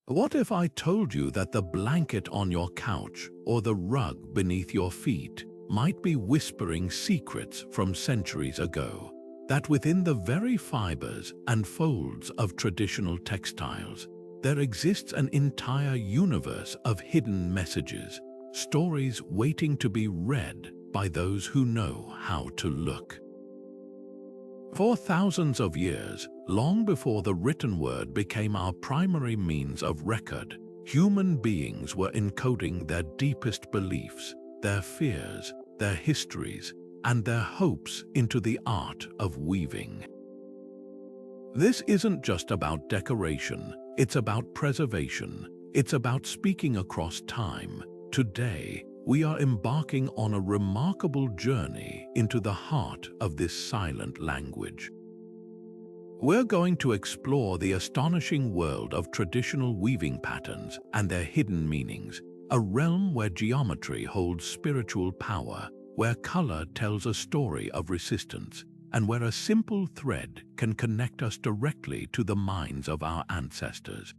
What if I told you that the blanket on your couch or the rug beneath your feet might be whispering secrets from centuries ago? That within the very fibers and folds of traditional textiles, there exists an entire universe of hidden messages, stories waiting to be read by those who know how to look. For thousands of years, long before the written word became our primary means of record, human beings were encoding their deepest beliefs, their fears, their histories, and their hopes into the art of weaving. This isn't just about decoration, it's about preservation, it's about speaking across time. Today, we are embarking on a remarkable journey into the heart of this silent language. We're going to explore the astonishing world of traditional weaving patterns and their hidden meanings, a realm where geometry holds spiritual power, where color tells a story of resistance, and where a simple thread can connect us directly to the minds of our ancestors.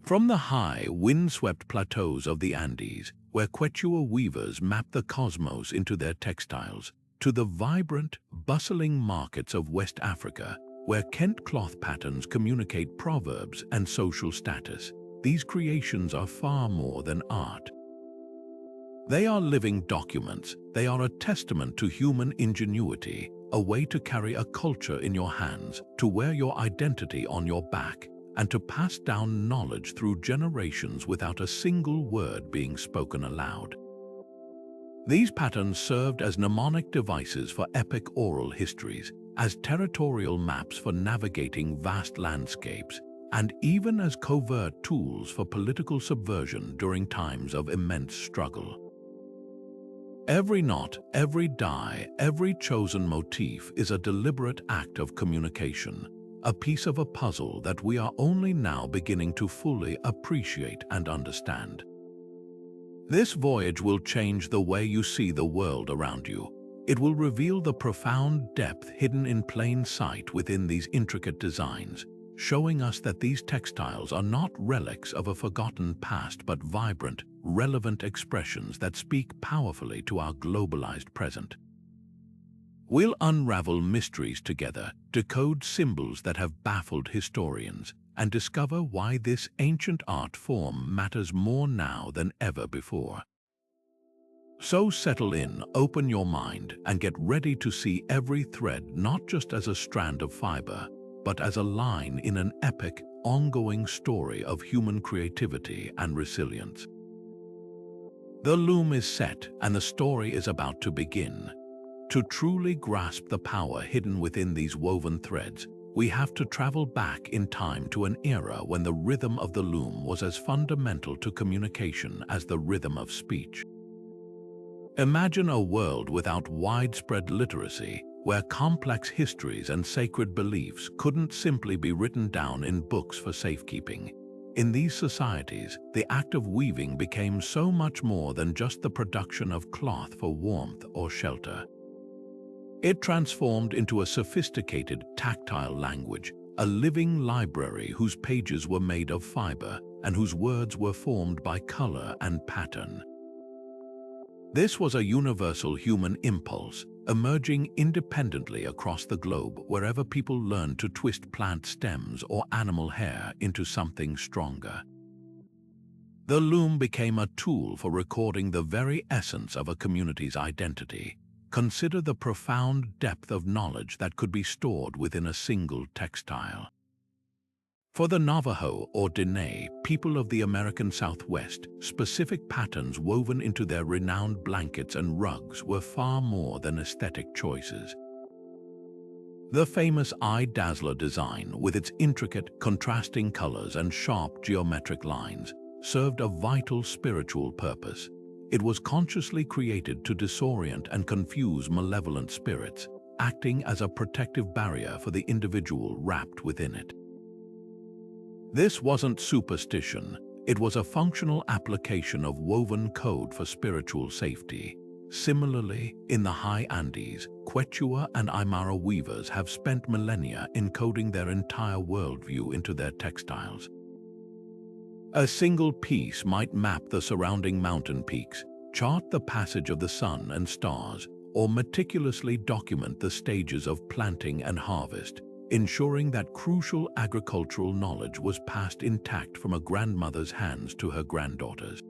From the high, wind-swept plateaus of the Andes, where Quechua weavers map the cosmos into their textiles, to the vibrant, bustling markets of West Africa, where Kent cloth patterns communicate proverbs and social status, these creations are far more than art. They are living documents. They are a testament to human ingenuity, a way to carry a culture in your hands, to wear your identity on your back, and to pass down knowledge through generations without a single word being spoken aloud. These patterns served as mnemonic devices for epic oral histories, as territorial maps for navigating vast landscapes, and even as covert tools for political subversion during times of immense struggle. Every knot, every dye, every chosen motif is a deliberate act of communication, a piece of a puzzle that we are only now beginning to fully appreciate and understand. This voyage will change the way you see the world around you. It will reveal the profound depth hidden in plain sight within these intricate designs, showing us that these textiles are not relics of a forgotten past but vibrant, relevant expressions that speak powerfully to our globalized present. We'll unravel mysteries together, decode symbols that have baffled historians, and discover why this ancient art form matters more now than ever before. So settle in, open your mind, and get ready to see every thread not just as a strand of fiber, but as a line in an epic, ongoing story of human creativity and resilience. The loom is set, and the story is about to begin. To truly grasp the power hidden within these woven threads, we have to travel back in time to an era when the rhythm of the loom was as fundamental to communication as the rhythm of speech. Imagine a world without widespread literacy, where complex histories and sacred beliefs couldn't simply be written down in books for safekeeping. In these societies, the act of weaving became so much more than just the production of cloth for warmth or shelter. It transformed into a sophisticated, tactile language, a living library whose pages were made of fiber and whose words were formed by color and pattern. This was a universal human impulse, emerging independently across the globe wherever people learned to twist plant stems or animal hair into something stronger. The loom became a tool for recording the very essence of a community's identity. Consider the profound depth of knowledge that could be stored within a single textile. For the Navajo or Diné, people of the American Southwest, specific patterns woven into their renowned blankets and rugs were far more than aesthetic choices. The famous Eye Dazzler design, with its intricate, contrasting colors and sharp geometric lines, served a vital spiritual purpose. It was consciously created to disorient and confuse malevolent spirits, acting as a protective barrier for the individual wrapped within it. This wasn't superstition, it was a functional application of woven code for spiritual safety. Similarly, in the high Andes, Quechua and Aymara weavers have spent millennia encoding their entire worldview into their textiles. A single piece might map the surrounding mountain peaks, chart the passage of the sun and stars, or meticulously document the stages of planting and harvest, ensuring that crucial agricultural knowledge was passed intact from a grandmother's hands to her granddaughters.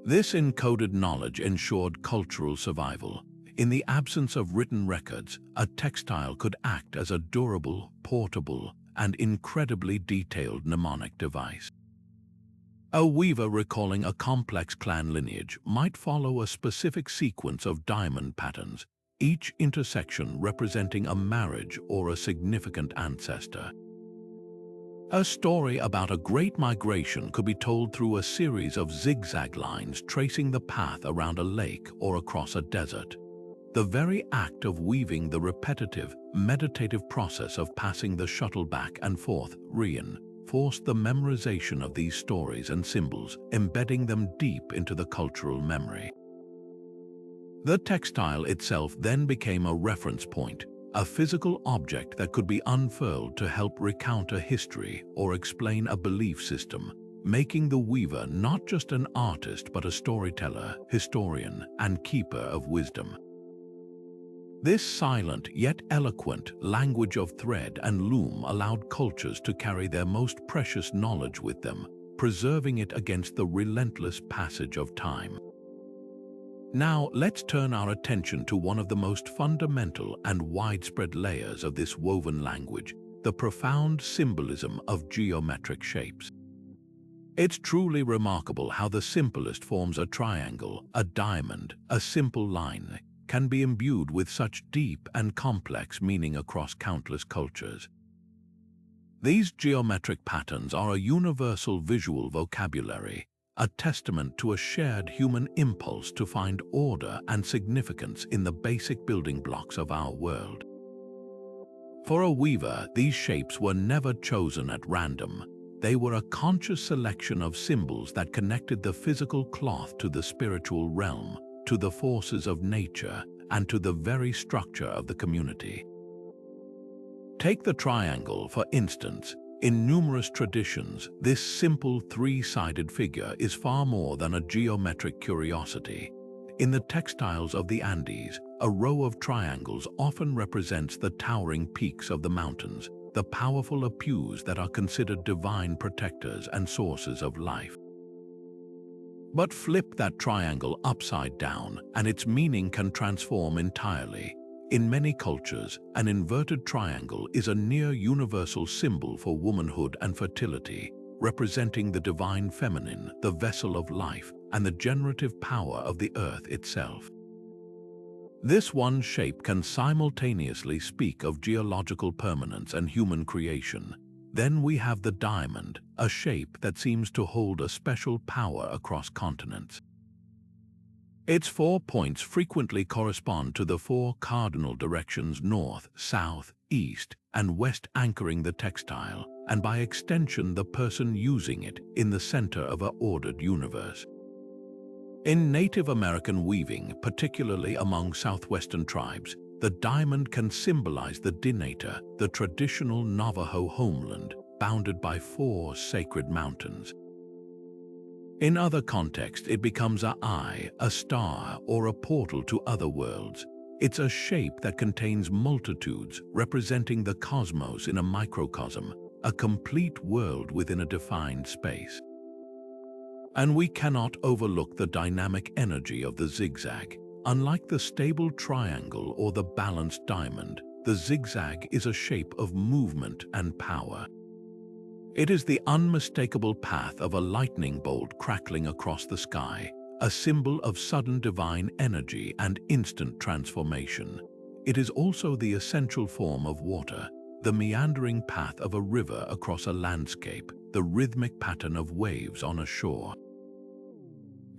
This encoded knowledge ensured cultural survival. In the absence of written records, a textile could act as a durable, portable, and incredibly detailed mnemonic device. A weaver recalling a complex clan lineage might follow a specific sequence of diamond patterns, each intersection representing a marriage or a significant ancestor. A story about a great migration could be told through a series of zigzag lines tracing the path around a lake or across a desert. The very act of weaving, the repetitive, meditative process of passing the shuttle back and forth, reinforced the memorization of these stories and symbols, embedding them deep into the cultural memory. The textile itself then became a reference point, a physical object that could be unfurled to help recount a history or explain a belief system, making the weaver not just an artist but a storyteller, historian, and keeper of wisdom. This silent yet eloquent language of thread and loom allowed cultures to carry their most precious knowledge with them, preserving it against the relentless passage of time. Now, let's turn our attention to one of the most fundamental and widespread layers of this woven language, the profound symbolism of geometric shapes. It's truly remarkable how the simplest forms, a triangle, a diamond, a simple line, can be imbued with such deep and complex meaning across countless cultures. These geometric patterns are a universal visual vocabulary, a testament to a shared human impulse to find order and significance in the basic building blocks of our world. For a weaver, these shapes were never chosen at random. They were a conscious selection of symbols that connected the physical cloth to the spiritual realm, to the forces of nature, and to the very structure of the community. Take the triangle, for instance. In numerous traditions, this simple three-sided figure is far more than a geometric curiosity. In the textiles of the Andes, a row of triangles often represents the towering peaks of the mountains, the powerful apus that are considered divine protectors and sources of life. But flip that triangle upside down, and its meaning can transform entirely. In many cultures, an inverted triangle is a near-universal symbol for womanhood and fertility, representing the divine feminine, the vessel of life, and the generative power of the earth itself. This one shape can simultaneously speak of geological permanence and human creation. Then we have the diamond, a shape that seems to hold a special power across continents. Its 4 points frequently correspond to the 4 cardinal directions north, south, east, and west, anchoring the textile, and by extension the person using it, in the center of an ordered universe. In Native American weaving, particularly among southwestern tribes, the diamond can symbolize the Dineta, the traditional Navajo homeland, bounded by 4 sacred mountains. In other contexts, it becomes an eye, a star, or a portal to other worlds. It's a shape that contains multitudes, representing the cosmos in a microcosm, a complete world within a defined space. And we cannot overlook the dynamic energy of the zigzag. Unlike the stable triangle or the balanced diamond, the zigzag is a shape of movement and power. It is the unmistakable path of a lightning bolt crackling across the sky, a symbol of sudden divine energy and instant transformation. It is also the essential form of water, the meandering path of a river across a landscape, the rhythmic pattern of waves on a shore.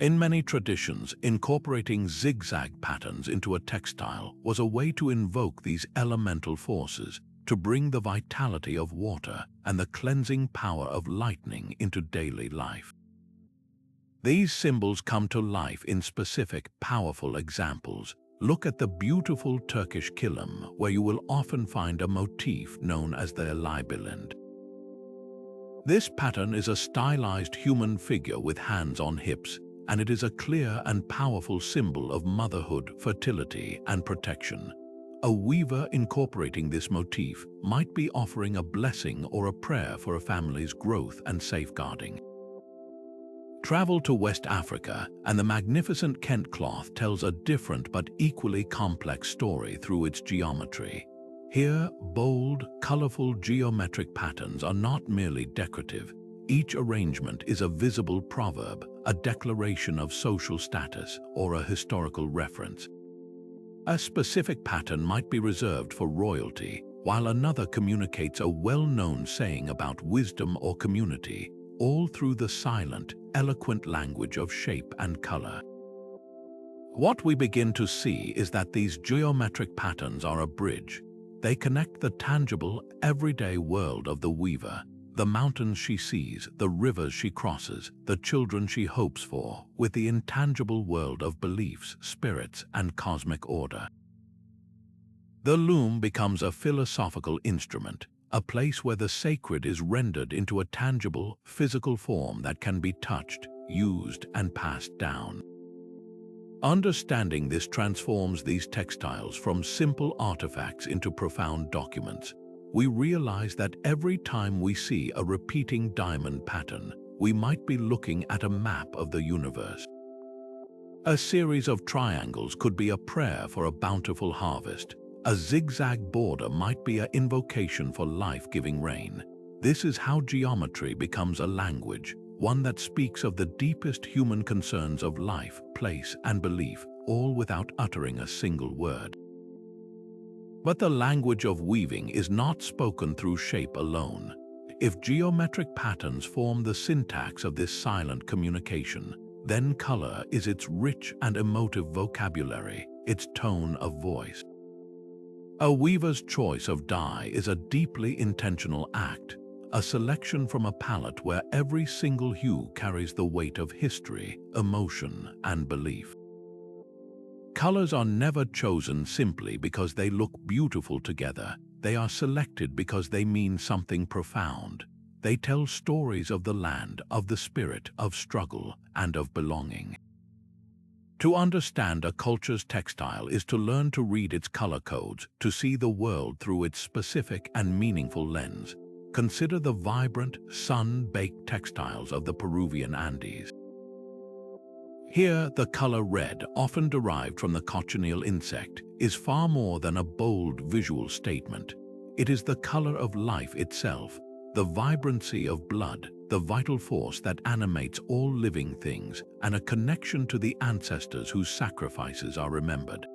In many traditions, incorporating zigzag patterns into a textile was a way to invoke these elemental forces, to bring the vitality of water and the cleansing power of lightning into daily life. These symbols come to life in specific, powerful examples. Look at the beautiful Turkish kilim, where you will often find a motif known as the labyrinth. This pattern is a stylized human figure with hands on hips, and it is a clear and powerful symbol of motherhood, fertility, and protection. A weaver incorporating this motif might be offering a blessing or a prayer for a family's growth and safeguarding. Travel to West Africa, and the magnificent Kent cloth tells a different but equally complex story through its geometry. Here, bold, colorful geometric patterns are not merely decorative. Each arrangement is a visible proverb, a declaration of social status, or a historical reference. A specific pattern might be reserved for royalty, while another communicates a well-known saying about wisdom or community, all through the silent, eloquent language of shape and color. What we begin to see is that these geometric patterns are a bridge. They connect the tangible, everyday world of the weaver, the mountains she sees, the rivers she crosses, the children she hopes for, with the intangible world of beliefs, spirits, and cosmic order. The loom becomes a philosophical instrument, a place where the sacred is rendered into a tangible, physical form that can be touched, used, and passed down. Understanding this transforms these textiles from simple artifacts into profound documents. We realize that every time we see a repeating diamond pattern, we might be looking at a map of the universe. A series of triangles could be a prayer for a bountiful harvest. A zigzag border might be an invocation for life-giving rain. This is how geometry becomes a language, one that speaks of the deepest human concerns of life, place, and belief, all without uttering a single word. But the language of weaving is not spoken through shape alone. If geometric patterns form the syntax of this silent communication, then color is its rich and emotive vocabulary, its tone of voice. A weaver's choice of dye is a deeply intentional act, a selection from a palette where every single hue carries the weight of history, emotion, and belief. Colors are never chosen simply because they look beautiful together. They are selected because they mean something profound. They tell stories of the land, of the spirit, of struggle, and of belonging. To understand a culture's textile is to learn to read its color codes, to see the world through its specific and meaningful lens. Consider the vibrant, sun-baked textiles of the Peruvian Andes. Here, the color red, often derived from the cochineal insect, is far more than a bold visual statement. It is the color of life itself, the vibrancy of blood, the vital force that animates all living things, and a connection to the ancestors whose sacrifices are remembered.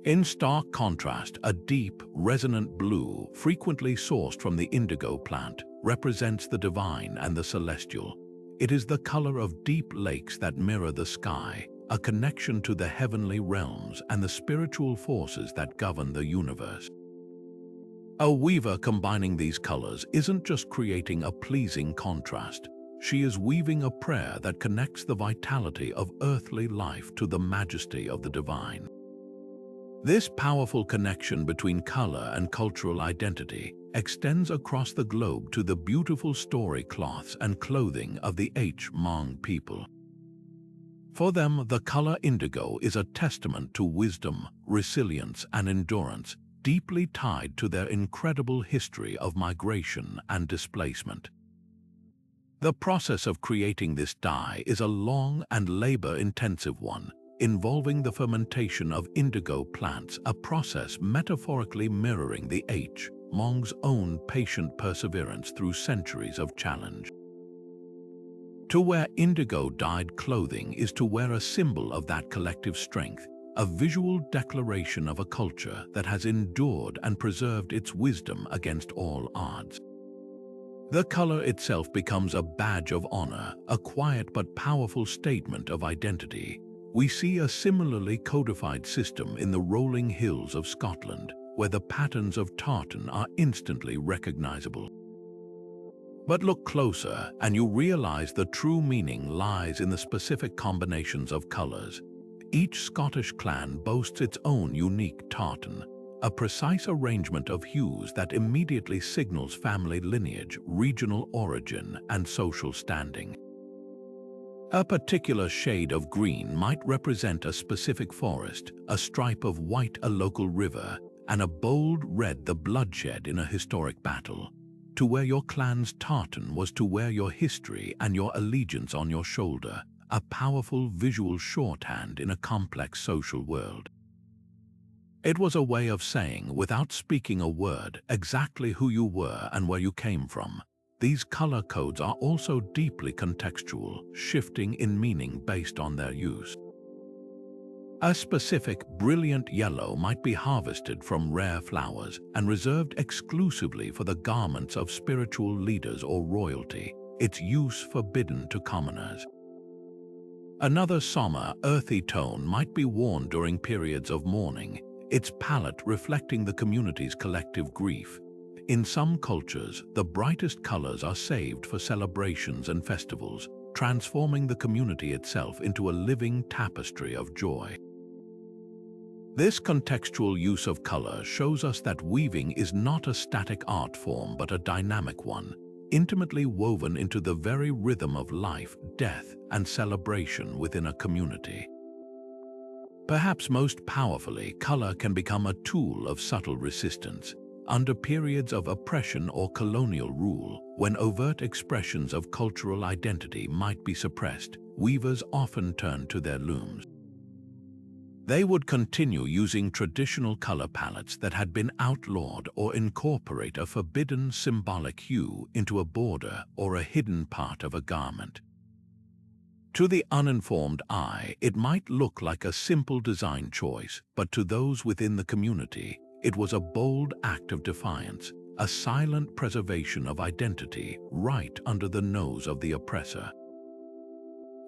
In stark contrast, a deep, resonant blue, frequently sourced from the indigo plant, represents the divine and the celestial. It is the color of deep lakes that mirror the sky, a connection to the heavenly realms and the spiritual forces that govern the universe. A weaver combining these colors isn't just creating a pleasing contrast. She is weaving a prayer that connects the vitality of earthly life to the majesty of the divine. This powerful connection between color and cultural identity extends across the globe to the beautiful story cloths and clothing of the Hmong people. For them, the color indigo is a testament to wisdom, resilience, and endurance, deeply tied to their incredible history of migration and displacement. The process of creating this dye is a long and labor-intensive one, involving the fermentation of indigo plants, a process metaphorically mirroring the Hmong's own patient perseverance through centuries of challenge. To wear indigo-dyed clothing is to wear a symbol of that collective strength, a visual declaration of a culture that has endured and preserved its wisdom against all odds. The color itself becomes a badge of honor, a quiet but powerful statement of identity. We see a similarly codified system in the rolling hills of Scotland, where the patterns of tartan are instantly recognizable. But look closer, and you realize the true meaning lies in the specific combinations of colors. Each Scottish clan boasts its own unique tartan, a precise arrangement of hues that immediately signals family lineage, regional origin, and social standing. A particular shade of green might represent a specific forest, a stripe of white a local river, and a bold red the bloodshed in a historic battle. To wear your clan's tartan was to wear your history and your allegiance on your shoulder, a powerful visual shorthand in a complex social world. It was a way of saying, without speaking a word, exactly who you were and where you came from. These color codes are also deeply contextual, shifting in meaning based on their use. A specific, brilliant yellow might be harvested from rare flowers and reserved exclusively for the garments of spiritual leaders or royalty, its use forbidden to commoners. Another somber, earthy tone might be worn during periods of mourning, its palette reflecting the community's collective grief. In some cultures, the brightest colors are saved for celebrations and festivals, transforming the community itself into a living tapestry of joy. This contextual use of color shows us that weaving is not a static art form but a dynamic one, intimately woven into the very rhythm of life, death, and celebration within a community. Perhaps most powerfully, color can become a tool of subtle resistance. Under periods of oppression or colonial rule, when overt expressions of cultural identity might be suppressed, weavers often turned to their looms. They would continue using traditional color palettes that had been outlawed or incorporate a forbidden symbolic hue into a border or a hidden part of a garment. To the uninformed eye, it might look like a simple design choice, but to those within the community, it was a bold act of defiance, a silent preservation of identity right under the nose of the oppressor.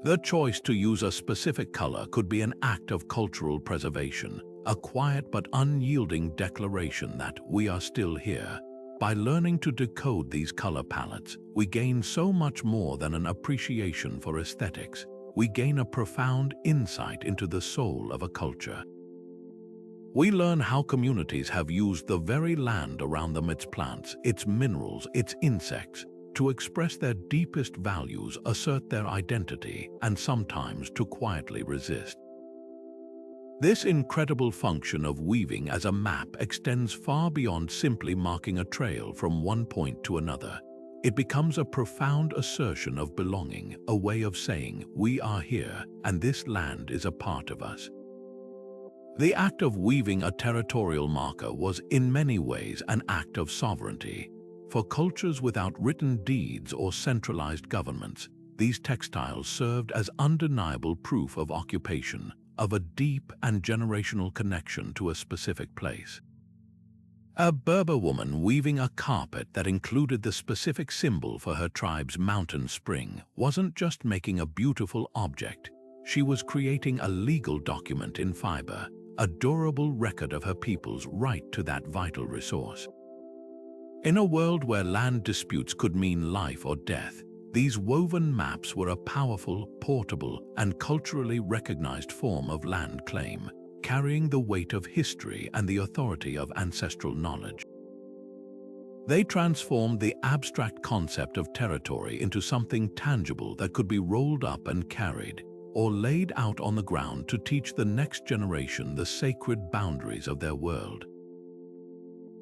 The choice to use a specific color could be an act of cultural preservation, a quiet but unyielding declaration that we are still here. By learning to decode these color palettes, we gain so much more than an appreciation for aesthetics. We gain a profound insight into the soul of a culture. We learn how communities have used the very land around them, its plants, its minerals, its insects, to express their deepest values, assert their identity, and sometimes to quietly resist. This incredible function of weaving as a map extends far beyond simply marking a trail from one point to another. It becomes a profound assertion of belonging, a way of saying, we are here, and this land is a part of us. The act of weaving a territorial marker was in many ways an act of sovereignty. For cultures without written deeds or centralized governments, these textiles served as undeniable proof of occupation, of a deep and generational connection to a specific place. A Berber woman weaving a carpet that included the specific symbol for her tribe's mountain spring wasn't just making a beautiful object, she was creating a legal document in fiber, a durable record of her people's right to that vital resource. In a world where land disputes could mean life or death, these woven maps were a powerful, portable, and culturally recognized form of land claim, carrying the weight of history and the authority of ancestral knowledge. They transformed the abstract concept of territory into something tangible that could be rolled up and carried, or laid out on the ground to teach the next generation the sacred boundaries of their world.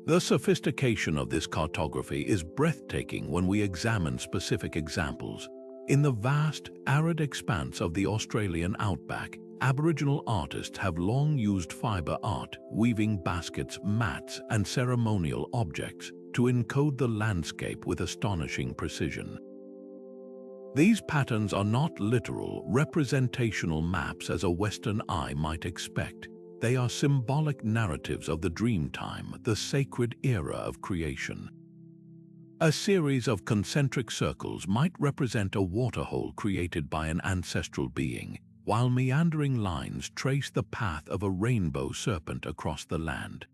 The sophistication of this cartography is breathtaking when we examine specific examples. In the vast, arid expanse of the Australian outback, Aboriginal artists have long used fiber art, weaving baskets, mats, and ceremonial objects to encode the landscape with astonishing precision. These patterns are not literal, representational maps as a Western eye might expect. They are symbolic narratives of the dreamtime, the sacred era of creation. A series of concentric circles might represent a waterhole created by an ancestral being, while meandering lines trace the path of a rainbow serpent across the land.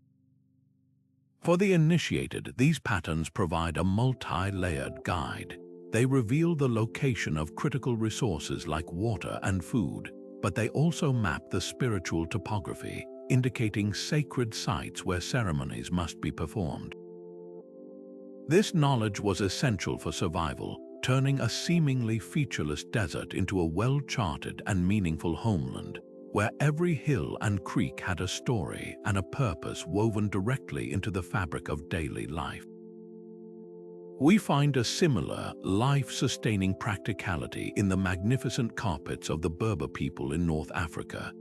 For the initiated, these patterns provide a multi-layered guide. They reveal the location of critical resources like water and food, but they also map the spiritual topography, indicating sacred sites where ceremonies must be performed. This knowledge was essential for survival, turning a seemingly featureless desert into a well-charted and meaningful homeland, where every hill and creek had a story and a purpose woven directly into the fabric of daily life. We find a similar, life-sustaining practicality in the magnificent carpets of the Berber people in North Africa.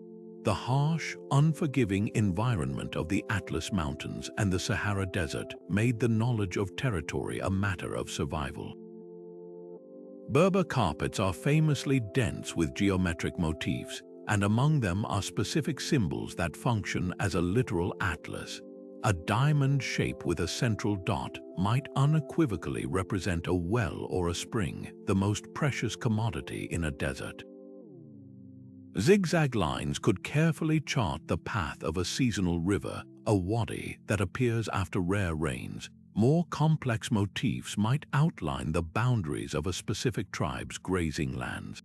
The harsh, unforgiving environment of the Atlas Mountains and the Sahara Desert made the knowledge of territory a matter of survival. Berber carpets are famously dense with geometric motifs, and among them are specific symbols that function as a literal atlas. A diamond shape with a central dot might unequivocally represent a well or a spring, the most precious commodity in a desert. Zigzag lines could carefully chart the path of a seasonal river, a wadi that appears after rare rains. More complex motifs might outline the boundaries of a specific tribe's grazing lands.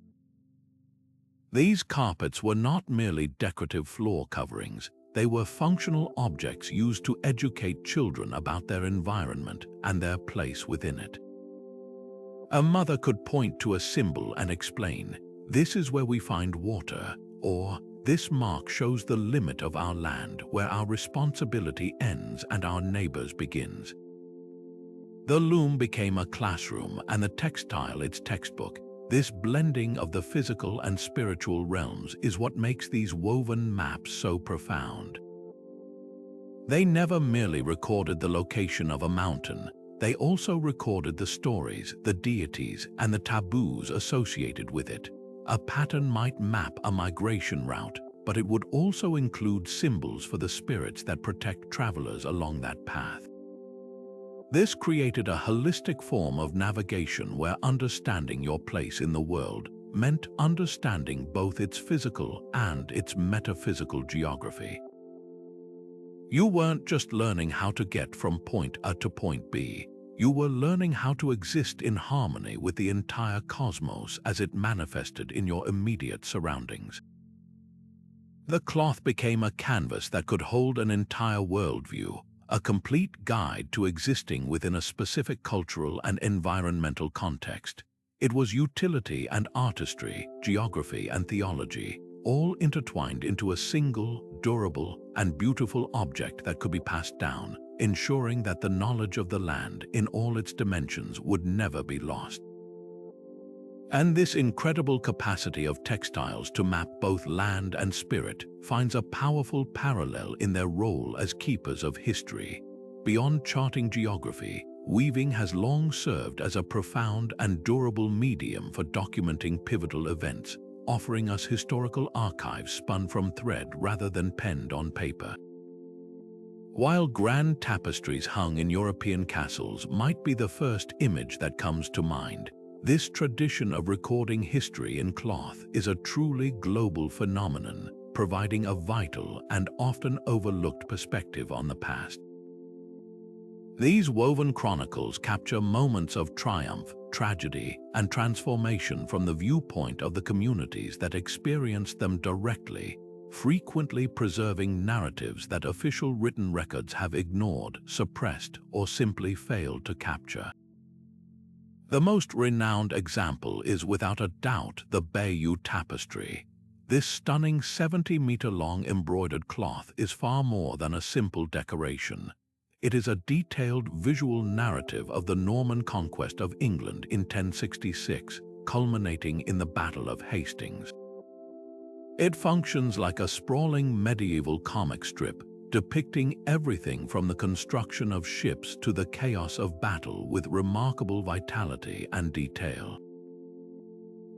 These carpets were not merely decorative floor coverings, they were functional objects used to educate children about their environment and their place within it. A mother could point to a symbol and explain, "This is where we find water," or "This mark shows the limit of our land, where our responsibility ends and our neighbor's begins." The loom became a classroom and the textile its textbook. This blending of the physical and spiritual realms is what makes these woven maps so profound. They never merely recorded the location of a mountain, they also recorded the stories, the deities, and the taboos associated with it. A pattern might map a migration route, but it would also include symbols for the spirits that protect travelers along that path. This created a holistic form of navigation where understanding your place in the world meant understanding both its physical and its metaphysical geography. You weren't just learning how to get from point A to point B, you were learning how to exist in harmony with the entire cosmos as it manifested in your immediate surroundings. The cloth became a canvas that could hold an entire worldview, a complete guide to existing within a specific cultural and environmental context. It was utility and artistry, geography and theology, all intertwined into a single, durable, and beautiful object that could be passed down, ensuring that the knowledge of the land in all its dimensions would never be lost. And this incredible capacity of textiles to map both land and spirit finds a powerful parallel in their role as keepers of history. Beyond charting geography, weaving has long served as a profound and durable medium for documenting pivotal events, offering us historical archives spun from thread rather than penned on paper. While grand tapestries hung in European castles might be the first image that comes to mind, this tradition of recording history in cloth is a truly global phenomenon, providing a vital and often overlooked perspective on the past. These woven chronicles capture moments of triumph, tragedy, and transformation from the viewpoint of the communities that experienced them directly, frequently preserving narratives that official written records have ignored, suppressed, or simply failed to capture. The most renowned example is without a doubt the Bayeux Tapestry. This stunning 70-meter-long embroidered cloth is far more than a simple decoration. It is a detailed visual narrative of the Norman conquest of England in 1066, culminating in the Battle of Hastings. It functions like a sprawling medieval comic strip, depicting everything from the construction of ships to the chaos of battle with remarkable vitality and detail.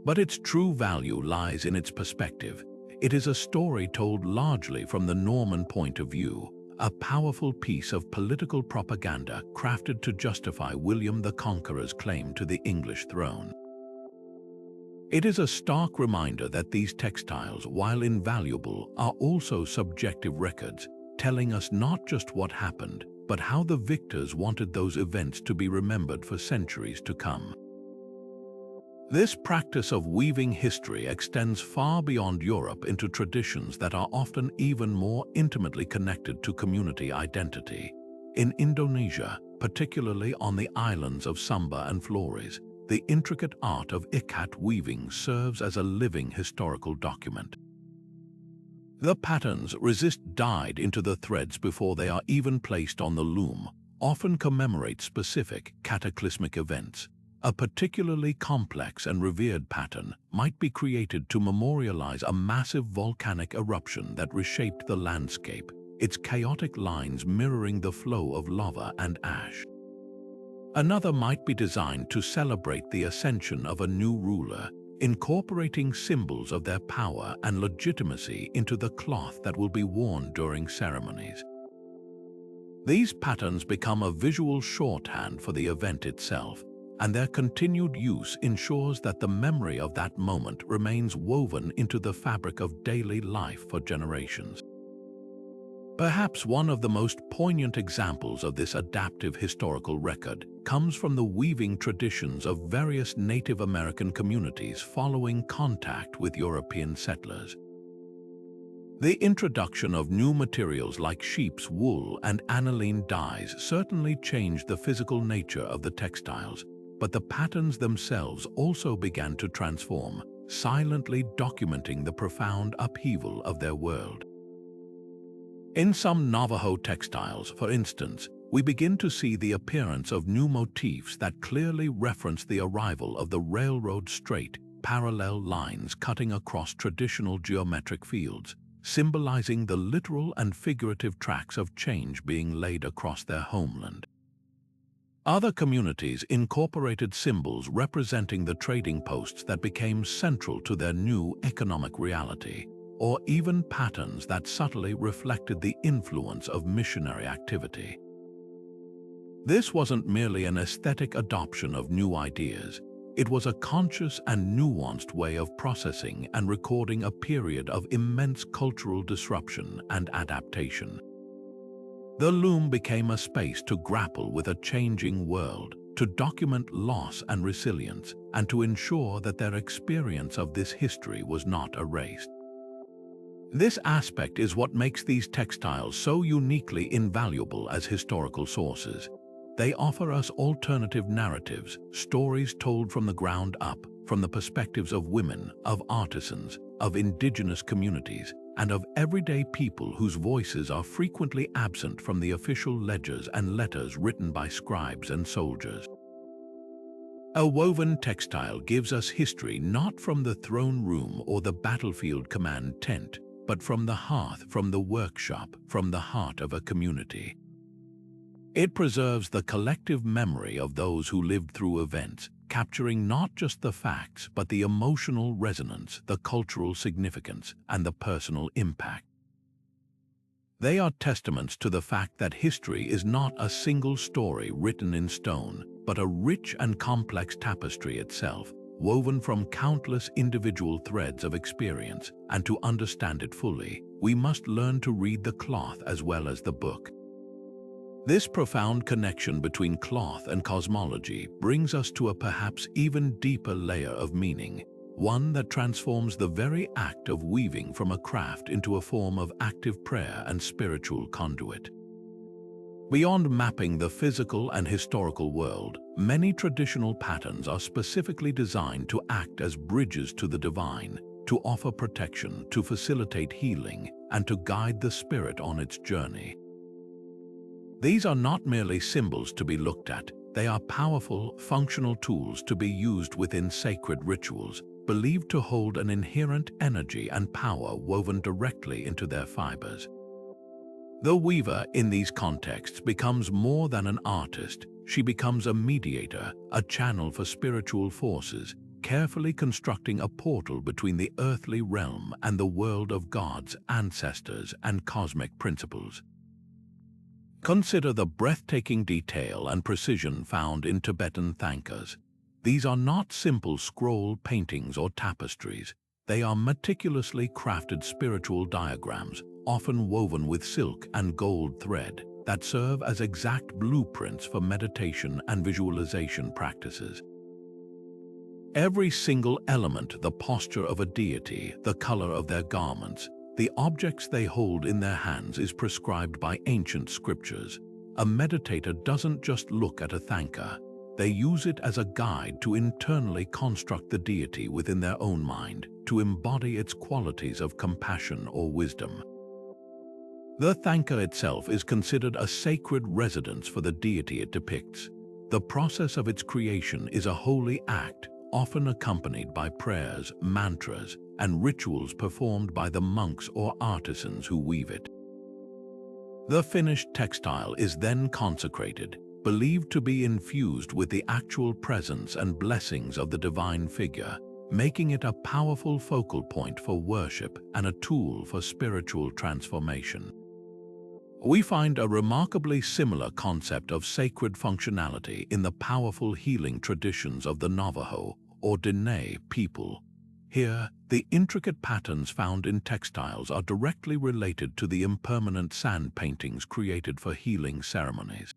But its true value lies in its perspective. It is a story told largely from the Norman point of view, a powerful piece of political propaganda crafted to justify William the Conqueror's claim to the English throne. It is a stark reminder that these textiles, while invaluable, are also subjective records, telling us not just what happened, but how the victors wanted those events to be remembered for centuries to come. This practice of weaving history extends far beyond Europe into traditions that are often even more intimately connected to community identity. In Indonesia, particularly on the islands of Sumba and Flores, the intricate art of ikat weaving serves as a living historical document. The patterns resist dyed into the threads before they are even placed on the loom, often commemorate specific cataclysmic events. A particularly complex and revered pattern might be created to memorialize a massive volcanic eruption that reshaped the landscape, its chaotic lines mirroring the flow of lava and ash. Another might be designed to celebrate the ascension of a new ruler, incorporating symbols of their power and legitimacy into the cloth that will be worn during ceremonies. These patterns become a visual shorthand for the event itself, and their continued use ensures that the memory of that moment remains woven into the fabric of daily life for generations. Perhaps one of the most poignant examples of this adaptive historical record comes from the weaving traditions of various Native American communities following contact with European settlers. The introduction of new materials like sheep's wool and aniline dyes certainly changed the physical nature of the textiles, but the patterns themselves also began to transform, silently documenting the profound upheaval of their world. In some Navajo textiles, for instance, we begin to see the appearance of new motifs that clearly reference the arrival of the railroad straight, parallel lines cutting across traditional geometric fields, symbolizing the literal and figurative tracks of change being laid across their homeland. Other communities incorporated symbols representing the trading posts that became central to their new economic reality, or even patterns that subtly reflected the influence of missionary activity. This wasn't merely an aesthetic adoption of new ideas, it was a conscious and nuanced way of processing and recording a period of immense cultural disruption and adaptation. The loom became a space to grapple with a changing world, to document loss and resilience, and to ensure that their experience of this history was not erased. This aspect is what makes these textiles so uniquely invaluable as historical sources. They offer us alternative narratives, stories told from the ground up, from the perspectives of women, of artisans, of indigenous communities, and of everyday people whose voices are frequently absent from the official ledgers and letters written by scribes and soldiers. A woven textile gives us history not from the throne room or the battlefield command tent, but from the hearth, from the workshop, from the heart of a community. It preserves the collective memory of those who lived through events, capturing not just the facts, but the emotional resonance, the cultural significance, and the personal impact. They are testaments to the fact that history is not a single story written in stone, but a rich and complex tapestry itself, woven from countless individual threads of experience, and to understand it fully, we must learn to read the cloth as well as the book. This profound connection between cloth and cosmology brings us to a perhaps even deeper layer of meaning, one that transforms the very act of weaving from a craft into a form of active prayer and spiritual conduit. Beyond mapping the physical and historical world, many traditional patterns are specifically designed to act as bridges to the divine, to offer protection, to facilitate healing, and to guide the spirit on its journey. These are not merely symbols to be looked at, they are powerful, functional tools to be used within sacred rituals, believed to hold an inherent energy and power woven directly into their fibers. The weaver in these contexts becomes more than an artist. She becomes a mediator, a channel for spiritual forces, carefully constructing a portal between the earthly realm and the world of gods, ancestors, and cosmic principles. Consider the breathtaking detail and precision found in Tibetan thankas. These are not simple scroll paintings or tapestries. They are meticulously crafted spiritual diagrams, often woven with silk and gold thread, that serve as exact blueprints for meditation and visualization practices. Every single element, the posture of a deity, the color of their garments, the objects they hold in their hands is prescribed by ancient scriptures. A meditator doesn't just look at a thangka, they use it as a guide to internally construct the deity within their own mind, to embody its qualities of compassion or wisdom. The thangka itself is considered a sacred residence for the deity it depicts. The process of its creation is a holy act, often accompanied by prayers, mantras, and rituals performed by the monks or artisans who weave it. The finished textile is then consecrated, believed to be infused with the actual presence and blessings of the divine figure, making it a powerful focal point for worship and a tool for spiritual transformation. We find a remarkably similar concept of sacred functionality in the powerful healing traditions of the Navajo or Diné people. Here, the intricate patterns found in textiles are directly related to the impermanent sand paintings created for healing ceremonies.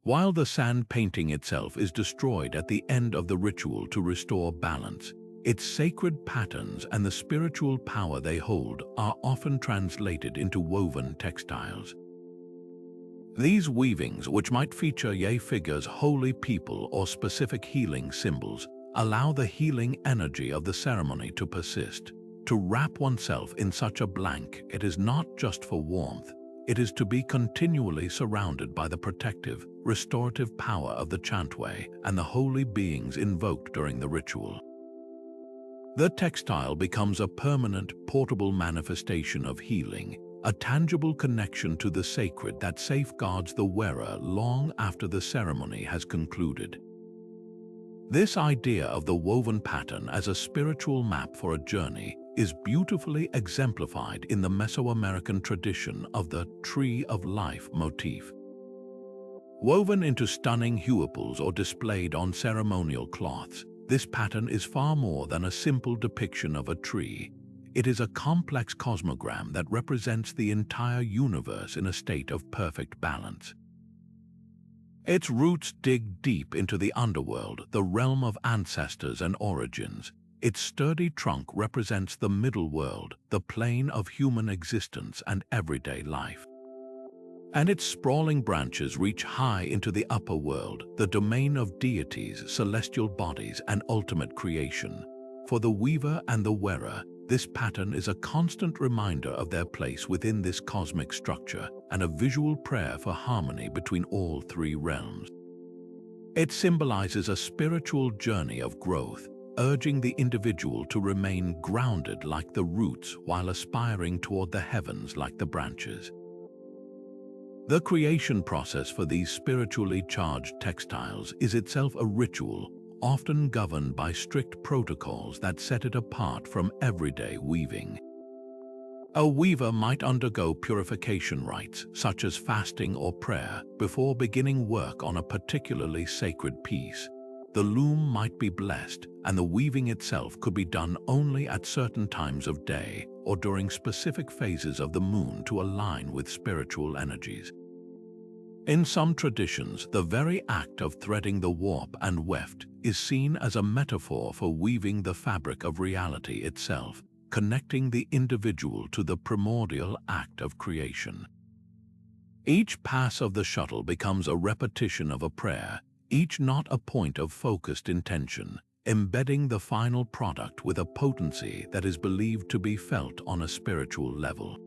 While the sand painting itself is destroyed at the end of the ritual to restore balance, its sacred patterns and the spiritual power they hold are often translated into woven textiles. These weavings, which might feature figures, holy people, or specific healing symbols, allow the healing energy of the ceremony to persist. To wrap oneself in such a blanket, it is not just for warmth. It is to be continually surrounded by the protective, restorative power of the chantway and the holy beings invoked during the ritual. The textile becomes a permanent, portable manifestation of healing, a tangible connection to the sacred that safeguards the wearer long after the ceremony has concluded. This idea of the woven pattern as a spiritual map for a journey is beautifully exemplified in the Mesoamerican tradition of the Tree of Life motif. Woven into stunning hewaples or displayed on ceremonial cloths, this pattern is far more than a simple depiction of a tree. It is a complex cosmogram that represents the entire universe in a state of perfect balance. Its roots dig deep into the underworld, the realm of ancestors and origins. Its sturdy trunk represents the middle world, the plane of human existence and everyday life. And its sprawling branches reach high into the upper world, the domain of deities, celestial bodies, and ultimate creation. For the weaver and the wearer, this pattern is a constant reminder of their place within this cosmic structure and a visual prayer for harmony between all three realms. It symbolizes a spiritual journey of growth, urging the individual to remain grounded like the roots while aspiring toward the heavens like the branches. The creation process for these spiritually charged textiles is itself a ritual, often governed by strict protocols that set it apart from everyday weaving. A weaver might undergo purification rites, such as fasting or prayer, before beginning work on a particularly sacred piece. The loom might be blessed, and the weaving itself could be done only at certain times of day or during specific phases of the moon to align with spiritual energies. In some traditions, the very act of threading the warp and weft is seen as a metaphor for weaving the fabric of reality itself, connecting the individual to the primordial act of creation. Each pass of the shuttle becomes a repetition of a prayer, each knot a point of focused intention, embedding the final product with a potency that is believed to be felt on a spiritual level.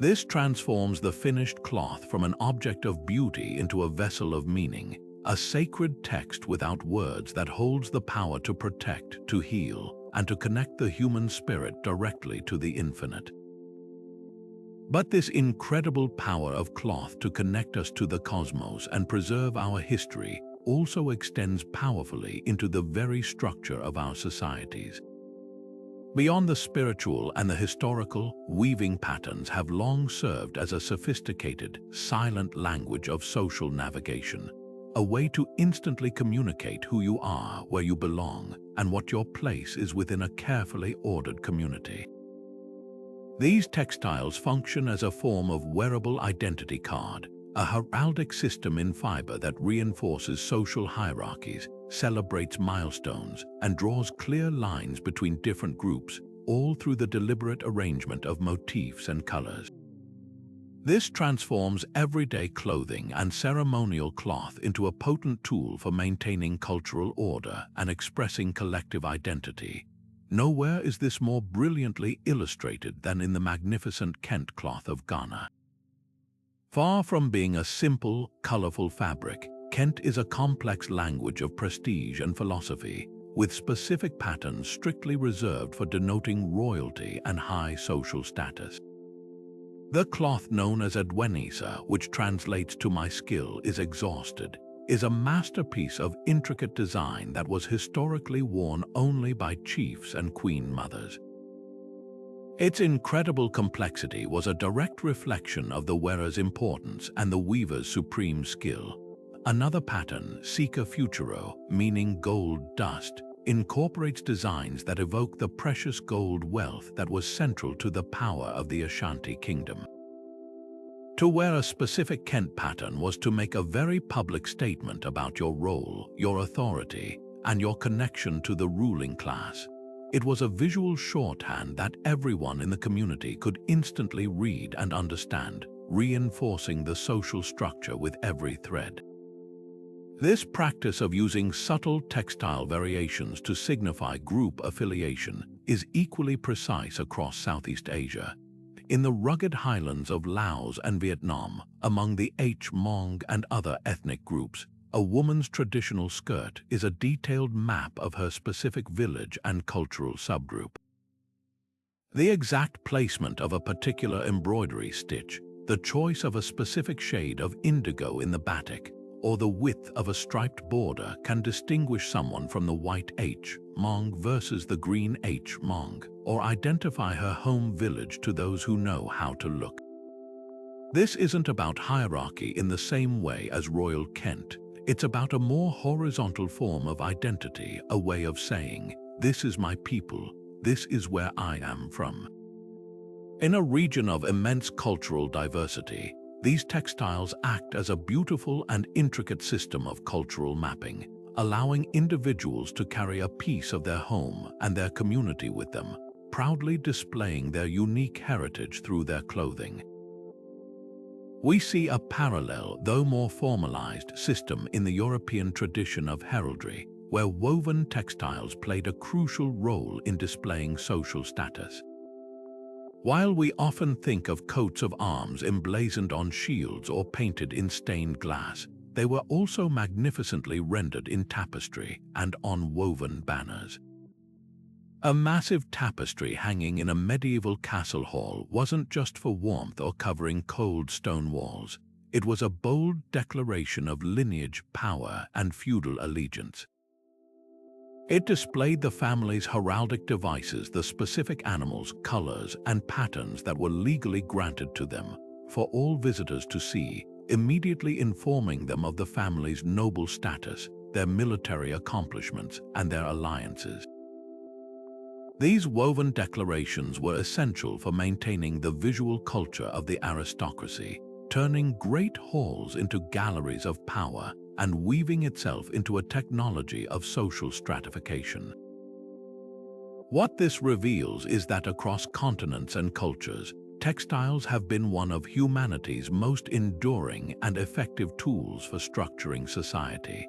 This transforms the finished cloth from an object of beauty into a vessel of meaning, a sacred text without words that holds the power to protect, to heal, and to connect the human spirit directly to the infinite. But this incredible power of cloth to connect us to the cosmos and preserve our history also extends powerfully into the very structure of our societies. Beyond the spiritual and the historical, weaving patterns have long served as a sophisticated, silent language of social navigation, a way to instantly communicate who you are, where you belong, and what your place is within a carefully ordered community. These textiles function as a form of wearable identity card, a heraldic system in fiber that reinforces social hierarchies, celebrates milestones, and draws clear lines between different groups, all through the deliberate arrangement of motifs and colors. This transforms everyday clothing and ceremonial cloth into a potent tool for maintaining cultural order and expressing collective identity. Nowhere is this more brilliantly illustrated than in the magnificent Kent cloth of Ghana. Far from being a simple, colorful fabric, Kent is a complex language of prestige and philosophy, with specific patterns strictly reserved for denoting royalty and high social status. The cloth known as Adwenisa, which translates to "my skill is exhausted," is a masterpiece of intricate design that was historically worn only by chiefs and queen mothers. Its incredible complexity was a direct reflection of the wearer's importance and the weaver's supreme skill. Another pattern, Sika Futuro, meaning gold dust, incorporates designs that evoke the precious gold wealth that was central to the power of the Ashanti kingdom. To wear a specific Kent pattern was to make a very public statement about your role, your authority, and your connection to the ruling class. It was a visual shorthand that everyone in the community could instantly read and understand, reinforcing the social structure with every thread. This practice of using subtle textile variations to signify group affiliation is equally precise across Southeast Asia. In the rugged highlands of Laos and Vietnam, among the Hmong and other ethnic groups, a woman's traditional skirt is a detailed map of her specific village and cultural subgroup. The exact placement of a particular embroidery stitch, the choice of a specific shade of indigo in the batik, or the width of a striped border can distinguish someone from the white Hmong versus the green Hmong, or identify her home village to those who know how to look. This isn't about hierarchy in the same way as Royal Kent. It's about a more horizontal form of identity, a way of saying, "This is my people, this is where I am from." In a region of immense cultural diversity, these textiles act as a beautiful and intricate system of cultural mapping, allowing individuals to carry a piece of their home and their community with them, proudly displaying their unique heritage through their clothing. We see a parallel, though more formalized, system in the European tradition of heraldry, where woven textiles played a crucial role in displaying social status. While we often think of coats of arms emblazoned on shields or painted in stained glass, they were also magnificently rendered in tapestry and on woven banners. A massive tapestry hanging in a medieval castle hall wasn't just for warmth or covering cold stone walls. It was a bold declaration of lineage, power, and feudal allegiance. It displayed the family's heraldic devices, the specific animals, colors, and patterns that were legally granted to them for all visitors to see, immediately informing them of the family's noble status, their military accomplishments, and their alliances. These woven declarations were essential for maintaining the visual culture of the aristocracy, turning great halls into galleries of power and weaving itself into a technology of social stratification. What this reveals is that across continents and cultures, textiles have been one of humanity's most enduring and effective tools for structuring society.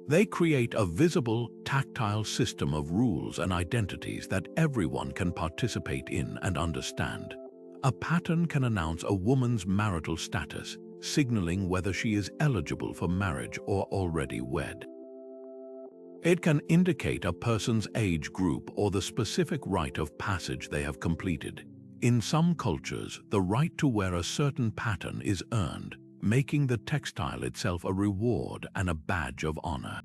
They create a visible, tactile system of rules and identities that everyone can participate in and understand. A pattern can announce a woman's marital status, signaling whether she is eligible for marriage or already wed. It can indicate a person's age group or the specific rite of passage they have completed. In some cultures, the right to wear a certain pattern is earned, making the textile itself a reward and a badge of honor.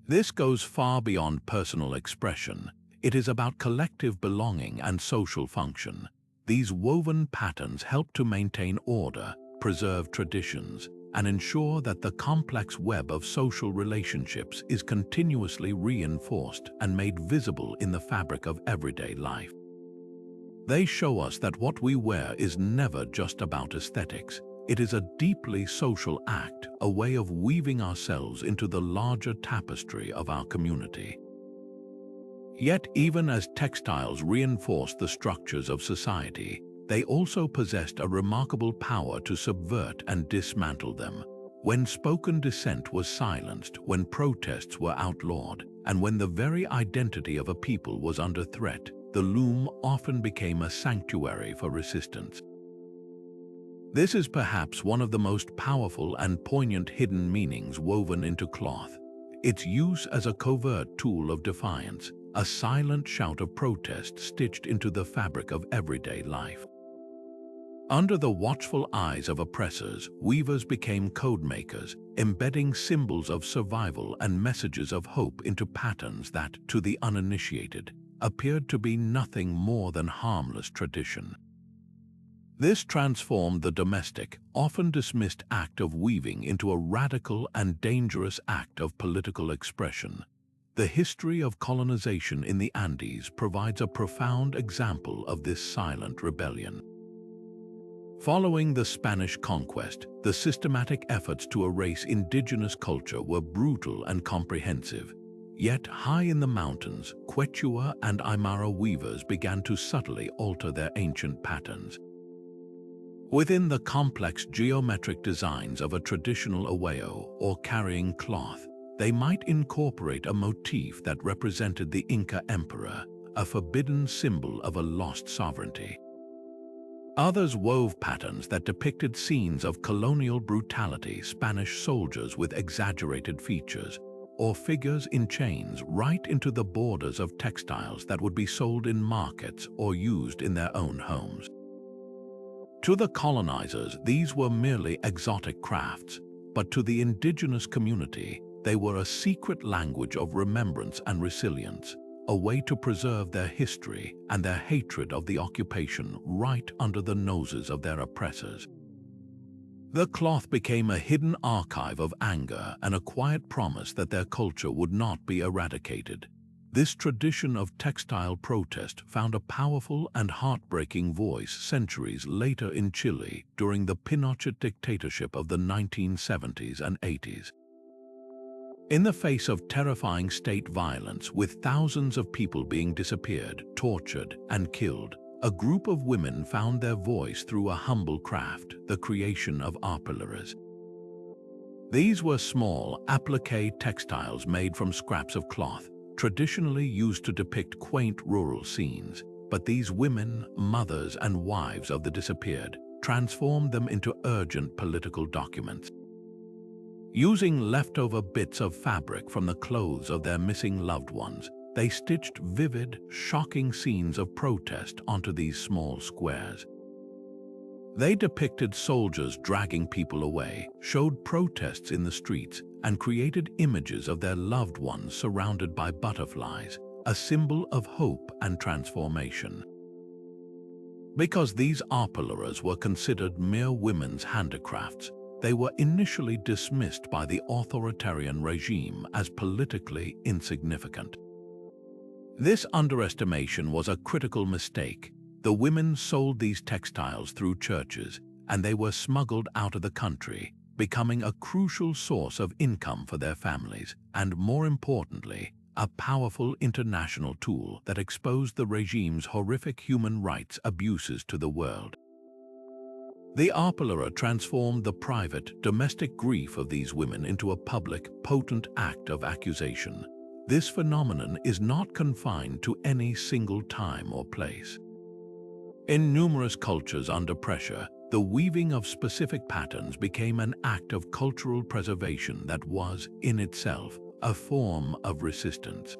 This goes far beyond personal expression. It is about collective belonging and social function. These woven patterns help to maintain order, preserve traditions, and ensure that the complex web of social relationships is continuously reinforced and made visible in the fabric of everyday life. They show us that what we wear is never just about aesthetics. It is a deeply social act, a way of weaving ourselves into the larger tapestry of our community. Yet even as textiles reinforced the structures of society, they also possessed a remarkable power to subvert and dismantle them. When spoken dissent was silenced, when protests were outlawed, and when the very identity of a people was under threat, the loom often became a sanctuary for resistance. This is perhaps one of the most powerful and poignant hidden meanings woven into cloth. Its use as a covert tool of defiance, a silent shout of protest stitched into the fabric of everyday life. Under the watchful eyes of oppressors, weavers became code makers, embedding symbols of survival and messages of hope into patterns that, to the uninitiated, appeared to be nothing more than harmless tradition. This transformed the domestic, often dismissed act of weaving into a radical and dangerous act of political expression. The history of colonization in the Andes provides a profound example of this silent rebellion. Following the Spanish conquest, the systematic efforts to erase indigenous culture were brutal and comprehensive. Yet high in the mountains, Quechua and Aymara weavers began to subtly alter their ancient patterns. Within the complex geometric designs of a traditional aweo or carrying cloth, they might incorporate a motif that represented the Inca emperor, a forbidden symbol of a lost sovereignty. Others wove patterns that depicted scenes of colonial brutality, Spanish soldiers with exaggerated features, or figures in chains right into the borders of textiles that would be sold in markets or used in their own homes. To the colonizers, these were merely exotic crafts, but to the indigenous community, they were a secret language of remembrance and resilience, a way to preserve their history and their hatred of the occupation right under the noses of their oppressors. The cloth became a hidden archive of anger and a quiet promise that their culture would not be eradicated. This tradition of textile protest found a powerful and heartbreaking voice centuries later in Chile during the Pinochet dictatorship of the 1970s and 80s. In the face of terrifying state violence, with thousands of people being disappeared, tortured, and killed, a group of women found their voice through a humble craft, the creation of arpillaries. These were small, appliqué textiles made from scraps of cloth, traditionally used to depict quaint rural scenes, but these women, mothers and wives of the disappeared, transformed them into urgent political documents. Using leftover bits of fabric from the clothes of their missing loved ones, they stitched vivid, shocking scenes of protest onto these small squares. They depicted soldiers dragging people away, showed protests in the streets, and created images of their loved ones surrounded by butterflies, a symbol of hope and transformation. Because these arpillaries were considered mere women's handicrafts, they were initially dismissed by the authoritarian regime as politically insignificant. This underestimation was a critical mistake. The women sold these textiles through churches, and they were smuggled out of the country, becoming a crucial source of income for their families, and more importantly, a powerful international tool that exposed the regime's horrific human rights abuses to the world. The arpillary transformed the private, domestic grief of these women into a public, potent act of accusation. This phenomenon is not confined to any single time or place. In numerous cultures under pressure, the weaving of specific patterns became an act of cultural preservation that was, in itself, a form of resistance.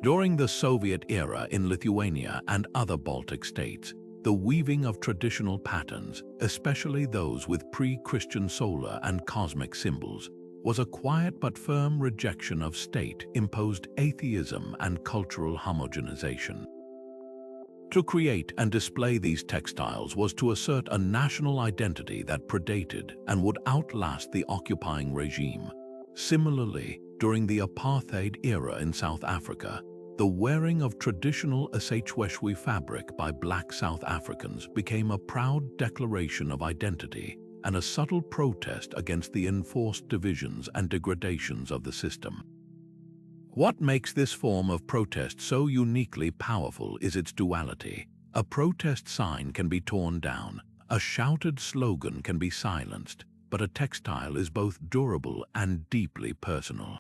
During the Soviet era in Lithuania and other Baltic states, the weaving of traditional patterns, especially those with pre-Christian solar and cosmic symbols, was a quiet but firm rejection of state-imposed atheism and cultural homogenization. To create and display these textiles was to assert a national identity that predated and would outlast the occupying regime. Similarly, during the apartheid era in South Africa, the wearing of traditional Ashweshwe fabric by Black South Africans became a proud declaration of identity and a subtle protest against the enforced divisions and degradations of the system. What makes this form of protest so uniquely powerful is its duality. A protest sign can be torn down, a shouted slogan can be silenced, but a textile is both durable and deeply personal.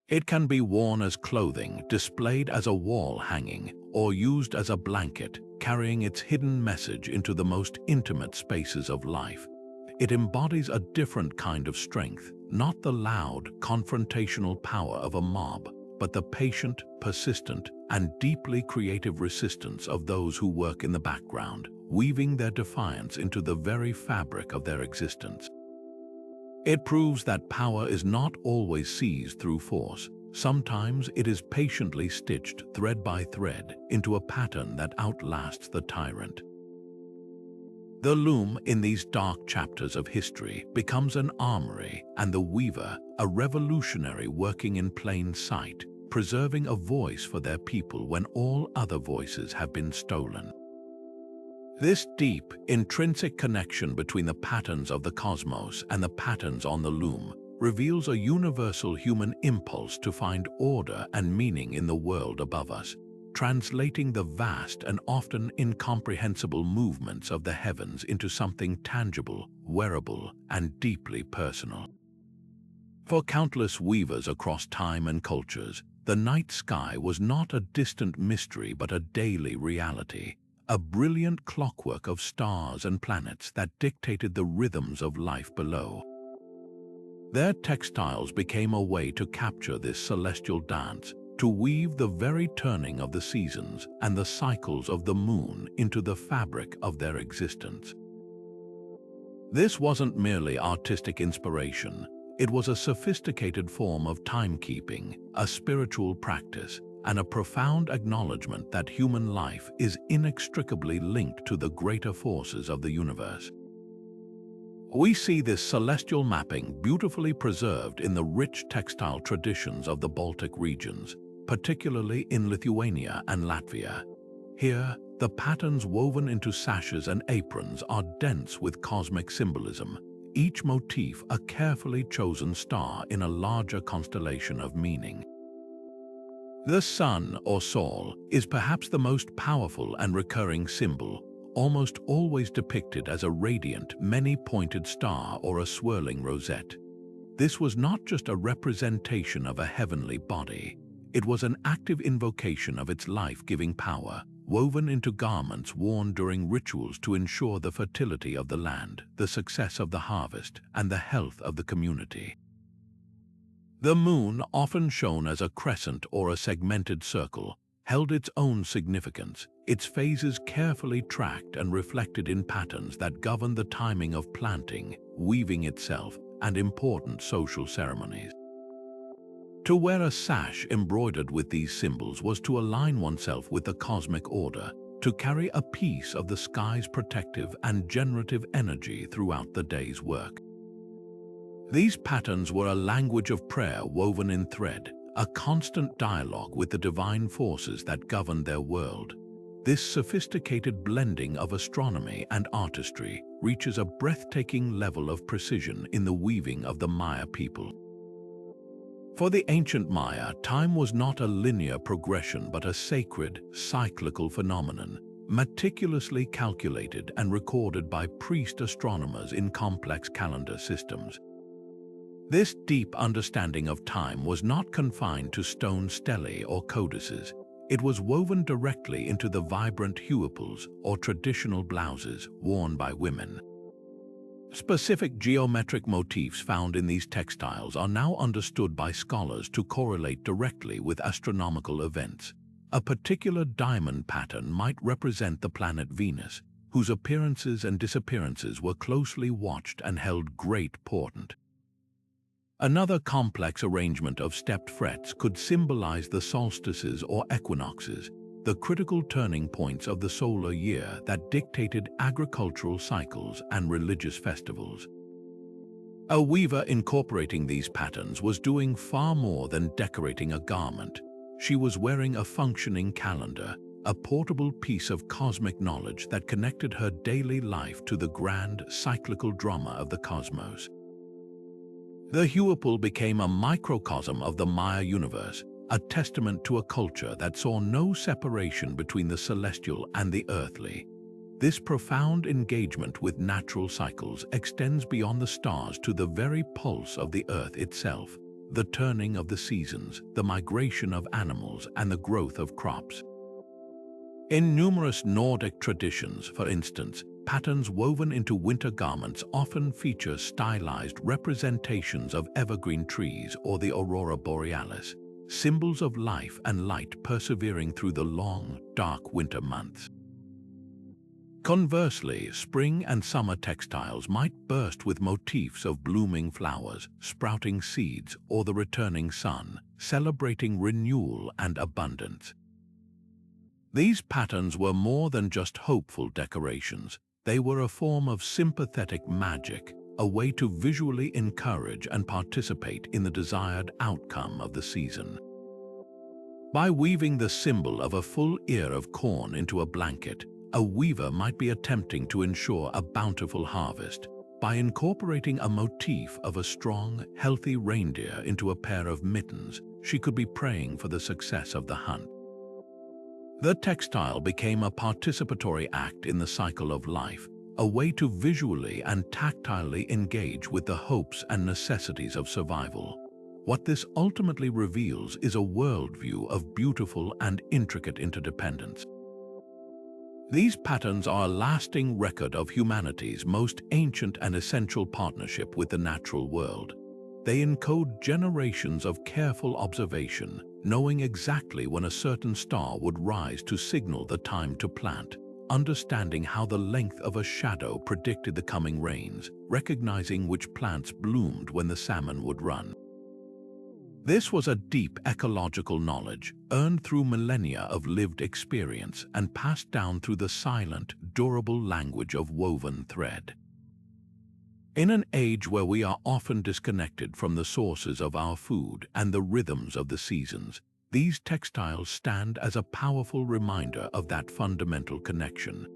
It can be worn as clothing, displayed as a wall hanging, or used as a blanket, carrying its hidden message into the most intimate spaces of life. It embodies a different kind of strength, not the loud, confrontational power of a mob, but the patient, persistent, and deeply creative resistance of those who work in the background, weaving their defiance into the very fabric of their existence. It proves that power is not always seized through force. Sometimes it is patiently stitched thread by thread into a pattern that outlasts the tyrant. The loom in these dark chapters of history becomes an armory, and the weaver, a revolutionary working in plain sight, preserving a voice for their people when all other voices have been stolen. This deep, intrinsic connection between the patterns of the cosmos and the patterns on the loom reveals a universal human impulse to find order and meaning in the world above us, translating the vast and often incomprehensible movements of the heavens into something tangible, wearable, and deeply personal. For countless weavers across time and cultures, the night sky was not a distant mystery but a daily reality, a brilliant clockwork of stars and planets that dictated the rhythms of life below. Their textiles became a way to capture this celestial dance, to weave the very turning of the seasons and the cycles of the moon into the fabric of their existence. This wasn't merely artistic inspiration, it was a sophisticated form of timekeeping, a spiritual practice, and a profound acknowledgement that human life is inextricably linked to the greater forces of the universe. We see this celestial mapping beautifully preserved in the rich textile traditions of the Baltic regions, particularly in Lithuania and Latvia. Here, the patterns woven into sashes and aprons are dense with cosmic symbolism, each motif a carefully chosen star in a larger constellation of meaning. The sun, or sol, is perhaps the most powerful and recurring symbol, almost always depicted as a radiant, many-pointed star or a swirling rosette. This was not just a representation of a heavenly body, it was an active invocation of its life-giving power, woven into garments worn during rituals to ensure the fertility of the land, the success of the harvest, and the health of the community. The moon, often shown as a crescent or a segmented circle, held its own significance, its phases carefully tracked and reflected in patterns that governed the timing of planting, weaving itself, and important social ceremonies. To wear a sash embroidered with these symbols was to align oneself with the cosmic order, to carry a piece of the sky's protective and generative energy throughout the day's work. These patterns were a language of prayer woven in thread, a constant dialogue with the divine forces that governed their world. This sophisticated blending of astronomy and artistry reaches a breathtaking level of precision in the weaving of the Maya people. For the ancient Maya, time was not a linear progression but a sacred, cyclical phenomenon, meticulously calculated and recorded by priest astronomers in complex calendar systems. This deep understanding of time was not confined to stone stelae or codices. It was woven directly into the vibrant huipils or traditional blouses worn by women. Specific geometric motifs found in these textiles are now understood by scholars to correlate directly with astronomical events. A particular diamond pattern might represent the planet Venus, whose appearances and disappearances were closely watched and held great portent. Another complex arrangement of stepped frets could symbolize the solstices or equinoxes, the critical turning points of the solar year that dictated agricultural cycles and religious festivals. A weaver incorporating these patterns was doing far more than decorating a garment. She was wearing a functioning calendar, a portable piece of cosmic knowledge that connected her daily life to the grand cyclical drama of the cosmos. The Huipul became a microcosm of the Maya universe, a testament to a culture that saw no separation between the celestial and the earthly. This profound engagement with natural cycles extends beyond the stars to the very pulse of the earth itself, the turning of the seasons, the migration of animals, and the growth of crops. In numerous Nordic traditions, for instance, patterns woven into winter garments often feature stylized representations of evergreen trees or the aurora borealis, symbols of life and light persevering through the long, dark winter months. Conversely, spring and summer textiles might burst with motifs of blooming flowers, sprouting seeds, or the returning sun, celebrating renewal and abundance. These patterns were more than just hopeful decorations. They were a form of sympathetic magic, a way to visually encourage and participate in the desired outcome of the season. By weaving the symbol of a full ear of corn into a blanket, a weaver might be attempting to ensure a bountiful harvest. By incorporating a motif of a strong, healthy reindeer into a pair of mittens, she could be praying for the success of the hunt. The textile became a participatory act in the cycle of life, a way to visually and tactilely engage with the hopes and necessities of survival. What this ultimately reveals is a worldview of beautiful and intricate interdependence. These patterns are a lasting record of humanity's most ancient and essential partnership with the natural world. They encode generations of careful observation, knowing exactly when a certain star would rise to signal the time to plant, understanding how the length of a shadow predicted the coming rains, recognizing which plants bloomed when the salmon would run. This was a deep ecological knowledge, earned through millennia of lived experience and passed down through the silent, durable language of woven thread. In an age where we are often disconnected from the sources of our food and the rhythms of the seasons, these textiles stand as a powerful reminder of that fundamental connection.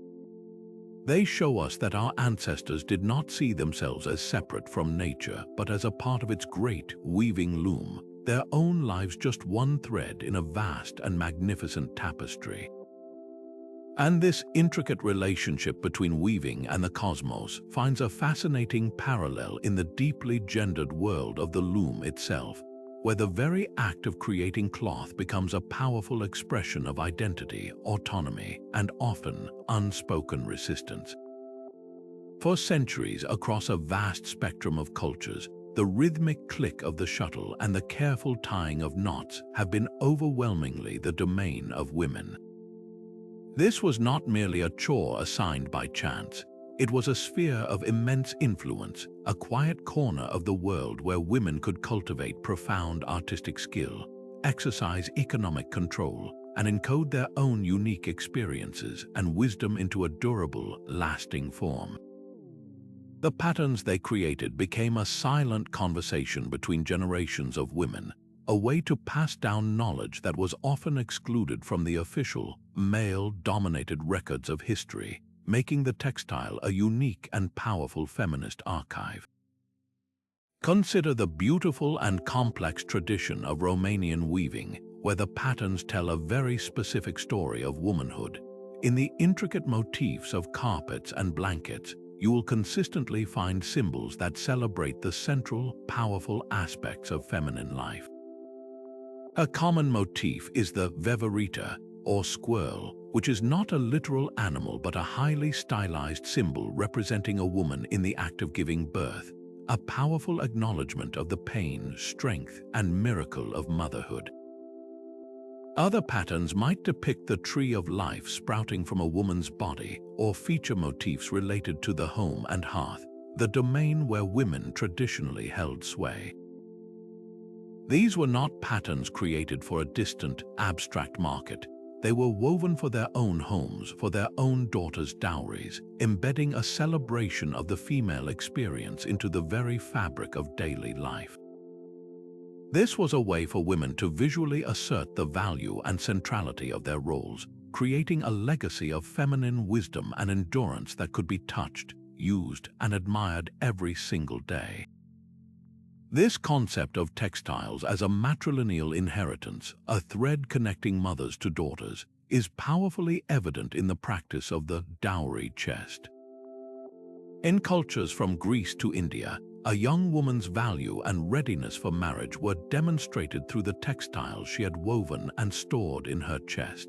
They show us that our ancestors did not see themselves as separate from nature, but as a part of its great weaving loom, their own lives just one thread in a vast and magnificent tapestry. And this intricate relationship between weaving and the cosmos finds a fascinating parallel in the deeply gendered world of the loom itself, where the very act of creating cloth becomes a powerful expression of identity, autonomy, and often unspoken resistance. For centuries, across a vast spectrum of cultures, the rhythmic click of the shuttle and the careful tying of knots have been overwhelmingly the domain of women. This was not merely a chore assigned by chance. It was a sphere of immense influence, a quiet corner of the world where women could cultivate profound artistic skill, exercise economic control, and encode their own unique experiences and wisdom into a durable, lasting form. The patterns they created became a silent conversation between generations of women, a way to pass down knowledge that was often excluded from the official, male-dominated records of history, making the textile a unique and powerful feminist archive. Consider the beautiful and complex tradition of Romanian weaving, where the patterns tell a very specific story of womanhood. In the intricate motifs of carpets and blankets, you will consistently find symbols that celebrate the central, powerful aspects of feminine life. A common motif is the veverita, or squirrel, which is not a literal animal but a highly stylized symbol representing a woman in the act of giving birth, a powerful acknowledgement of the pain, strength, and miracle of motherhood. Other patterns might depict the tree of life sprouting from a woman's body or feature motifs related to the home and hearth, the domain where women traditionally held sway. These were not patterns created for a distant, abstract market. They were woven for their own homes, for their own daughters' dowries, embedding a celebration of the female experience into the very fabric of daily life. This was a way for women to visually assert the value and centrality of their roles, creating a legacy of feminine wisdom and endurance that could be touched, used, and admired every single day. This concept of textiles as a matrilineal inheritance, a thread connecting mothers to daughters, is powerfully evident in the practice of the dowry chest. In cultures from Greece to India, a young woman's value and readiness for marriage were demonstrated through the textiles she had woven and stored in her chest.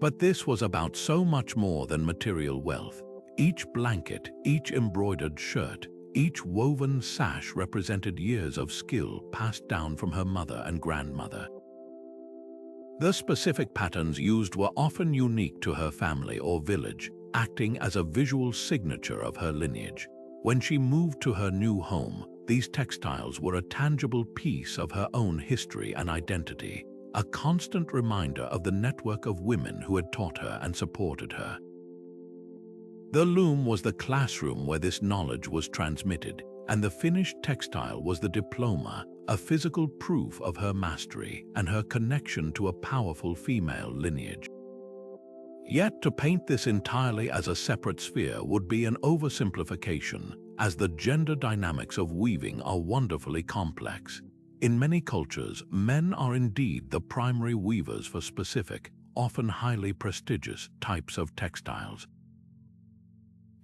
But this was about so much more than material wealth. Each blanket, each embroidered shirt, each woven sash represented years of skill passed down from her mother and grandmother. The specific patterns used were often unique to her family or village, acting as a visual signature of her lineage. When she moved to her new home, these textiles were a tangible piece of her own history and identity, a constant reminder of the network of women who had taught her and supported her. The loom was the classroom where this knowledge was transmitted, and the finished textile was the diploma, a physical proof of her mastery and her connection to a powerful female lineage. Yet to paint this entirely as a separate sphere would be an oversimplification, as the gender dynamics of weaving are wonderfully complex. In many cultures, men are indeed the primary weavers for specific, often highly prestigious types of textiles.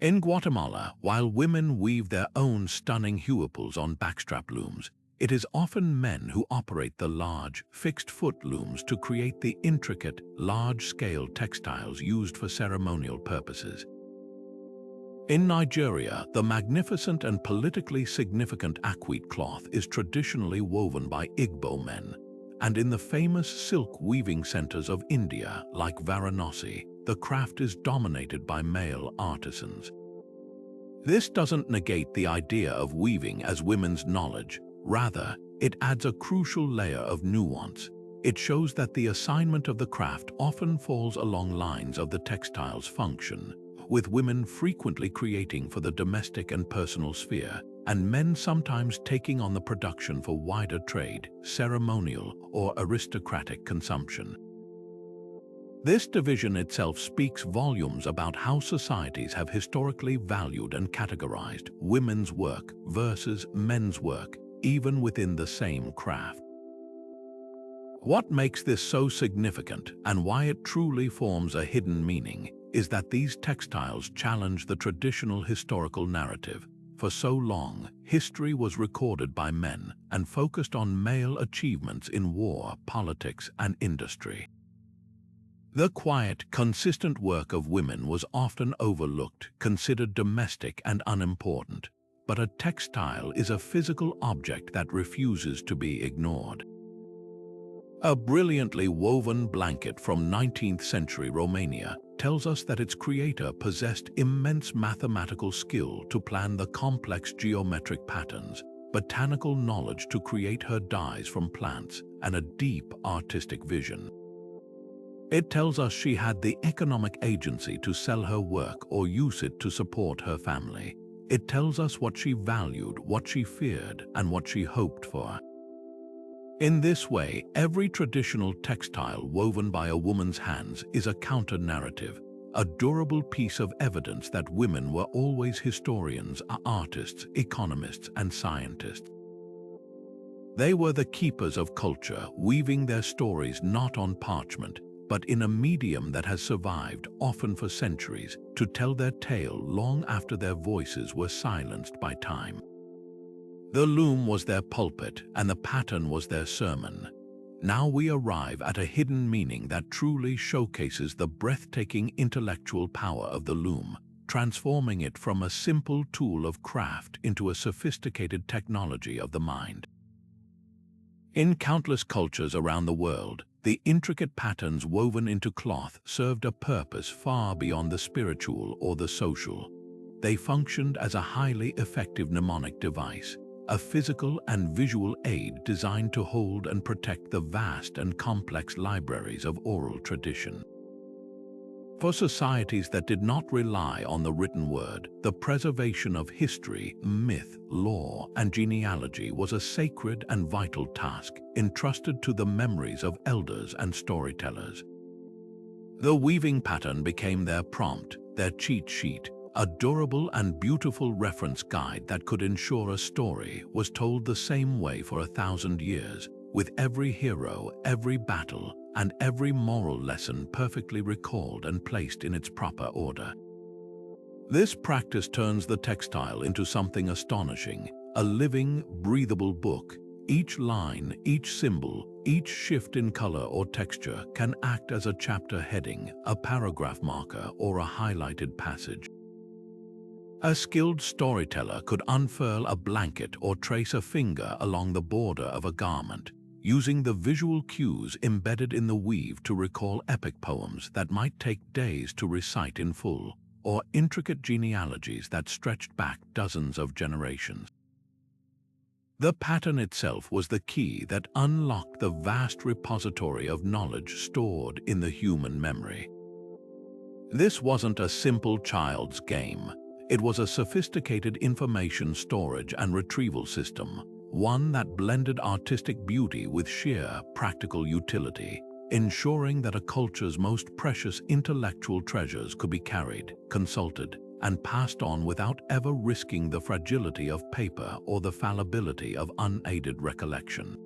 In Guatemala, while women weave their own stunning huipils on backstrap looms, it is often men who operate the large, fixed-foot looms to create the intricate, large-scale textiles used for ceremonial purposes. In Nigeria, the magnificent and politically significant akwit cloth is traditionally woven by Igbo men, and in the famous silk weaving centers of India, like Varanasi, the craft is dominated by male artisans. This doesn't negate the idea of weaving as women's knowledge. Rather, it adds a crucial layer of nuance. It shows that the assignment of the craft often falls along lines of the textile's function, with women frequently creating for the domestic and personal sphere, and men sometimes taking on the production for wider trade, ceremonial, or aristocratic consumption. This division itself speaks volumes about how societies have historically valued and categorized women's work versus men's work, even within the same craft. What makes this so significant and why it truly forms a hidden meaning is that these textiles challenge the traditional historical narrative. For so long, history was recorded by men and focused on male achievements in war, politics, and industry. The quiet, consistent work of women was often overlooked, considered domestic and unimportant. But a textile is a physical object that refuses to be ignored. A brilliantly woven blanket from 19th century Romania tells us that its creator possessed immense mathematical skill to plan the complex geometric patterns, botanical knowledge to create her dyes from plants, and a deep artistic vision. It tells us she had the economic agency to sell her work or use it to support her family. It tells us what she valued, what she feared, and what she hoped for. In this way, every traditional textile woven by a woman's hands is a counter-narrative, a durable piece of evidence that women were always historians, artists, economists, and scientists. They were the keepers of culture, weaving their stories not on parchment, but in a medium that has survived, often for centuries, to tell their tale long after their voices were silenced by time. The loom was their pulpit, and the pattern was their sermon. Now we arrive at a hidden meaning that truly showcases the breathtaking intellectual power of the loom, transforming it from a simple tool of craft into a sophisticated technology of the mind. In countless cultures around the world, the intricate patterns woven into cloth served a purpose far beyond the spiritual or the social. They functioned as a highly effective mnemonic device, a physical and visual aid designed to hold and protect the vast and complex libraries of oral tradition. For societies that did not rely on the written word, the preservation of history, myth, lore, and genealogy was a sacred and vital task entrusted to the memories of elders and storytellers. The weaving pattern became their prompt, their cheat sheet, a durable and beautiful reference guide that could ensure a story was told the same way for 1,000 years, with every hero, every battle, and every moral lesson perfectly recalled and placed in its proper order. This practice turns the textile into something astonishing, a living, breathable book. Each line, each symbol, each shift in color or texture can act as a chapter heading, a paragraph marker, or a highlighted passage. A skilled storyteller could unfurl a blanket or trace a finger along the border of a garment, using the visual cues embedded in the weave to recall epic poems that might take days to recite in full, or intricate genealogies that stretched back dozens of generations. The pattern itself was the key that unlocked the vast repository of knowledge stored in the human memory. This wasn't a simple child's game. It was a sophisticated information storage and retrieval system, one that blended artistic beauty with sheer practical utility, ensuring that a culture's most precious intellectual treasures could be carried, consulted, and passed on without ever risking the fragility of paper or the fallibility of unaided recollection.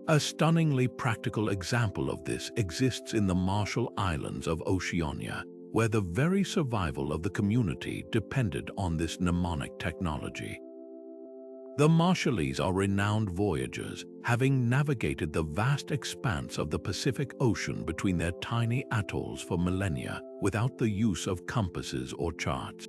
A stunningly practical example of this exists in the Marshall Islands of Oceania, where the very survival of the community depended on this mnemonic technology. The Marshallese are renowned voyagers, having navigated the vast expanse of the Pacific Ocean between their tiny atolls for millennia without the use of compasses or charts.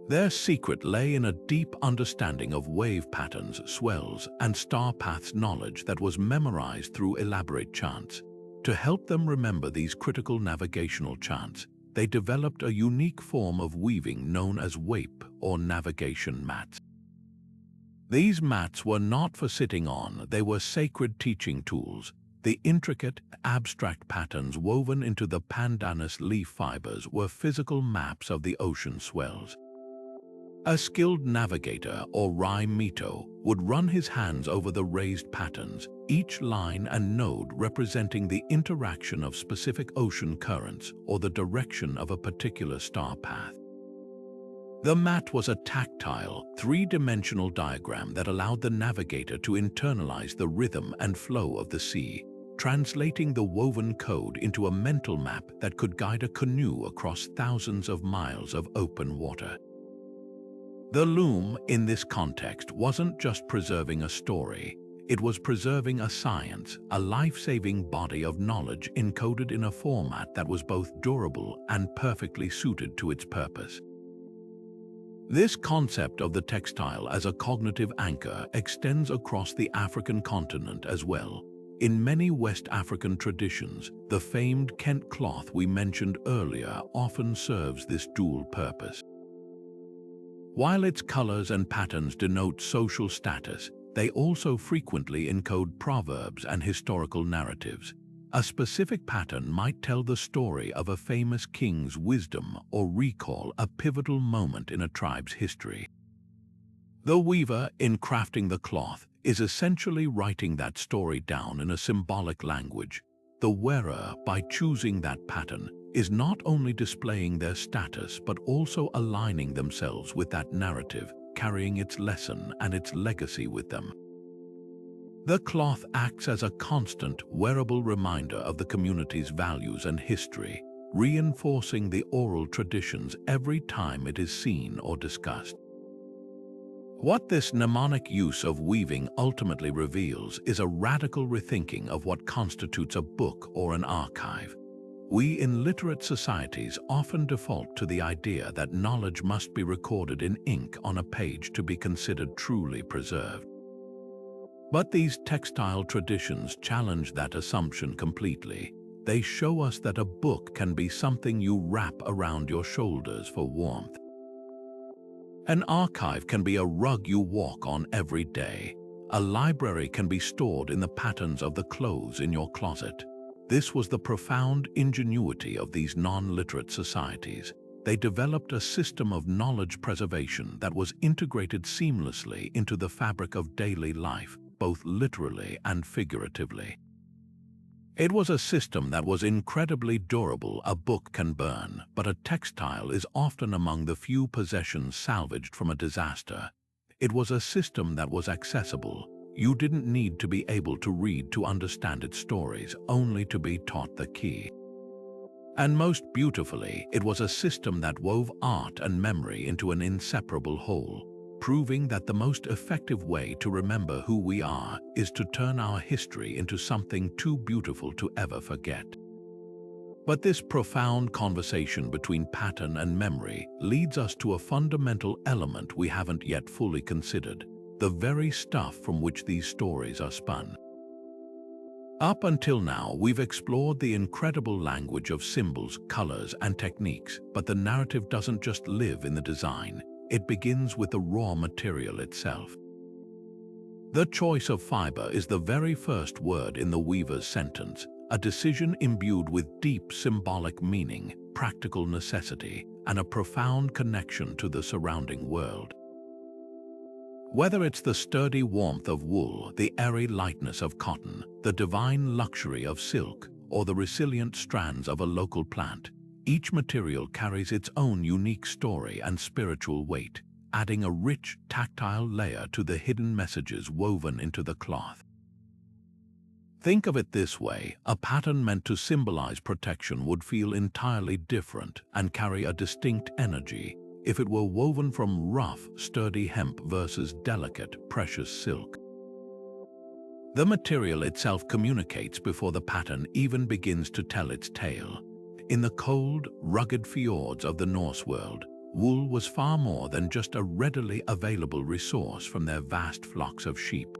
Their secret lay in a deep understanding of wave patterns, swells, and star paths, knowledge that was memorized through elaborate chants. To help them remember these critical navigational chants, they developed a unique form of weaving known as wape or navigation mats. These mats were not for sitting on, they were sacred teaching tools. The intricate, abstract patterns woven into the pandanus leaf fibers were physical maps of the ocean swells. A skilled navigator, or reinvento, would run his hands over the raised patterns, each line and node representing the interaction of specific ocean currents or the direction of a particular star path. The mat was a tactile, three-dimensional diagram that allowed the navigator to internalize the rhythm and flow of the sea, translating the woven code into a mental map that could guide a canoe across thousands of miles of open water. The loom, in this context, wasn't just preserving a story. It was preserving a science, a life-saving body of knowledge encoded in a format that was both durable and perfectly suited to its purpose. This concept of the textile as a cognitive anchor extends across the African continent as well. In many West African traditions, the famed Kent cloth we mentioned earlier often serves this dual purpose. While its colors and patterns denote social status, they also frequently encode proverbs and historical narratives. A specific pattern might tell the story of a famous king's wisdom or recall a pivotal moment in a tribe's history. The weaver, in crafting the cloth, is essentially writing that story down in a symbolic language. The wearer, by choosing that pattern, is not only displaying their status but also aligning themselves with that narrative, carrying its lesson and its legacy with them. The cloth acts as a constant, wearable reminder of the community's values and history, reinforcing the oral traditions every time it is seen or discussed. What this mnemonic use of weaving ultimately reveals is a radical rethinking of what constitutes a book or an archive. We in literate societies often default to the idea that knowledge must be recorded in ink on a page to be considered truly preserved. But these textile traditions challenge that assumption completely. They show us that a book can be something you wrap around your shoulders for warmth. An archive can be a rug you walk on every day. A library can be stored in the patterns of the clothes in your closet. This was the profound ingenuity of these non-literate societies. They developed a system of knowledge preservation that was integrated seamlessly into the fabric of daily life, both literally and figuratively. It was a system that was incredibly durable. A book can burn, but a textile is often among the few possessions salvaged from a disaster. It was a system that was accessible. You didn't need to be able to read to understand its stories, only to be taught the key. And most beautifully, it was a system that wove art and memory into an inseparable whole, proving that the most effective way to remember who we are is to turn our history into something too beautiful to ever forget. But this profound conversation between pattern and memory leads us to a fundamental element we haven't yet fully considered: the very stuff from which these stories are spun. Up until now, we've explored the incredible language of symbols, colors, and techniques, but the narrative doesn't just live in the design. It begins with the raw material itself. The choice of fiber is the very first word in the weaver's sentence, a decision imbued with deep symbolic meaning, practical necessity, and a profound connection to the surrounding world. Whether it's the sturdy warmth of wool, the airy lightness of cotton, the divine luxury of silk, or the resilient strands of a local plant, each material carries its own unique story and spiritual weight, adding a rich, tactile layer to the hidden messages woven into the cloth. Think of it this way: a pattern meant to symbolize protection would feel entirely different and carry a distinct energy if it were woven from rough, sturdy hemp versus delicate, precious silk. The material itself communicates before the pattern even begins to tell its tale. In the cold, rugged fjords of the Norse world, wool was far more than just a readily available resource from their vast flocks of sheep.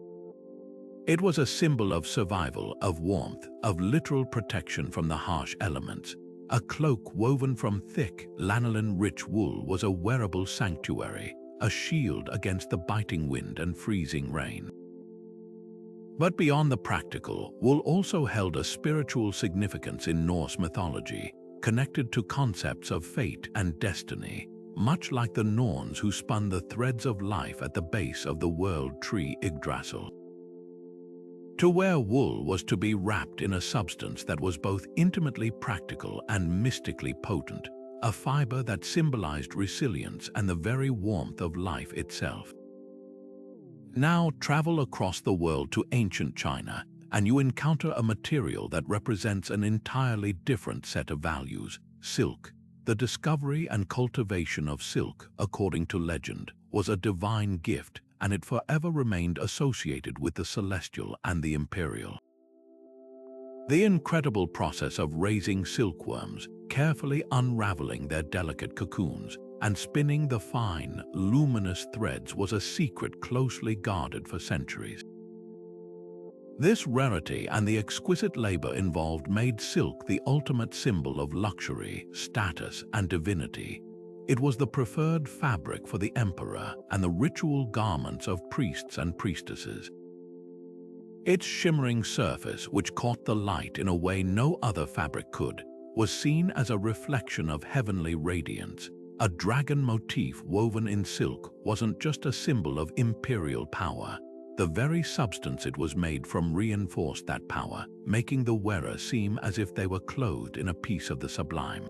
It was a symbol of survival, of warmth, of literal protection from the harsh elements. A cloak woven from thick, lanolin-rich wool was a wearable sanctuary, a shield against the biting wind and freezing rain. But beyond the practical, wool also held a spiritual significance in Norse mythology, connected to concepts of fate and destiny, much like the Norns who spun the threads of life at the base of the world tree Yggdrasil. To wear wool was to be wrapped in a substance that was both intimately practical and mystically potent, a fiber that symbolized resilience and the very warmth of life itself. Now travel across the world to ancient China, and you encounter a material that represents an entirely different set of values: silk. The discovery and cultivation of silk, according to legend, was a divine gift, and it forever remained associated with the celestial and the imperial. The incredible process of raising silkworms, carefully unraveling their delicate cocoons, and spinning the fine, luminous threads was a secret closely guarded for centuries. This rarity and the exquisite labor involved made silk the ultimate symbol of luxury, status, and divinity. It was the preferred fabric for the emperor and the ritual garments of priests and priestesses. Its shimmering surface, which caught the light in a way no other fabric could, was seen as a reflection of heavenly radiance. A dragon motif woven in silk wasn't just a symbol of imperial power. The very substance it was made from reinforced that power, making the wearer seem as if they were clothed in a piece of the sublime.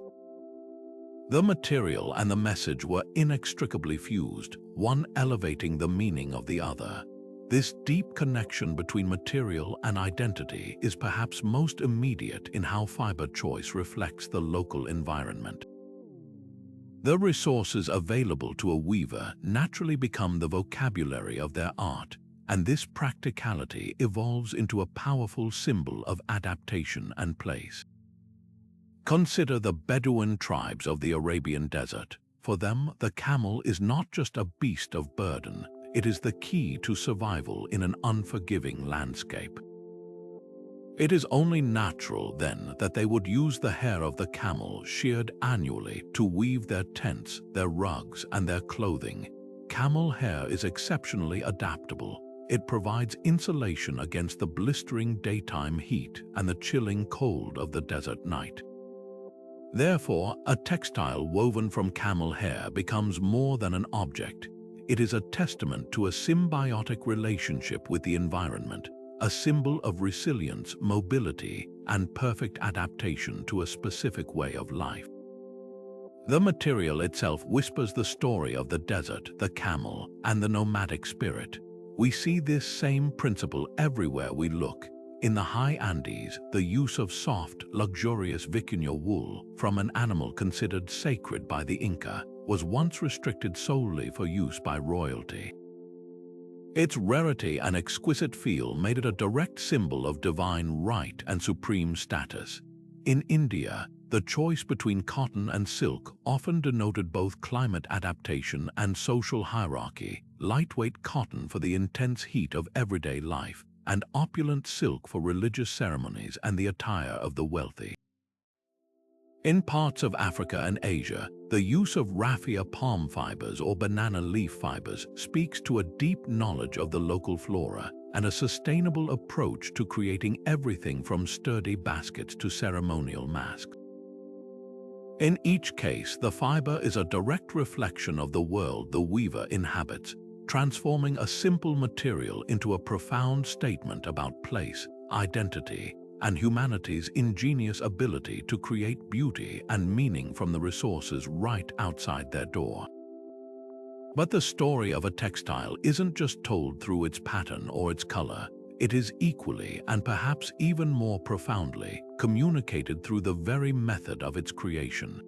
The material and the message were inextricably fused, one elevating the meaning of the other. This deep connection between material and identity is perhaps most immediate in how fiber choice reflects the local environment. The resources available to a weaver naturally become the vocabulary of their art, and this practicality evolves into a powerful symbol of adaptation and place. Consider the Bedouin tribes of the Arabian desert. For them, the camel is not just a beast of burden, it is the key to survival in an unforgiving landscape. It is only natural, then, that they would use the hair of the camel sheared annually to weave their tents, their rugs, and their clothing. Camel hair is exceptionally adaptable. It provides insulation against the blistering daytime heat and the chilling cold of the desert night. Therefore, a textile woven from camel hair becomes more than an object. It is a testament to a symbiotic relationship with the environment, a symbol of resilience, mobility, and perfect adaptation to a specific way of life. The material itself whispers the story of the desert, the camel, and the nomadic spirit. We see this same principle everywhere we look. In the high Andes, the use of soft, luxurious vicuña wool from an animal considered sacred by the Inca was once restricted solely for use by royalty. Its rarity and exquisite feel made it a direct symbol of divine right and supreme status. In India, the choice between cotton and silk often denoted both climate adaptation and social hierarchy, lightweight cotton for the intense heat of everyday life, and opulent silk for religious ceremonies and the attire of the wealthy. In parts of Africa and Asia, the use of raffia palm fibers or banana leaf fibers speaks to a deep knowledge of the local flora and a sustainable approach to creating everything from sturdy baskets to ceremonial masks. In each case, the fiber is a direct reflection of the world the weaver inhabits, transforming a simple material into a profound statement about place, identity, and humanity's ingenious ability to create beauty and meaning from the resources right outside their door. But the story of a textile isn't just told through its pattern or its color. It is equally, and perhaps even more profoundly, communicated through the very method of its creation.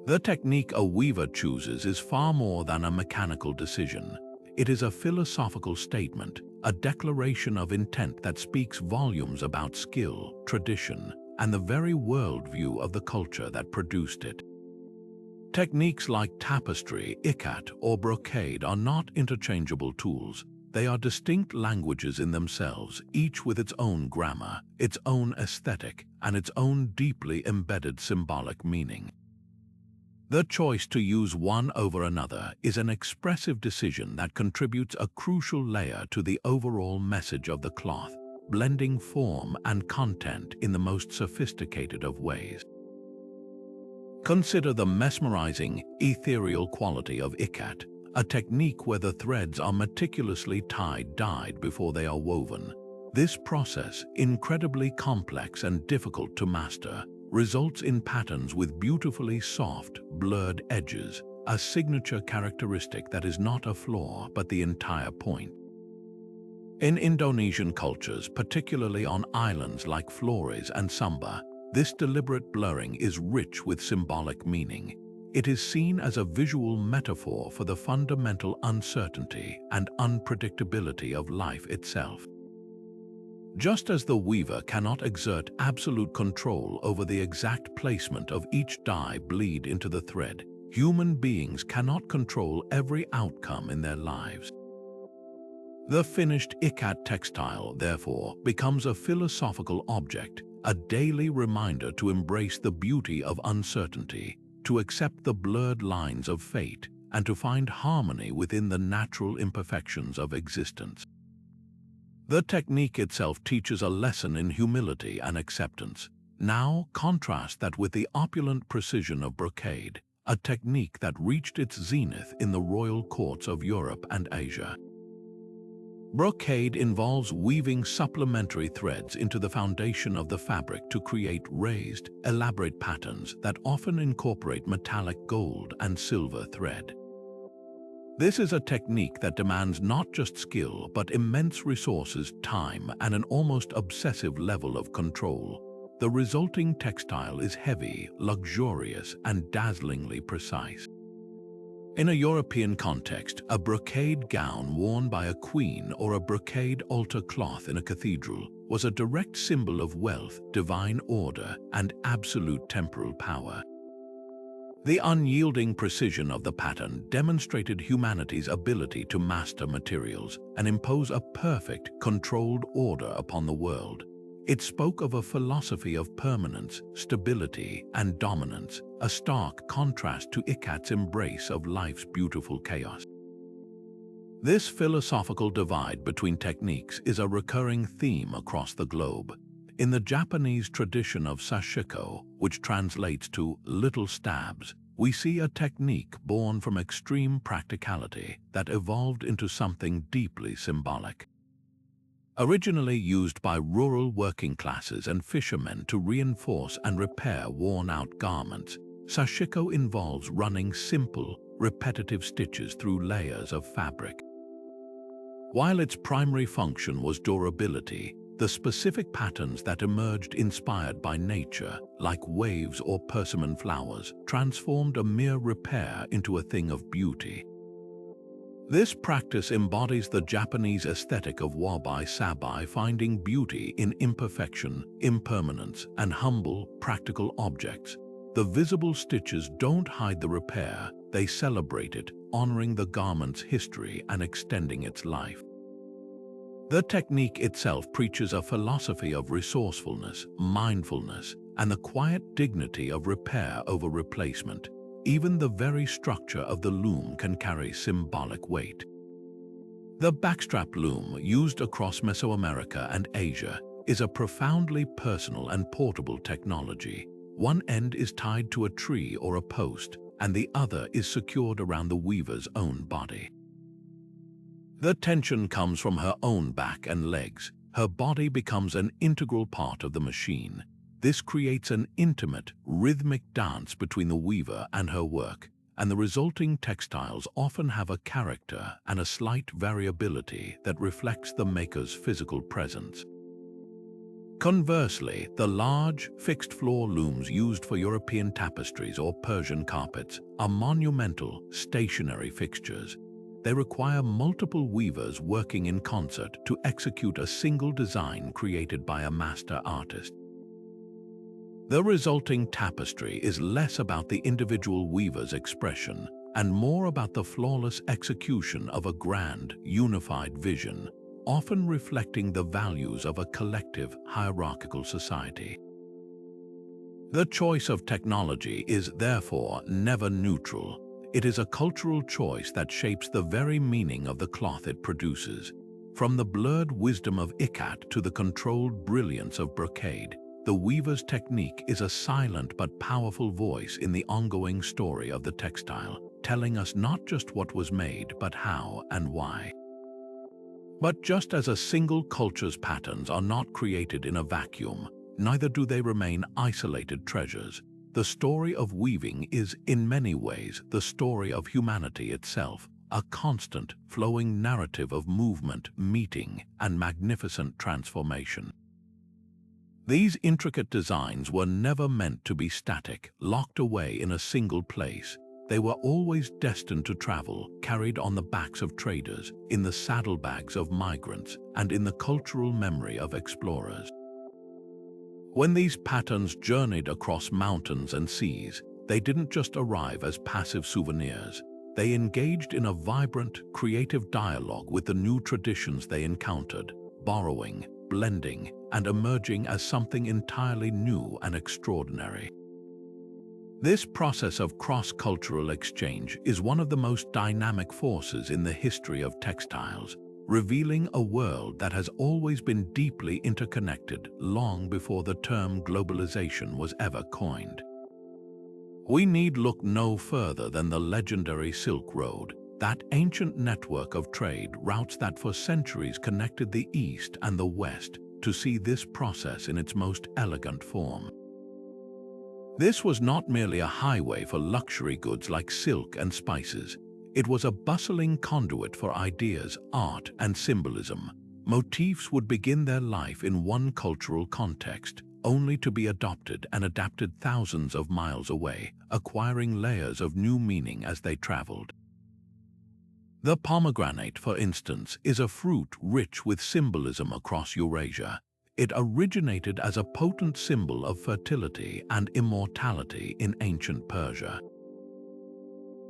The technique a weaver chooses is far more than a mechanical decision. It is a philosophical statement, a declaration of intent that speaks volumes about skill, tradition, and the very worldview of the culture that produced it. Techniques like tapestry, ikat, or brocade are not interchangeable tools. They are distinct languages in themselves, each with its own grammar, its own aesthetic, and its own deeply embedded symbolic meaning. The choice to use one over another is an expressive decision that contributes a crucial layer to the overall message of the cloth, blending form and content in the most sophisticated of ways. Consider the mesmerizing, ethereal quality of ikat, a technique where the threads are meticulously dyed before they are woven. This process, incredibly complex and difficult to master, results in patterns with beautifully soft, blurred edges, a signature characteristic that is not a flaw but the entire point. In Indonesian cultures, particularly on islands like Flores and Sumba, this deliberate blurring is rich with symbolic meaning. It is seen as a visual metaphor for the fundamental uncertainty and unpredictability of life itself. Just as the weaver cannot exert absolute control over the exact placement of each dye bleed into the thread, human beings cannot control every outcome in their lives. The finished ikat textile, therefore, becomes a philosophical object, a daily reminder to embrace the beauty of uncertainty, to accept the blurred lines of fate, and to find harmony within the natural imperfections of existence. The technique itself teaches a lesson in humility and acceptance. Now contrast that with the opulent precision of brocade, a technique that reached its zenith in the royal courts of Europe and Asia. Brocade involves weaving supplementary threads into the foundation of the fabric to create raised, elaborate patterns that often incorporate metallic gold and silver thread. This is a technique that demands not just skill, but immense resources, time, and an almost obsessive level of control. The resulting textile is heavy, luxurious, and dazzlingly precise. In a European context, a brocade gown worn by a queen or a brocade altar cloth in a cathedral was a direct symbol of wealth, divine order, and absolute temporal power. The unyielding precision of the pattern demonstrated humanity's ability to master materials and impose a perfect, controlled order upon the world. It spoke of a philosophy of permanence, stability, and dominance, a stark contrast to ikat's embrace of life's beautiful chaos. This philosophical divide between techniques is a recurring theme across the globe. In the Japanese tradition of sashiko, which translates to little stabs, we see a technique born from extreme practicality that evolved into something deeply symbolic. Originally used by rural working classes and fishermen to reinforce and repair worn-out garments, sashiko involves running simple, repetitive stitches through layers of fabric. While its primary function was durability, the specific patterns that emerged inspired by nature, like waves or persimmon flowers, transformed a mere repair into a thing of beauty. This practice embodies the Japanese aesthetic of wabi-sabi, finding beauty in imperfection, impermanence, and humble, practical objects. The visible stitches don't hide the repair, they celebrate it, honoring the garment's history and extending its life. The technique itself preaches a philosophy of resourcefulness, mindfulness, and the quiet dignity of repair over replacement. Even the very structure of the loom can carry symbolic weight. The backstrap loom, used across Mesoamerica and Asia, is a profoundly personal and portable technology. One end is tied to a tree or a post, and the other is secured around the weaver's own body. The tension comes from her own back and legs. Her body becomes an integral part of the machine. This creates an intimate, rhythmic dance between the weaver and her work, and the resulting textiles often have a character and a slight variability that reflects the maker's physical presence. Conversely, the large, fixed-floor looms used for European tapestries or Persian carpets are monumental, stationary fixtures. They require multiple weavers working in concert to execute a single design created by a master artist. The resulting tapestry is less about the individual weaver's expression and more about the flawless execution of a grand, unified vision, often reflecting the values of a collective, hierarchical society. The choice of technology is, therefore, never neutral. It is a cultural choice that shapes the very meaning of the cloth it produces. From the blurred wisdom of ikat to the controlled brilliance of brocade, the weaver's technique is a silent but powerful voice in the ongoing story of the textile, telling us not just what was made, but how and why. But just as a single culture's patterns are not created in a vacuum, neither do they remain isolated treasures. The story of weaving is, in many ways, the story of humanity itself, a constant, flowing narrative of movement, meeting, and magnificent transformation. These intricate designs were never meant to be static, locked away in a single place. They were always destined to travel, carried on the backs of traders, in the saddlebags of migrants, and in the cultural memory of explorers. When these patterns journeyed across mountains and seas, they didn't just arrive as passive souvenirs. They engaged in a vibrant, creative dialogue with the new traditions they encountered, borrowing, blending, and emerging as something entirely new and extraordinary. This process of cross-cultural exchange is one of the most dynamic forces in the history of textiles, revealing a world that has always been deeply interconnected long before the term globalization was ever coined. We need look no further than the legendary Silk Road, that ancient network of trade routes that for centuries connected the East and the West, to see this process in its most elegant form. This was not merely a highway for luxury goods like silk and spices. It was a bustling conduit for ideas, art, and symbolism. Motifs would begin their life in one cultural context, only to be adopted and adapted thousands of miles away, acquiring layers of new meaning as they traveled. The pomegranate, for instance, is a fruit rich with symbolism across Eurasia. It originated as a potent symbol of fertility and immortality in ancient Persia.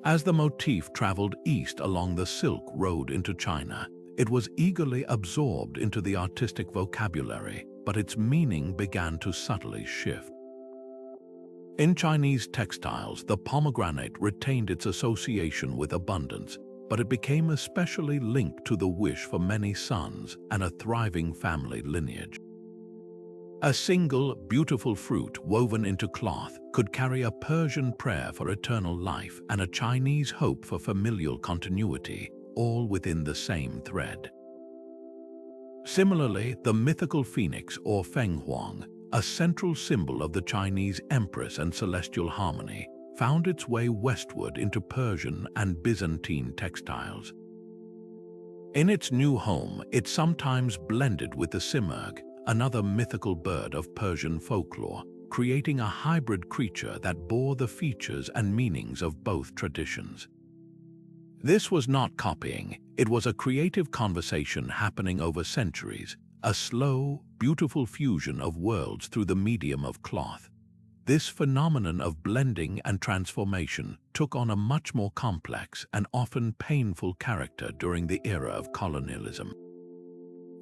As the motif traveled east along the Silk Road into China, it was eagerly absorbed into the artistic vocabulary, but its meaning began to subtly shift. In Chinese textiles, the pomegranate retained its association with abundance, but it became especially linked to the wish for many sons and a thriving family lineage. A single, beautiful fruit woven into cloth could carry a Persian prayer for eternal life and a Chinese hope for familial continuity, all within the same thread. Similarly, the mythical phoenix or Feng Huang, a central symbol of the Chinese empress and celestial harmony, found its way westward into Persian and Byzantine textiles. In its new home, it sometimes blended with the simurgh, another mythical bird of Persian folklore, creating a hybrid creature that bore the features and meanings of both traditions. This was not copying, it was a creative conversation happening over centuries, a slow, beautiful fusion of worlds through the medium of cloth. This phenomenon of blending and transformation took on a much more complex and often painful character during the era of colonialism.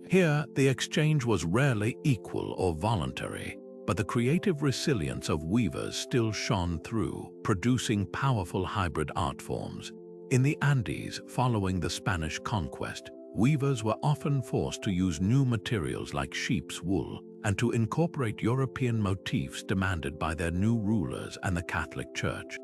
Here, the exchange was rarely equal or voluntary, but the creative resilience of weavers still shone through, producing powerful hybrid art forms. In the Andes, following the Spanish conquest, weavers were often forced to use new materials like sheep's wool and to incorporate European motifs demanded by their new rulers and the Catholic Church.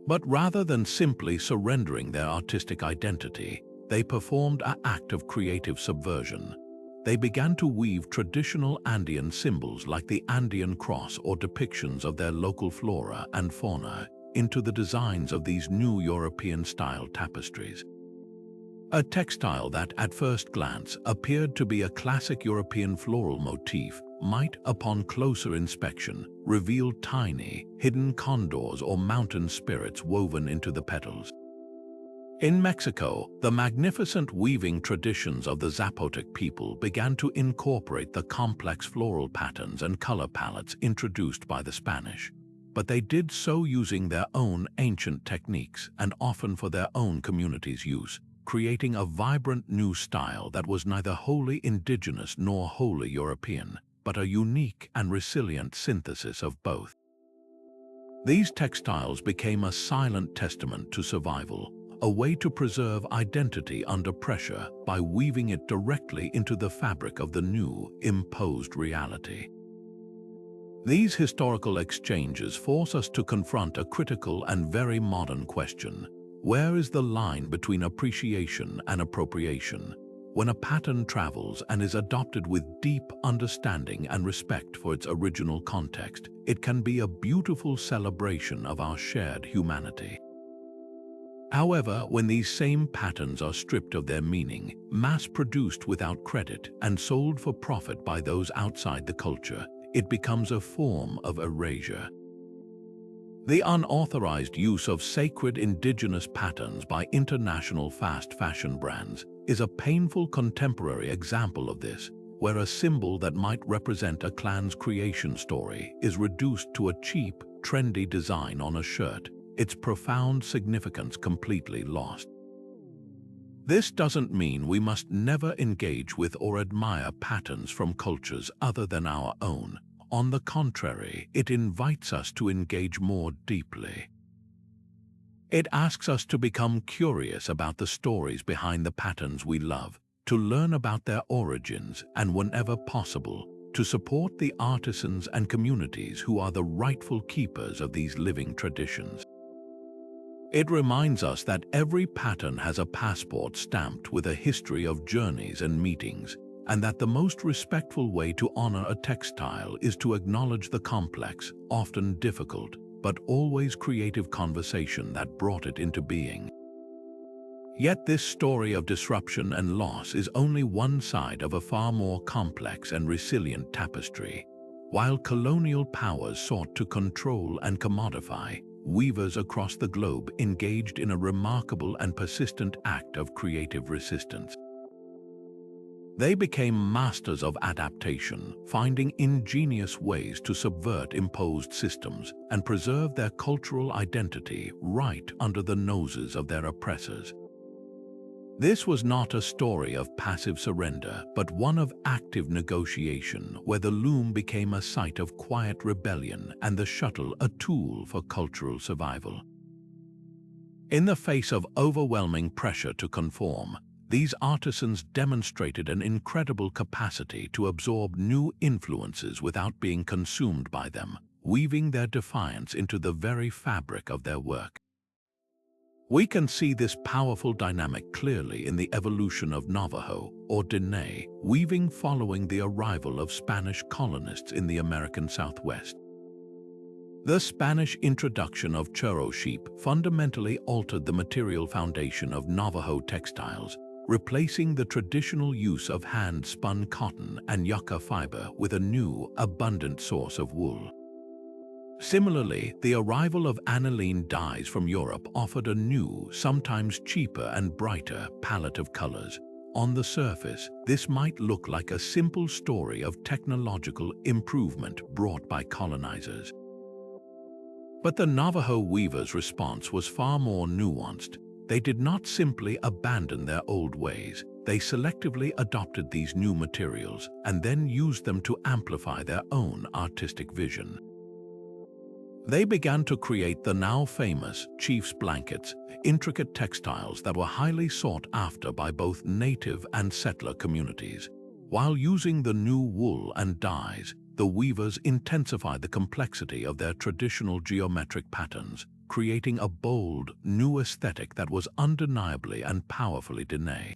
But rather than simply surrendering their artistic identity, they performed an act of creative subversion. They began to weave traditional Andean symbols like the Andean cross or depictions of their local flora and fauna into the designs of these new European-style tapestries. A textile that, at first glance, appeared to be a classic European floral motif might, upon closer inspection, reveal tiny, hidden condors or mountain spirits woven into the petals. In Mexico, the magnificent weaving traditions of the Zapotec people began to incorporate the complex floral patterns and color palettes introduced by the Spanish. But they did so using their own ancient techniques and often for their own community's use, creating a vibrant new style that was neither wholly indigenous nor wholly European, but a unique and resilient synthesis of both. These textiles became a silent testament to survival, a way to preserve identity under pressure by weaving it directly into the fabric of the new, imposed reality. These historical exchanges force us to confront a critical and very modern question. Where is the line between appreciation and appropriation? When a pattern travels and is adopted with deep understanding and respect for its original context, it can be a beautiful celebration of our shared humanity. However, when these same patterns are stripped of their meaning, mass-produced without credit, and sold for profit by those outside the culture, it becomes a form of erasure. The unauthorized use of sacred indigenous patterns by international fast fashion brands is a painful contemporary example of this, where a symbol that might represent a clan's creation story is reduced to a cheap, trendy design on a shirt, its profound significance completely lost. This doesn't mean we must never engage with or admire patterns from cultures other than our own. On the contrary, it invites us to engage more deeply. It asks us to become curious about the stories behind the patterns we love, to learn about their origins, and whenever possible, to support the artisans and communities who are the rightful keepers of these living traditions. It reminds us that every pattern has a passport stamped with a history of journeys and meetings, and that the most respectful way to honor a textile is to acknowledge the complex, often difficult, but always creative conversation that brought it into being. Yet this story of disruption and loss is only one side of a far more complex and resilient tapestry. While colonial powers sought to control and commodify, weavers across the globe engaged in a remarkable and persistent act of creative resistance. They became masters of adaptation, finding ingenious ways to subvert imposed systems and preserve their cultural identity right under the noses of their oppressors. This was not a story of passive surrender, but one of active negotiation, where the loom became a site of quiet rebellion and the shuttle a tool for cultural survival. In the face of overwhelming pressure to conform, these artisans demonstrated an incredible capacity to absorb new influences without being consumed by them, weaving their defiance into the very fabric of their work. We can see this powerful dynamic clearly in the evolution of Navajo, or Diné, weaving following the arrival of Spanish colonists in the American Southwest. The Spanish introduction of churro sheep fundamentally altered the material foundation of Navajo textiles, replacing the traditional use of hand-spun cotton and yucca fiber with a new, abundant source of wool. Similarly, the arrival of aniline dyes from Europe offered a new, sometimes cheaper and brighter palette of colors. On the surface, this might look like a simple story of technological improvement brought by colonizers. But the Navajo weavers' response was far more nuanced. They did not simply abandon their old ways. They selectively adopted these new materials and then used them to amplify their own artistic vision. They began to create the now famous chief's blankets, intricate textiles that were highly sought after by both native and settler communities. While using the new wool and dyes, the weavers intensified the complexity of their traditional geometric patterns, creating a bold, new aesthetic that was undeniably and powerfully Diné.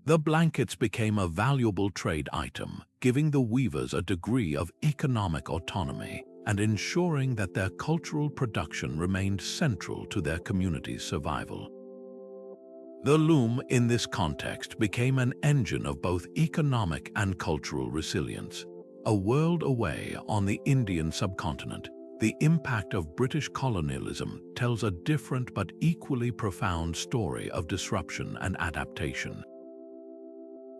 The blankets became a valuable trade item, giving the weavers a degree of economic autonomy and ensuring that their cultural production remained central to their community's survival. The loom, in this context, became an engine of both economic and cultural resilience. A world away on the Indian subcontinent, the impact of British colonialism tells a different but equally profound story of disruption and adaptation.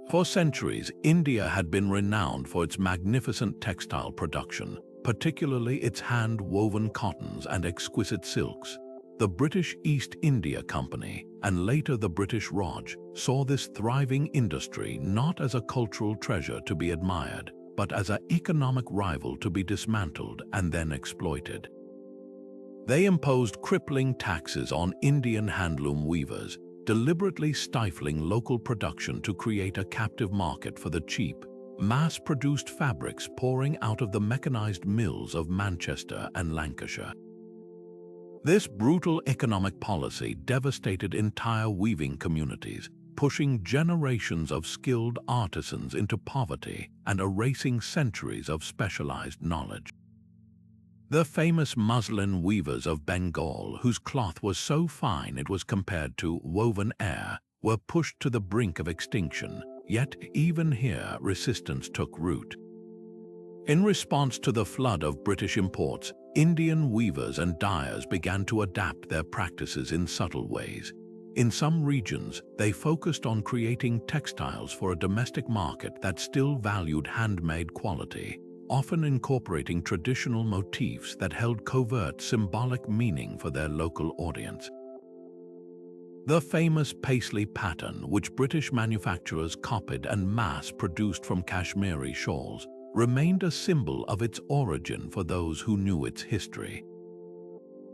For centuries, India had been renowned for its magnificent textile production, particularly its hand-woven cottons and exquisite silks. The British East India Company, and later the British Raj, saw this thriving industry not as a cultural treasure to be admired, but as an economic rival to be dismantled and then exploited. They imposed crippling taxes on Indian handloom weavers, deliberately stifling local production to create a captive market for the cheap, mass-produced fabrics pouring out of the mechanized mills of Manchester and Lancashire. This brutal economic policy devastated entire weaving communities, pushing generations of skilled artisans into poverty and erasing centuries of specialized knowledge. The famous muslin weavers of Bengal, whose cloth was so fine it was compared to woven air, were pushed to the brink of extinction, yet even here resistance took root. In response to the flood of British imports, Indian weavers and dyers began to adapt their practices in subtle ways. In some regions, they focused on creating textiles for a domestic market that still valued handmade quality, often incorporating traditional motifs that held covert symbolic meaning for their local audience. The famous Paisley pattern, which British manufacturers copied and mass-produced from Kashmiri shawls, remained a symbol of its origin for those who knew its history.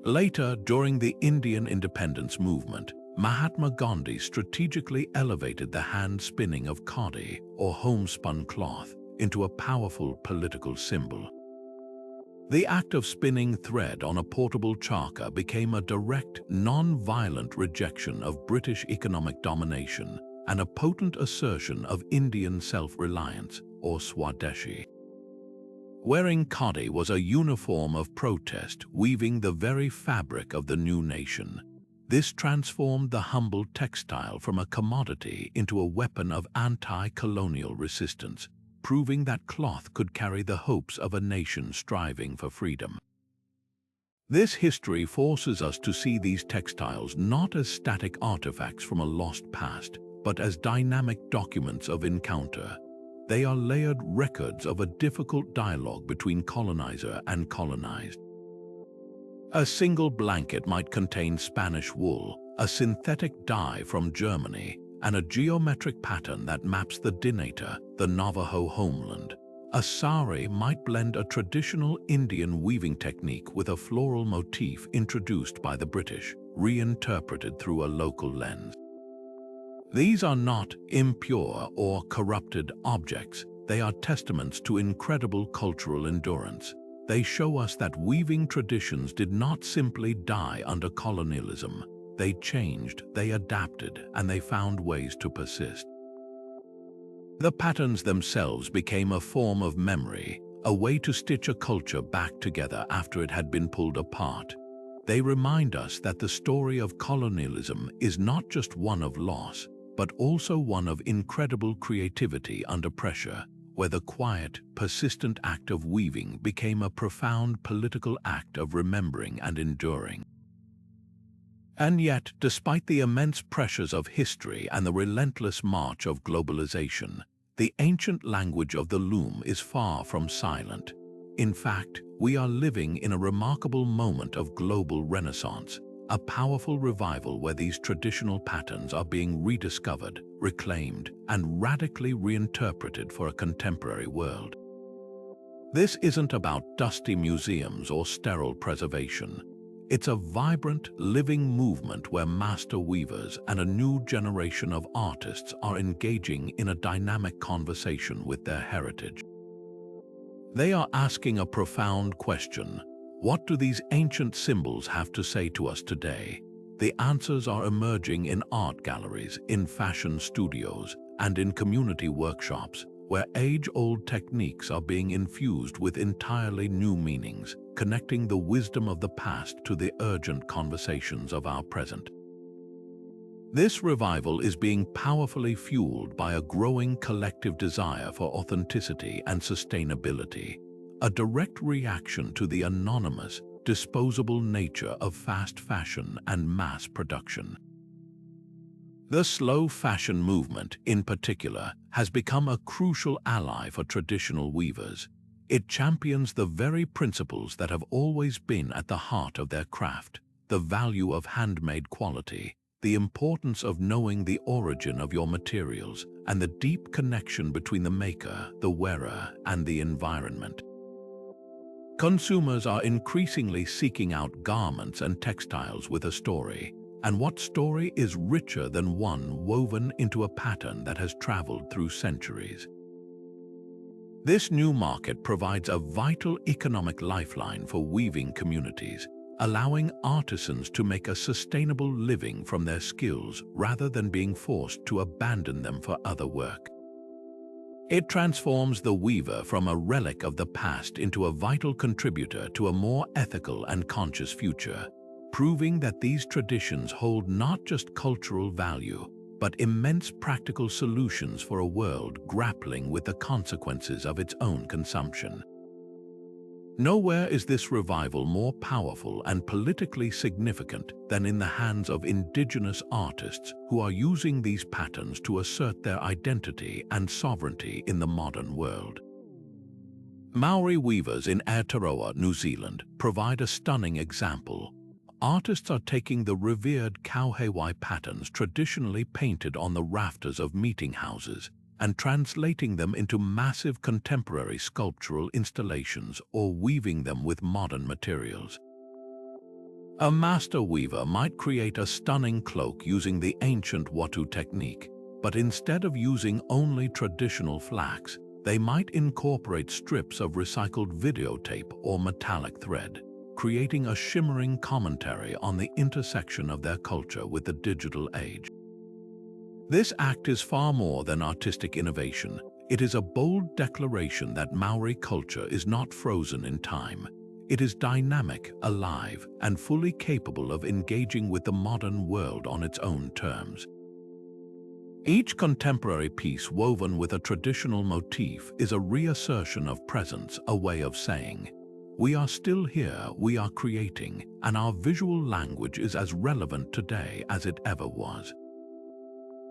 Later, during the Indian independence movement, Mahatma Gandhi strategically elevated the hand-spinning of khadi, or homespun cloth, into a powerful political symbol. The act of spinning thread on a portable charkha became a direct, non-violent rejection of British economic domination and a potent assertion of Indian self-reliance, or Swadeshi. Wearing khadi was a uniform of protest, weaving the very fabric of the new nation. This transformed the humble textile from a commodity into a weapon of anti-colonial resistance, proving that cloth could carry the hopes of a nation striving for freedom. This history forces us to see these textiles not as static artifacts from a lost past, but as dynamic documents of encounter. They are layered records of a difficult dialogue between colonizer and colonized. A single blanket might contain Spanish wool, a synthetic dye from Germany, and a geometric pattern that maps the Diné, the Navajo homeland. A sari might blend a traditional Indian weaving technique with a floral motif introduced by the British, reinterpreted through a local lens. These are not impure or corrupted objects. They are testaments to incredible cultural endurance. They show us that weaving traditions did not simply die under colonialism. They changed, they adapted, and they found ways to persist. The patterns themselves became a form of memory, a way to stitch a culture back together after it had been pulled apart. They remind us that the story of colonialism is not just one of loss, but also one of incredible creativity under pressure, where the quiet, persistent act of weaving became a profound political act of remembering and enduring. And yet, despite the immense pressures of history and the relentless march of globalization, the ancient language of the loom is far from silent. In fact, we are living in a remarkable moment of global renaissance, a powerful revival where these traditional patterns are being rediscovered, reclaimed, and radically reinterpreted for a contemporary world. This isn't about dusty museums or sterile preservation. It's a vibrant, living movement where master weavers and a new generation of artists are engaging in a dynamic conversation with their heritage. They are asking a profound question: what do these ancient symbols have to say to us today? The answers are emerging in art galleries, in fashion studios, and in community workshops, where age-old techniques are being infused with entirely new meanings, connecting the wisdom of the past to the urgent conversations of our present. This revival is being powerfully fueled by a growing collective desire for authenticity and sustainability, a direct reaction to the anonymous, disposable nature of fast fashion and mass production. The slow fashion movement, in particular, has become a crucial ally for traditional weavers. It champions the very principles that have always been at the heart of their craft: the value of handmade quality, the importance of knowing the origin of your materials, and the deep connection between the maker, the wearer, and the environment. Consumers are increasingly seeking out garments and textiles with a story. And what story is richer than one woven into a pattern that has traveled through centuries? This new market provides a vital economic lifeline for weaving communities, allowing artisans to make a sustainable living from their skills rather than being forced to abandon them for other work. It transforms the weaver from a relic of the past into a vital contributor to a more ethical and conscious future, proving that these traditions hold not just cultural value, but immense practical solutions for a world grappling with the consequences of its own consumption. Nowhere is this revival more powerful and politically significant than in the hands of indigenous artists who are using these patterns to assert their identity and sovereignty in the modern world. Maori weavers in Aotearoa, New Zealand, provide a stunning example. Artists are taking the revered kauhewai patterns traditionally painted on the rafters of meeting houses and translating them into massive contemporary sculptural installations or weaving them with modern materials. A master weaver might create a stunning cloak using the ancient watu technique, but instead of using only traditional flax, they might incorporate strips of recycled videotape or metallic thread, creating a shimmering commentary on the intersection of their culture with the digital age. This act is far more than artistic innovation. It is a bold declaration that Maori culture is not frozen in time. It is dynamic, alive, and fully capable of engaging with the modern world on its own terms. Each contemporary piece woven with a traditional motif is a reassertion of presence, a way of saying, "We are still here, we are creating, and our visual language is as relevant today as it ever was."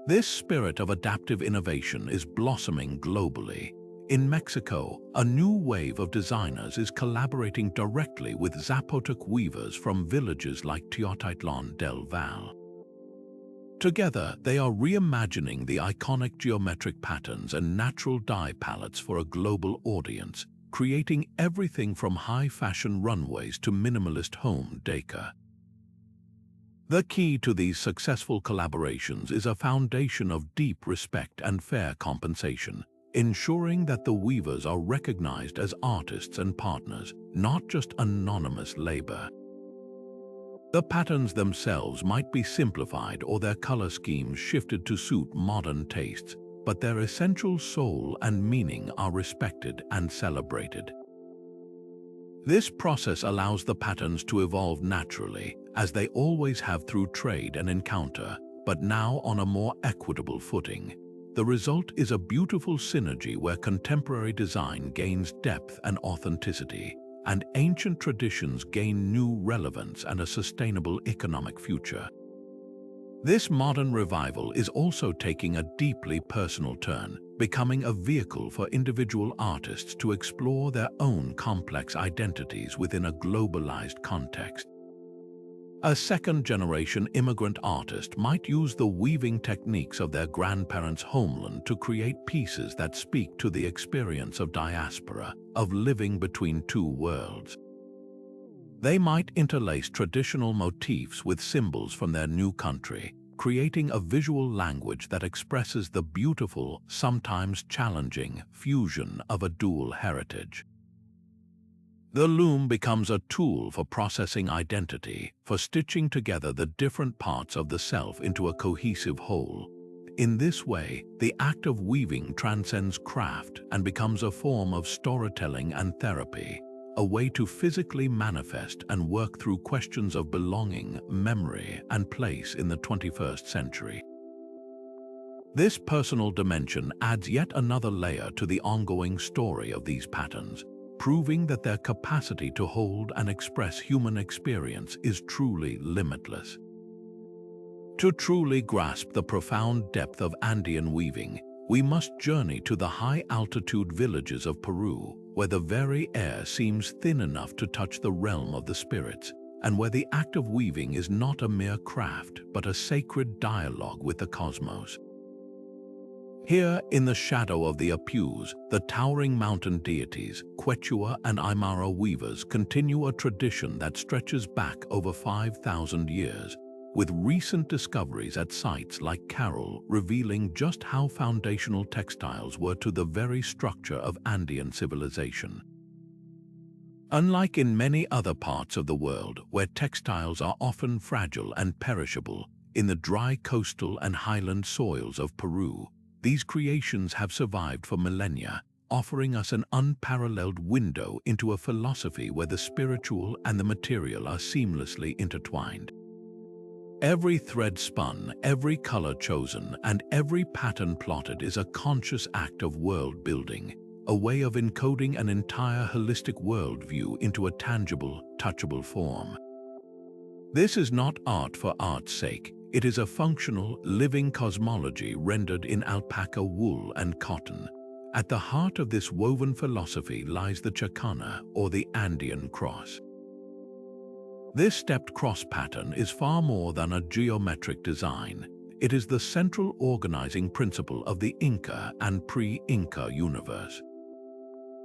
This spirit of adaptive innovation is blossoming globally. In Mexico, a new wave of designers is collaborating directly with Zapotec weavers from villages like Teotitlán del Valle. Together, they are reimagining the iconic geometric patterns and natural dye palettes for a global audience, creating everything from high-fashion runways to minimalist home decor. The key to these successful collaborations is a foundation of deep respect and fair compensation, ensuring that the weavers are recognized as artists and partners, not just anonymous labor. The patterns themselves might be simplified or their color schemes shifted to suit modern tastes, but their essential soul and meaning are respected and celebrated. This process allows the patterns to evolve naturally, as they always have through trade and encounter, but now on a more equitable footing. The result is a beautiful synergy where contemporary design gains depth and authenticity, and ancient traditions gain new relevance and a sustainable economic future. This modern revival is also taking a deeply personal turn, becoming a vehicle for individual artists to explore their own complex identities within a globalized context. A second-generation immigrant artist might use the weaving techniques of their grandparents' homeland to create pieces that speak to the experience of diaspora, of living between two worlds. They might interlace traditional motifs with symbols from their new country, creating a visual language that expresses the beautiful, sometimes challenging, fusion of a dual heritage. The loom becomes a tool for processing identity, for stitching together the different parts of the self into a cohesive whole. In this way, the act of weaving transcends craft and becomes a form of storytelling and therapy, a way to physically manifest and work through questions of belonging, memory, and place in the 21st century. This personal dimension adds yet another layer to the ongoing story of these patterns, proving that their capacity to hold and express human experience is truly limitless. To truly grasp the profound depth of Andean weaving, we must journey to the high-altitude villages of Peru, where the very air seems thin enough to touch the realm of the spirits, and where the act of weaving is not a mere craft, but a sacred dialogue with the cosmos. Here, in the shadow of the Apus, the towering mountain deities, Quechua and Aymara weavers continue a tradition that stretches back over 5,000 years, with recent discoveries at sites like Carol revealing just how foundational textiles were to the very structure of Andean civilization. Unlike in many other parts of the world, where textiles are often fragile and perishable, in the dry coastal and highland soils of Peru, these creations have survived for millennia, offering us an unparalleled window into a philosophy where the spiritual and the material are seamlessly intertwined. Every thread spun, every color chosen, and every pattern plotted is a conscious act of world-building, a way of encoding an entire holistic worldview into a tangible, touchable form. This is not art for art's sake. It is a functional, living cosmology rendered in alpaca wool and cotton. At the heart of this woven philosophy lies the chacana, or the Andean cross. This stepped cross pattern is far more than a geometric design. It is the central organizing principle of the Inca and pre-Inca universe.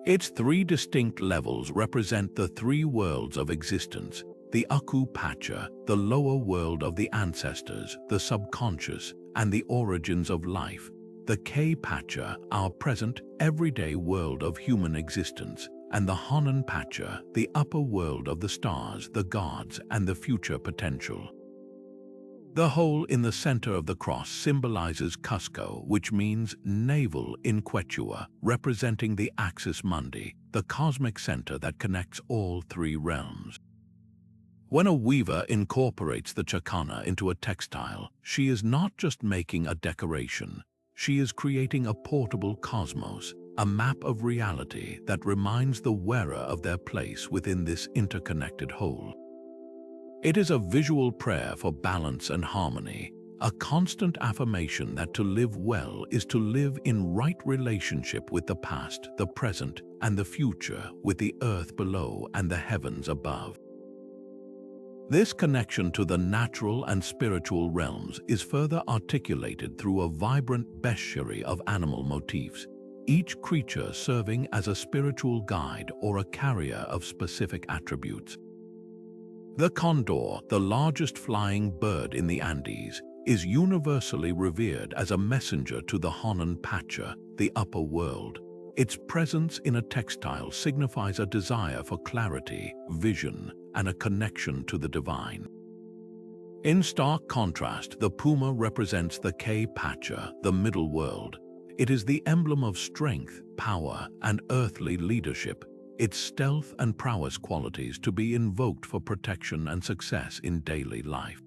Its three distinct levels represent the three worlds of existence: the Aku Pacha, the lower world of the ancestors, the subconscious, and the origins of life; the K Pacha, our present, everyday world of human existence; and the Honan Pacha, the upper world of the stars, the gods, and the future potential. The hole in the center of the cross symbolizes Cusco, which means navel in Quechua, representing the axis mundi, the cosmic center that connects all three realms. When a weaver incorporates the chacana into a textile, she is not just making a decoration. She is creating a portable cosmos, a map of reality that reminds the wearer of their place within this interconnected whole. It is a visual prayer for balance and harmony, a constant affirmation that to live well is to live in right relationship with the past, the present, and the future, with the earth below and the heavens above. This connection to the natural and spiritual realms is further articulated through a vibrant bestiary of animal motifs, each creature serving as a spiritual guide or a carrier of specific attributes. The condor, the largest flying bird in the Andes, is universally revered as a messenger to the Honan Pacha, the upper world. Its presence in a textile signifies a desire for clarity, vision, and a connection to the divine. In stark contrast, the puma represents the K Pacha, the middle world. It is the emblem of strength, power, and earthly leadership, its stealth and prowess qualities to be invoked for protection and success in daily life.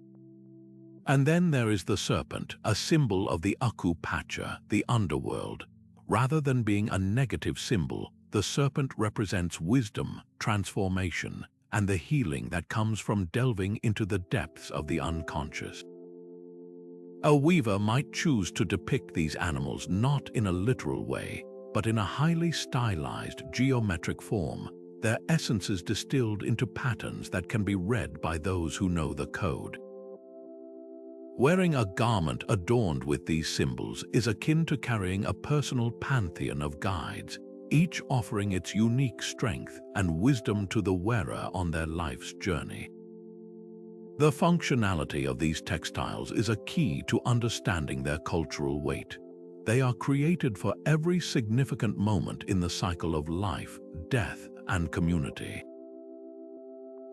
And then there is the serpent, a symbol of the Aku Pacha, the underworld. Rather than being a negative symbol, the serpent represents wisdom, transformation, and the healing that comes from delving into the depths of the unconscious. A weaver might choose to depict these animals not in a literal way, but in a highly stylized geometric form, their essences distilled into patterns that can be read by those who know the code. Wearing a garment adorned with these symbols is akin to carrying a personal pantheon of guides, each offering its unique strength and wisdom to the wearer on their life's journey. The functionality of these textiles is a key to understanding their cultural weight. They are created for every significant moment in the cycle of life, death, and community.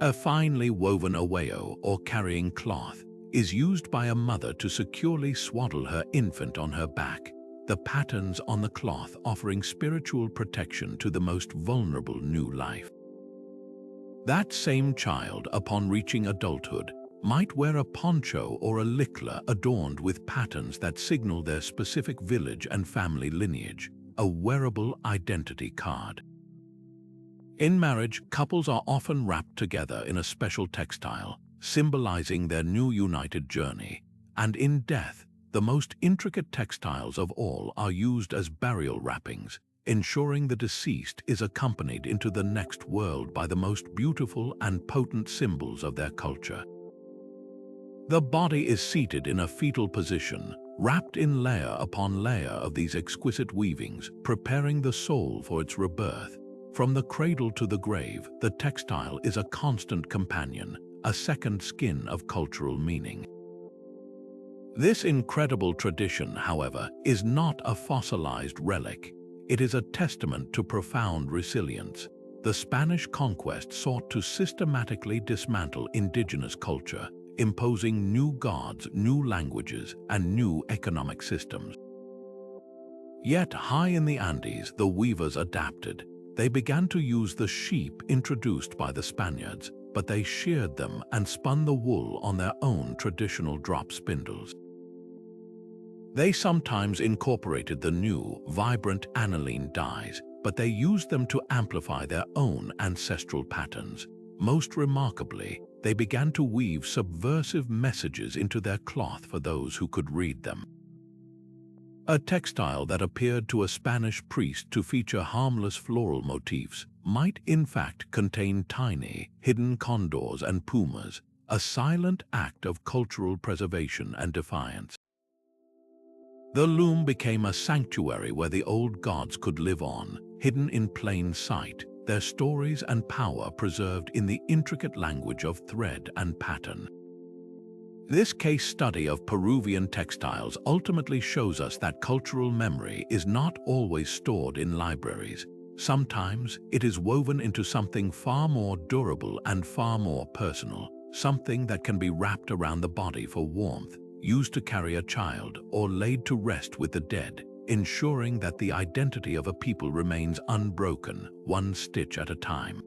A finely woven aweo, or carrying cloth, is used by a mother to securely swaddle her infant on her back, the patterns on the cloth offering spiritual protection to the most vulnerable new life. That same child, upon reaching adulthood, might wear a poncho or a likla adorned with patterns that signal their specific village and family lineage, a wearable identity card. In marriage, couples are often wrapped together in a special textile, symbolizing their new united journey, and in death, the most intricate textiles of all are used as burial wrappings, ensuring the deceased is accompanied into the next world by the most beautiful and potent symbols of their culture. The body is seated in a fetal position, wrapped in layer upon layer of these exquisite weavings, preparing the soul for its rebirth. From the cradle to the grave, the textile is a constant companion, a second skin of cultural meaning. This incredible tradition, however, is not a fossilized relic. It is a testament to profound resilience. The Spanish conquest sought to systematically dismantle indigenous culture, imposing new gods, new languages, and new economic systems. Yet high in the Andes, the weavers adapted. They began to use the sheep introduced by the Spaniards, but they sheared them and spun the wool on their own traditional drop spindles. They sometimes incorporated the new, vibrant aniline dyes, but they used them to amplify their own ancestral patterns. Most remarkably, they began to weave subversive messages into their cloth for those who could read them. A textile that appeared to a Spanish priest to feature harmless floral motifs might in fact contain tiny, hidden condors and pumas, a silent act of cultural preservation and defiance. The loom became a sanctuary where the old gods could live on, hidden in plain sight, their stories and power preserved in the intricate language of thread and pattern. This case study of Peruvian textiles ultimately shows us that cultural memory is not always stored in libraries. Sometimes it is woven into something far more durable and far more personal, something that can be wrapped around the body for warmth, used to carry a child, or laid to rest with the dead, ensuring that the identity of a people remains unbroken, one stitch at a time.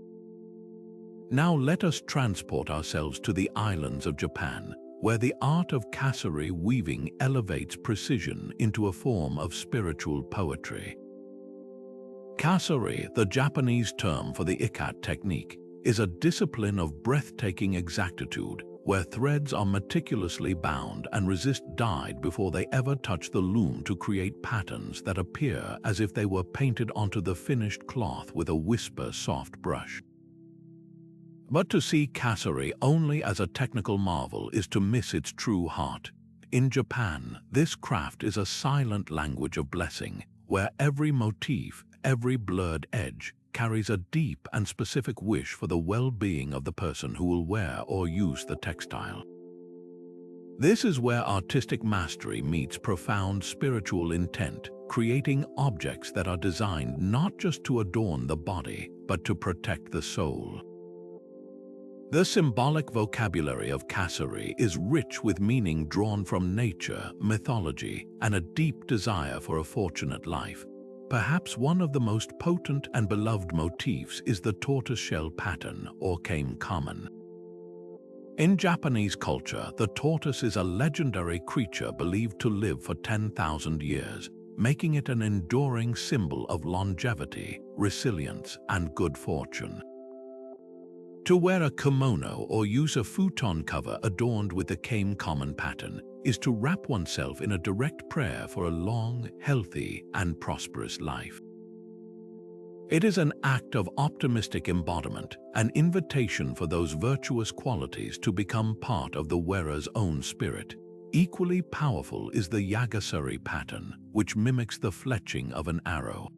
Now let us transport ourselves to the islands of Japan, where the art of kasari weaving elevates precision into a form of spiritual poetry. Kasari, the Japanese term for the ikat technique, is a discipline of breathtaking exactitude where threads are meticulously bound and resist dyed before they ever touch the loom to create patterns that appear as if they were painted onto the finished cloth with a whisper-soft brush. But to see kasari only as a technical marvel is to miss its true heart. In Japan, this craft is a silent language of blessing, where every motif, every blurred edge, carries a deep and specific wish for the well-being of the person who will wear or use the textile. This is where artistic mastery meets profound spiritual intent, creating objects that are designed not just to adorn the body, but to protect the soul. The symbolic vocabulary of Kasari is rich with meaning drawn from nature, mythology, and a deep desire for a fortunate life. Perhaps one of the most potent and beloved motifs is the tortoiseshell pattern, or kame common. In Japanese culture, the tortoise is a legendary creature believed to live for 10,000 years, making it an enduring symbol of longevity, resilience, and good fortune. To wear a kimono or use a futon cover adorned with the kame common pattern is to wrap oneself in a direct prayer for a long, healthy, and prosperous life. It is an act of optimistic embodiment, an invitation for those virtuous qualities to become part of the wearer's own spirit. Equally powerful is the yagasari pattern, which mimics the fletching of an arrow.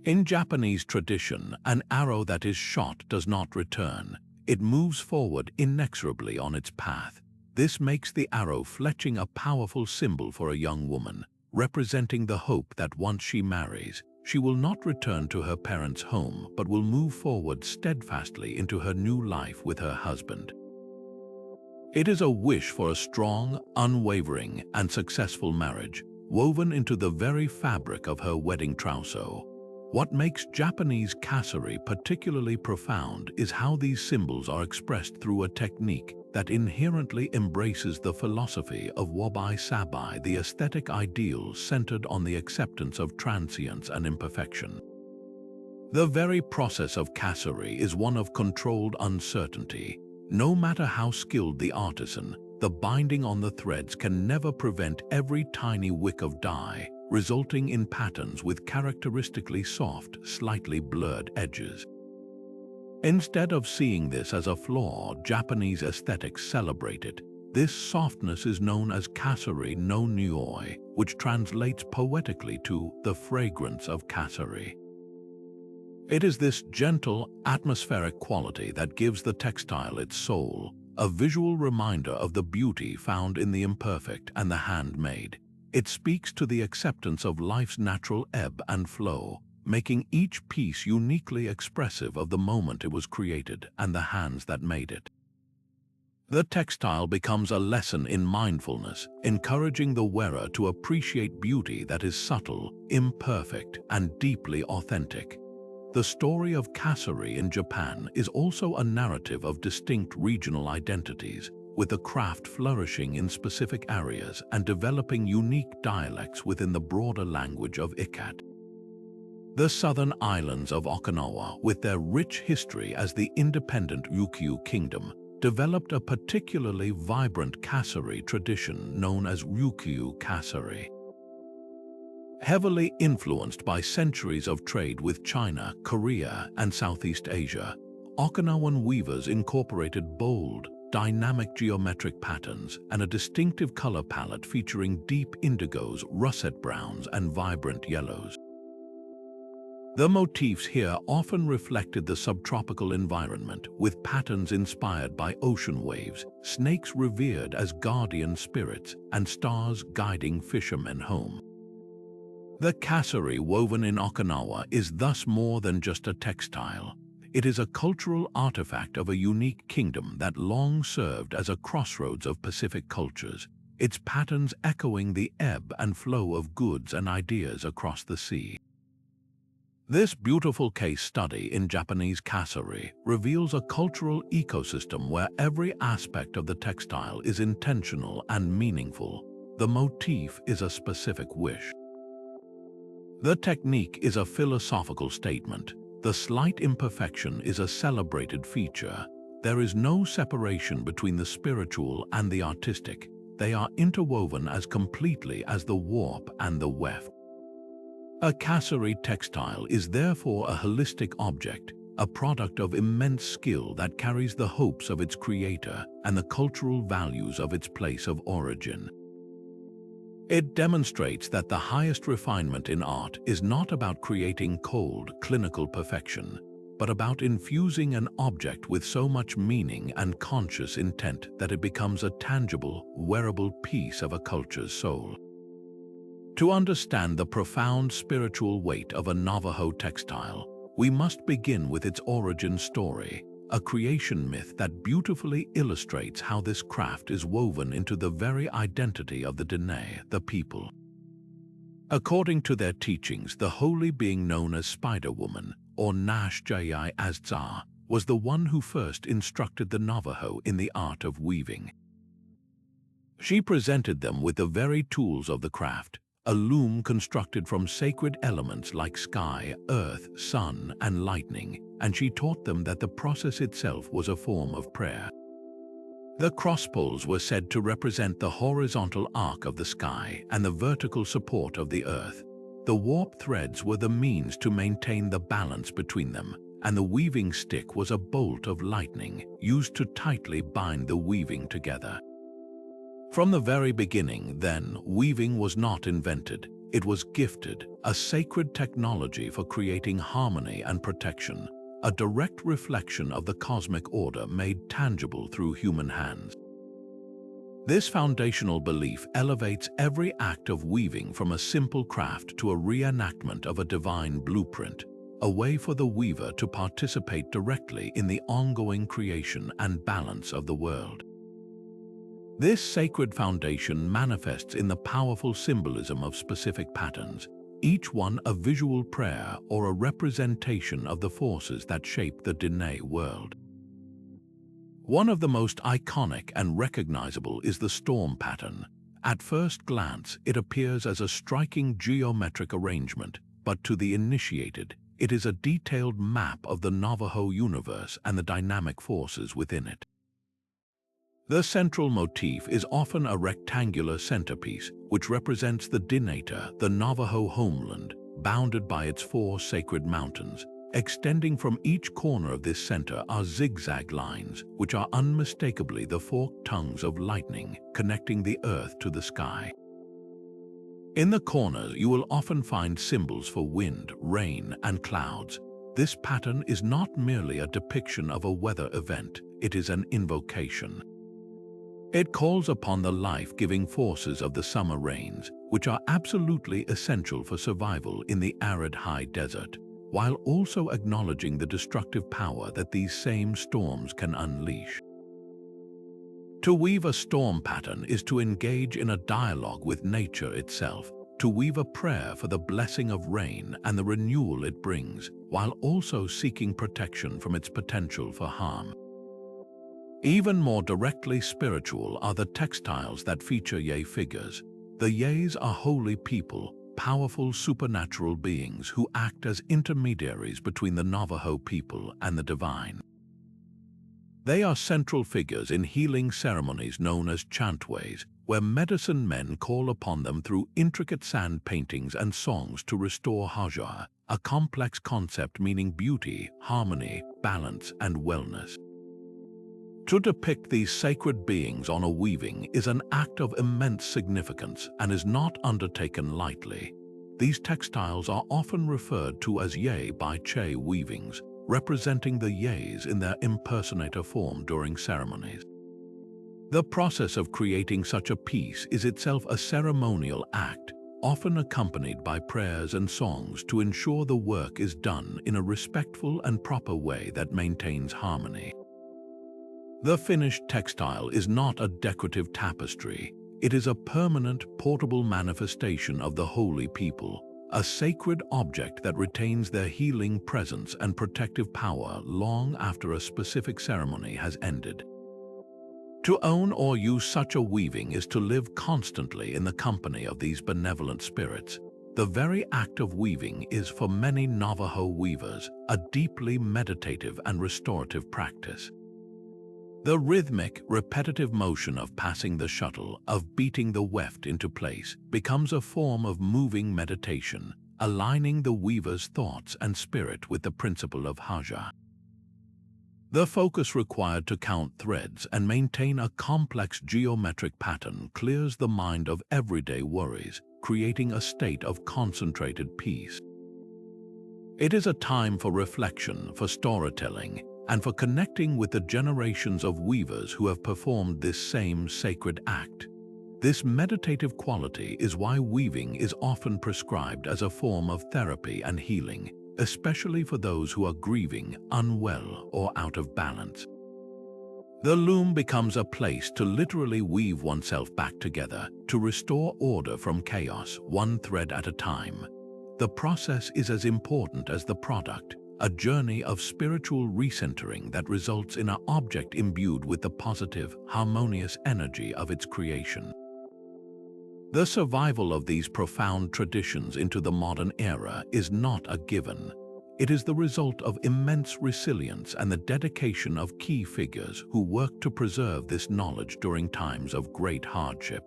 In Japanese tradition, an arrow that is shot does not return. It moves forward inexorably on its path. This makes the arrow fletching a powerful symbol for a young woman, representing the hope that once she marries, she will not return to her parents' home but will move forward steadfastly into her new life with her husband. It is a wish for a strong, unwavering, and successful marriage, woven into the very fabric of her wedding trousseau. What makes Japanese kasari particularly profound is how these symbols are expressed through a technique that inherently embraces the philosophy of wabi-sabi, the aesthetic ideals centered on the acceptance of transience and imperfection. The very process of kasari is one of controlled uncertainty. No matter how skilled the artisan, the binding on the threads can never prevent every tiny wick of dye, resulting in patterns with characteristically soft, slightly blurred edges. Instead of seeing this as a flaw, Japanese aesthetics celebrate it. This softness is known as kasari no nioi, which translates poetically to the fragrance of kasari. It is this gentle, atmospheric quality that gives the textile its soul, a visual reminder of the beauty found in the imperfect and the handmade. It speaks to the acceptance of life's natural ebb and flow, making each piece uniquely expressive of the moment it was created and the hands that made it. The textile becomes a lesson in mindfulness, encouraging the wearer to appreciate beauty that is subtle, imperfect, and deeply authentic. The story of kasari in Japan is also a narrative of distinct regional identities, with the craft flourishing in specific areas and developing unique dialects within the broader language of ikat. The southern islands of Okinawa, with their rich history as the independent Ryukyu kingdom, developed a particularly vibrant kasari tradition known as Ryukyu kasari. Heavily influenced by centuries of trade with China, Korea, and Southeast Asia, Okinawan weavers incorporated bold, dynamic geometric patterns and a distinctive color palette featuring deep indigos, russet browns, and vibrant yellows. The motifs here often reflected the subtropical environment, with patterns inspired by ocean waves, snakes revered as guardian spirits, and stars guiding fishermen home. The kasari woven in Okinawa is thus more than just a textile. It is a cultural artifact of a unique kingdom that long served as a crossroads of Pacific cultures, its patterns echoing the ebb and flow of goods and ideas across the sea. This beautiful case study in Japanese kasari reveals a cultural ecosystem where every aspect of the textile is intentional and meaningful. The motif is a specific wish. The technique is a philosophical statement. The slight imperfection is a celebrated feature. There is no separation between the spiritual and the artistic. They are interwoven as completely as the warp and the weft. A kasari textile is therefore a holistic object, a product of immense skill that carries the hopes of its creator and the cultural values of its place of origin. It demonstrates that the highest refinement in art is not about creating cold, clinical perfection, but about infusing an object with so much meaning and conscious intent that it becomes a tangible, wearable piece of a culture's soul. To understand the profound spiritual weight of a Navajo textile, we must begin with its origin story, a creation myth that beautifully illustrates how this craft is woven into the very identity of the Dene, the people. According to their teachings, the holy being known as Spider-Woman, or Nash Jai Azza, was the one who first instructed the Navajo in the art of weaving. She presented them with the very tools of the craft, a loom constructed from sacred elements like sky, earth, sun, and lightning, and she taught them that the process itself was a form of prayer. The crosspoles were said to represent the horizontal arc of the sky and the vertical support of the earth. The warp threads were the means to maintain the balance between them, and the weaving stick was a bolt of lightning used to tightly bind the weaving together. From the very beginning, then, weaving was not invented, it was gifted, a sacred technology for creating harmony and protection, a direct reflection of the cosmic order made tangible through human hands. This foundational belief elevates every act of weaving from a simple craft to a reenactment of a divine blueprint, a way for the weaver to participate directly in the ongoing creation and balance of the world. This sacred foundation manifests in the powerful symbolism of specific patterns, each one a visual prayer or a representation of the forces that shape the Dene world. One of the most iconic and recognizable is the storm pattern. At first glance, it appears as a striking geometric arrangement, but to the initiated, it is a detailed map of the Navajo universe and the dynamic forces within it. The central motif is often a rectangular centerpiece, which represents the Dineta, the Navajo homeland, bounded by its 4 sacred mountains. Extending from each corner of this center are zigzag lines, which are unmistakably the forked tongues of lightning, connecting the earth to the sky. In the corners, you will often find symbols for wind, rain, and clouds. This pattern is not merely a depiction of a weather event, it is an invocation. It calls upon the life-giving forces of the summer rains, which are absolutely essential for survival in the arid high desert, while also acknowledging the destructive power that these same storms can unleash. To weave a storm pattern is to engage in a dialogue with nature itself, to weave a prayer for the blessing of rain and the renewal it brings, while also seeking protection from its potential for harm. Even more directly spiritual are the textiles that feature Ye figures. The Ye's are holy people, powerful supernatural beings who act as intermediaries between the Navajo people and the divine. They are central figures in healing ceremonies known as chantways, where medicine men call upon them through intricate sand paintings and songs to restore haja, a complex concept meaning beauty, harmony, balance, and wellness. To depict these sacred beings on a weaving is an act of immense significance and is not undertaken lightly. These textiles are often referred to as Ye by Che weavings, representing the Ye's in their impersonator form during ceremonies. The process of creating such a piece is itself a ceremonial act, often accompanied by prayers and songs to ensure the work is done in a respectful and proper way that maintains harmony. The finished textile is not a decorative tapestry. It is a permanent, portable manifestation of the holy people, a sacred object that retains their healing presence and protective power long after a specific ceremony has ended. To own or use such a weaving is to live constantly in the company of these benevolent spirits. The very act of weaving is, for many Navajo weavers, a deeply meditative and restorative practice. The rhythmic, repetitive motion of passing the shuttle, of beating the weft into place, becomes a form of moving meditation, aligning the weaver's thoughts and spirit with the principle of haja. The focus required to count threads and maintain a complex geometric pattern clears the mind of everyday worries, creating a state of concentrated peace. It is a time for reflection, for storytelling, and for connecting with the generations of weavers who have performed this same sacred act. This meditative quality is why weaving is often prescribed as a form of therapy and healing, especially for those who are grieving, unwell, or out of balance. The loom becomes a place to literally weave oneself back together, to restore order from chaos, one thread at a time. The process is as important as the product, a journey of spiritual recentering that results in an object imbued with the positive, harmonious energy of its creation. The survival of these profound traditions into the modern era is not a given. It is the result of immense resilience and the dedication of key figures who worked to preserve this knowledge during times of great hardship.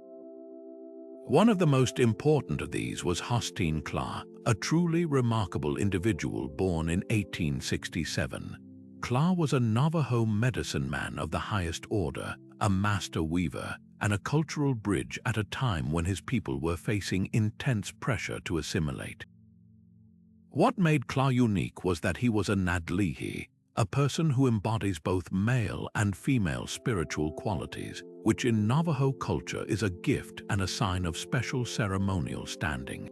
One of the most important of these was Hosteen Kla, a truly remarkable individual born in 1867. Kla was a Navajo medicine man of the highest order, a master weaver, and a cultural bridge at a time when his people were facing intense pressure to assimilate. What made Kla unique was that he was a Nadlihi, a person who embodies both male and female spiritual qualities, which in Navajo culture is a gift and a sign of special ceremonial standing.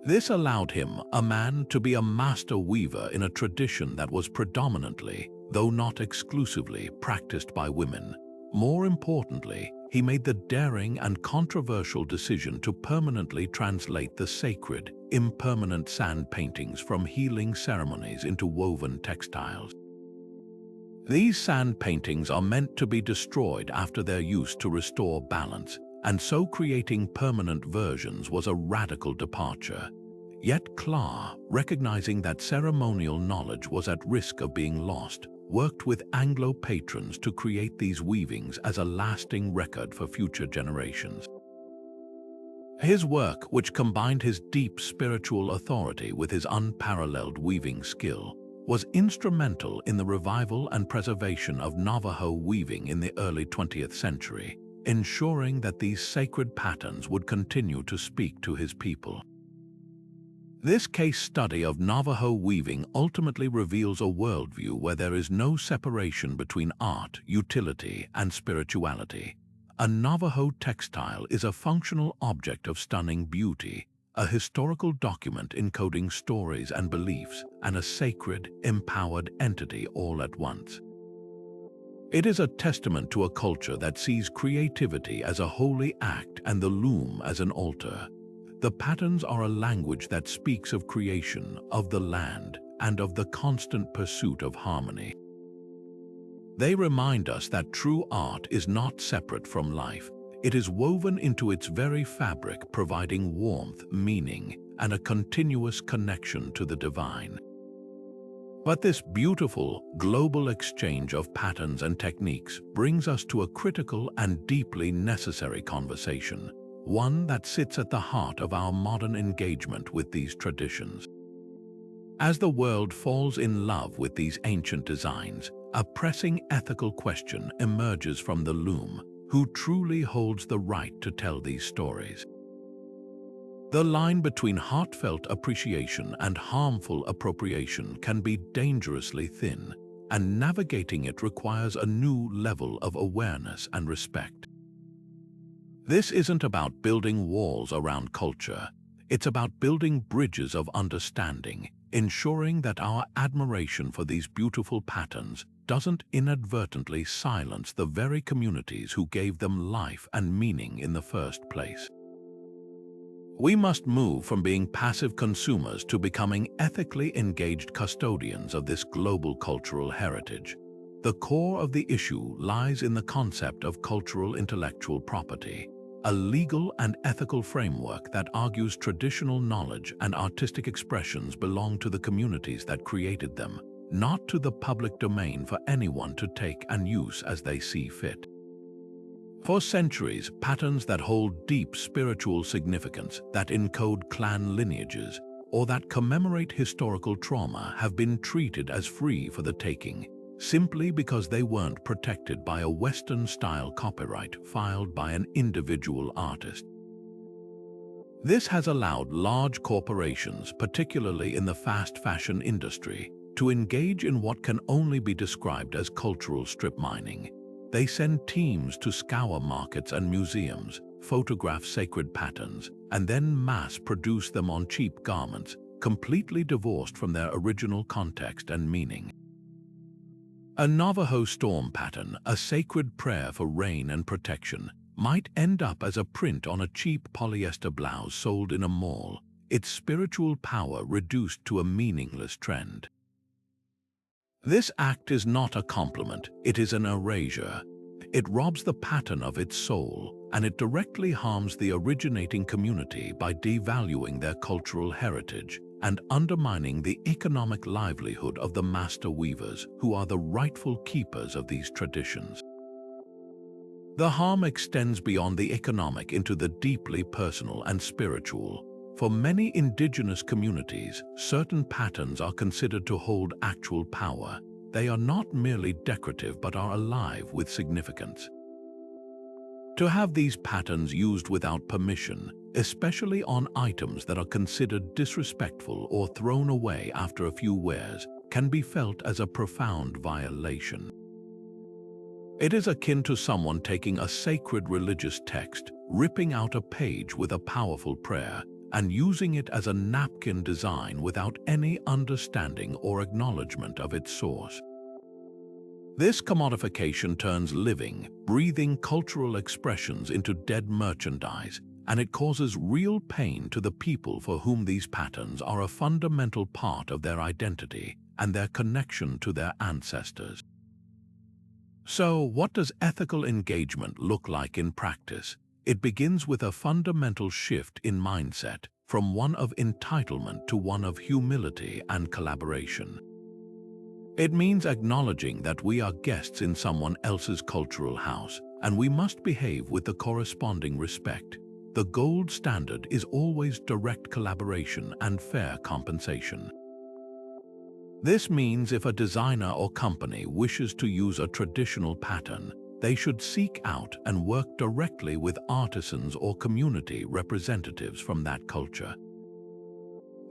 This allowed him, a man, to be a master weaver in a tradition that was predominantly, though not exclusively, practiced by women. More importantly, he made the daring and controversial decision to permanently translate the sacred, impermanent sand paintings from healing ceremonies into woven textiles. These sand paintings are meant to be destroyed after their use to restore balance, and so creating permanent versions was a radical departure. Yet Kla, recognizing that ceremonial knowledge was at risk of being lost, worked with Anglo patrons to create these weavings as a lasting record for future generations. His work, which combined his deep spiritual authority with his unparalleled weaving skill, was instrumental in the revival and preservation of Navajo weaving in the early 20th century, ensuring that these sacred patterns would continue to speak to his people. This case study of Navajo weaving ultimately reveals a worldview where there is no separation between art, utility, and spirituality. A Navajo textile is a functional object of stunning beauty, a historical document encoding stories and beliefs, and a sacred, empowered entity all at once. It is a testament to a culture that sees creativity as a holy act and the loom as an altar. The patterns are a language that speaks of creation, of the land, and of the constant pursuit of harmony. They remind us that true art is not separate from life. It is woven into its very fabric, providing warmth, meaning, and a continuous connection to the divine. But this beautiful, global exchange of patterns and techniques brings us to a critical and deeply necessary conversation, one that sits at the heart of our modern engagement with these traditions. As the world falls in love with these ancient designs, a pressing ethical question emerges from the loom: who truly holds the right to tell these stories? The line between heartfelt appreciation and harmful appropriation can be dangerously thin, and navigating it requires a new level of awareness and respect. This isn't about building walls around culture. It's about building bridges of understanding, ensuring that our admiration for these beautiful patterns doesn't inadvertently silence the very communities who gave them life and meaning in the first place. We must move from being passive consumers to becoming ethically engaged custodians of this global cultural heritage. The core of the issue lies in the concept of cultural intellectual property, a legal and ethical framework that argues traditional knowledge and artistic expressions belong to the communities that created them, not to the public domain for anyone to take and use as they see fit. For centuries, patterns that hold deep spiritual significance, that encode clan lineages, or that commemorate historical trauma have been treated as free for the taking. simply because they weren't protected by a Western-style copyright filed by an individual artist. This has allowed large corporations, particularly in the fast fashion industry, to engage in what can only be described as cultural strip mining. They send teams to scour markets and museums, photograph sacred patterns, and then mass-produce them on cheap garments, completely divorced from their original context and meaning. A Navajo storm pattern, a sacred prayer for rain and protection, might end up as a print on a cheap polyester blouse sold in a mall, its spiritual power reduced to a meaningless trend. This act is not a compliment, it is an erasure. It robs the pattern of its soul, and it directly harms the originating community by devaluing their cultural heritage and undermining the economic livelihood of the master weavers who are the rightful keepers of these traditions. The harm extends beyond the economic into the deeply personal and spiritual. For many indigenous communities, certain patterns are considered to hold actual power. They are not merely decorative but are alive with significance. To have these patterns used without permission, especially on items that are considered disrespectful or thrown away after a few wears, can be felt as a profound violation. It is akin to someone taking a sacred religious text, ripping out a page with a powerful prayer, and using it as a napkin design without any understanding or acknowledgement of its source. This commodification turns living, breathing cultural expressions into dead merchandise, and it causes real pain to the people for whom these patterns are a fundamental part of their identity and their connection to their ancestors. So, what does ethical engagement look like in practice? It begins with a fundamental shift in mindset, from one of entitlement to one of humility and collaboration. It means acknowledging that we are guests in someone else's cultural house, and we must behave with the corresponding respect. The gold standard is always direct collaboration and fair compensation. This means if a designer or company wishes to use a traditional pattern, they should seek out and work directly with artisans or community representatives from that culture.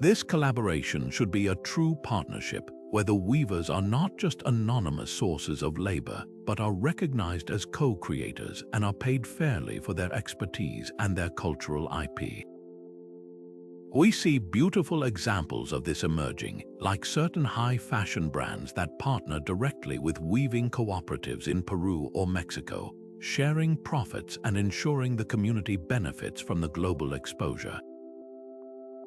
This collaboration should be a true partnership where the weavers are not just anonymous sources of labor, but are recognized as co-creators and are paid fairly for their expertise and their cultural IP. We see beautiful examples of this emerging, like certain high-fashion brands that partner directly with weaving cooperatives in Peru or Mexico, sharing profits and ensuring the community benefits from the global exposure.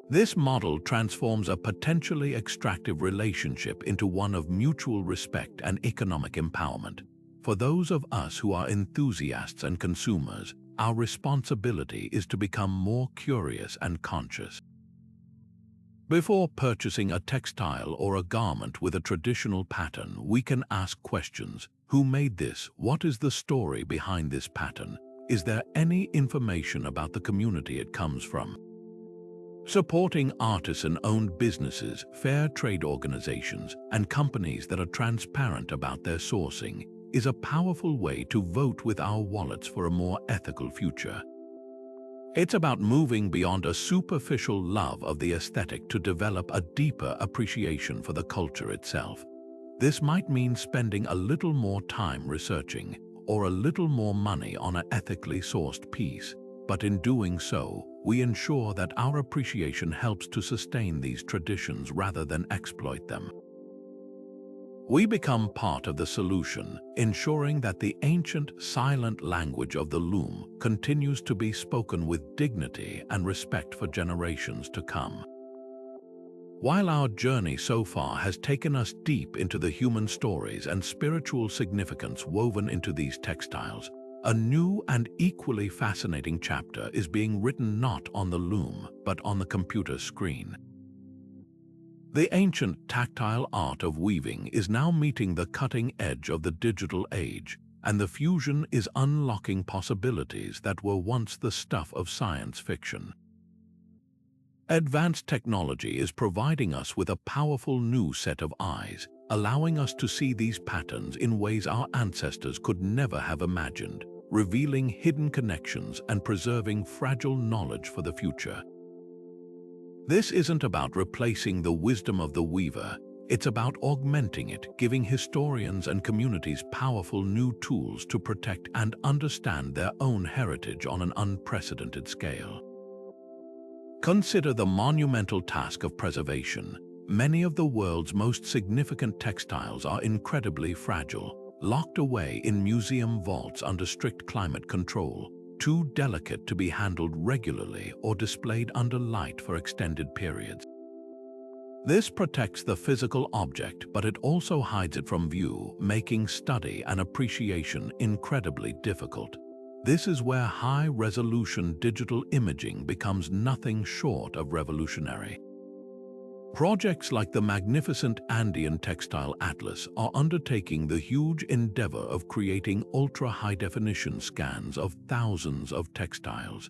This model transforms a potentially extractive relationship into one of mutual respect and economic empowerment. For those of us who are enthusiasts and consumers, our responsibility is to become more curious and conscious. Before purchasing a textile or a garment with a traditional pattern, we can ask questions. Who made this? What is the story behind this pattern? Is there any information about the community it comes from? Supporting artisan-owned businesses, fair trade organizations, and companies that are transparent about their sourcing is a powerful way to vote with our wallets for a more ethical future. It's about moving beyond a superficial love of the aesthetic to develop a deeper appreciation for the culture itself. This might mean spending a little more time researching or a little more money on an ethically sourced piece, but in doing so, we ensure that our appreciation helps to sustain these traditions rather than exploit them. We become part of the solution, ensuring that the ancient, silent language of the loom continues to be spoken with dignity and respect for generations to come. While our journey so far has taken us deep into the human stories and spiritual significance woven into these textiles, a new and equally fascinating chapter is being written not on the loom, but on the computer screen. The ancient tactile art of weaving is now meeting the cutting edge of the digital age, and the fusion is unlocking possibilities that were once the stuff of science fiction. Advanced technology is providing us with a powerful new set of eyes, allowing us to see these patterns in ways our ancestors could never have imagined, revealing hidden connections and preserving fragile knowledge for the future. This isn't about replacing the wisdom of the weaver, it's about augmenting it, giving historians and communities powerful new tools to protect and understand their own heritage on an unprecedented scale. Consider the monumental task of preservation. Many of the world's most significant textiles are incredibly fragile, locked away in museum vaults under strict climate control, too delicate to be handled regularly or displayed under light for extended periods. This protects the physical object, but it also hides it from view, making study and appreciation incredibly difficult. This is where high-resolution digital imaging becomes nothing short of revolutionary. Projects like the magnificent Andean Textile Atlas are undertaking the huge endeavor of creating ultra-high-definition scans of thousands of textiles.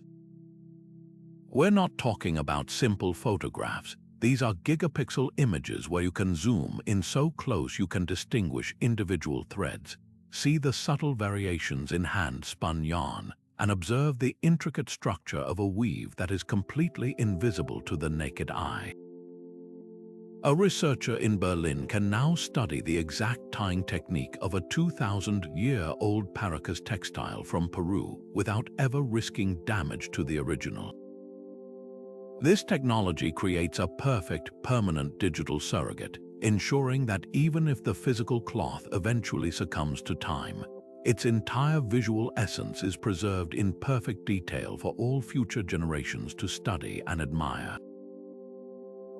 We're not talking about simple photographs. These are gigapixel images where you can zoom in so close you can distinguish individual threads, see the subtle variations in hand-spun yarn, and observe the intricate structure of a weave that is completely invisible to the naked eye. A researcher in Berlin can now study the exact tying technique of a 2,000-year-old Paracas textile from Peru without ever risking damage to the original. This technology creates a perfect, permanent digital surrogate, ensuring that even if the physical cloth eventually succumbs to time, its entire visual essence is preserved in perfect detail for all future generations to study and admire.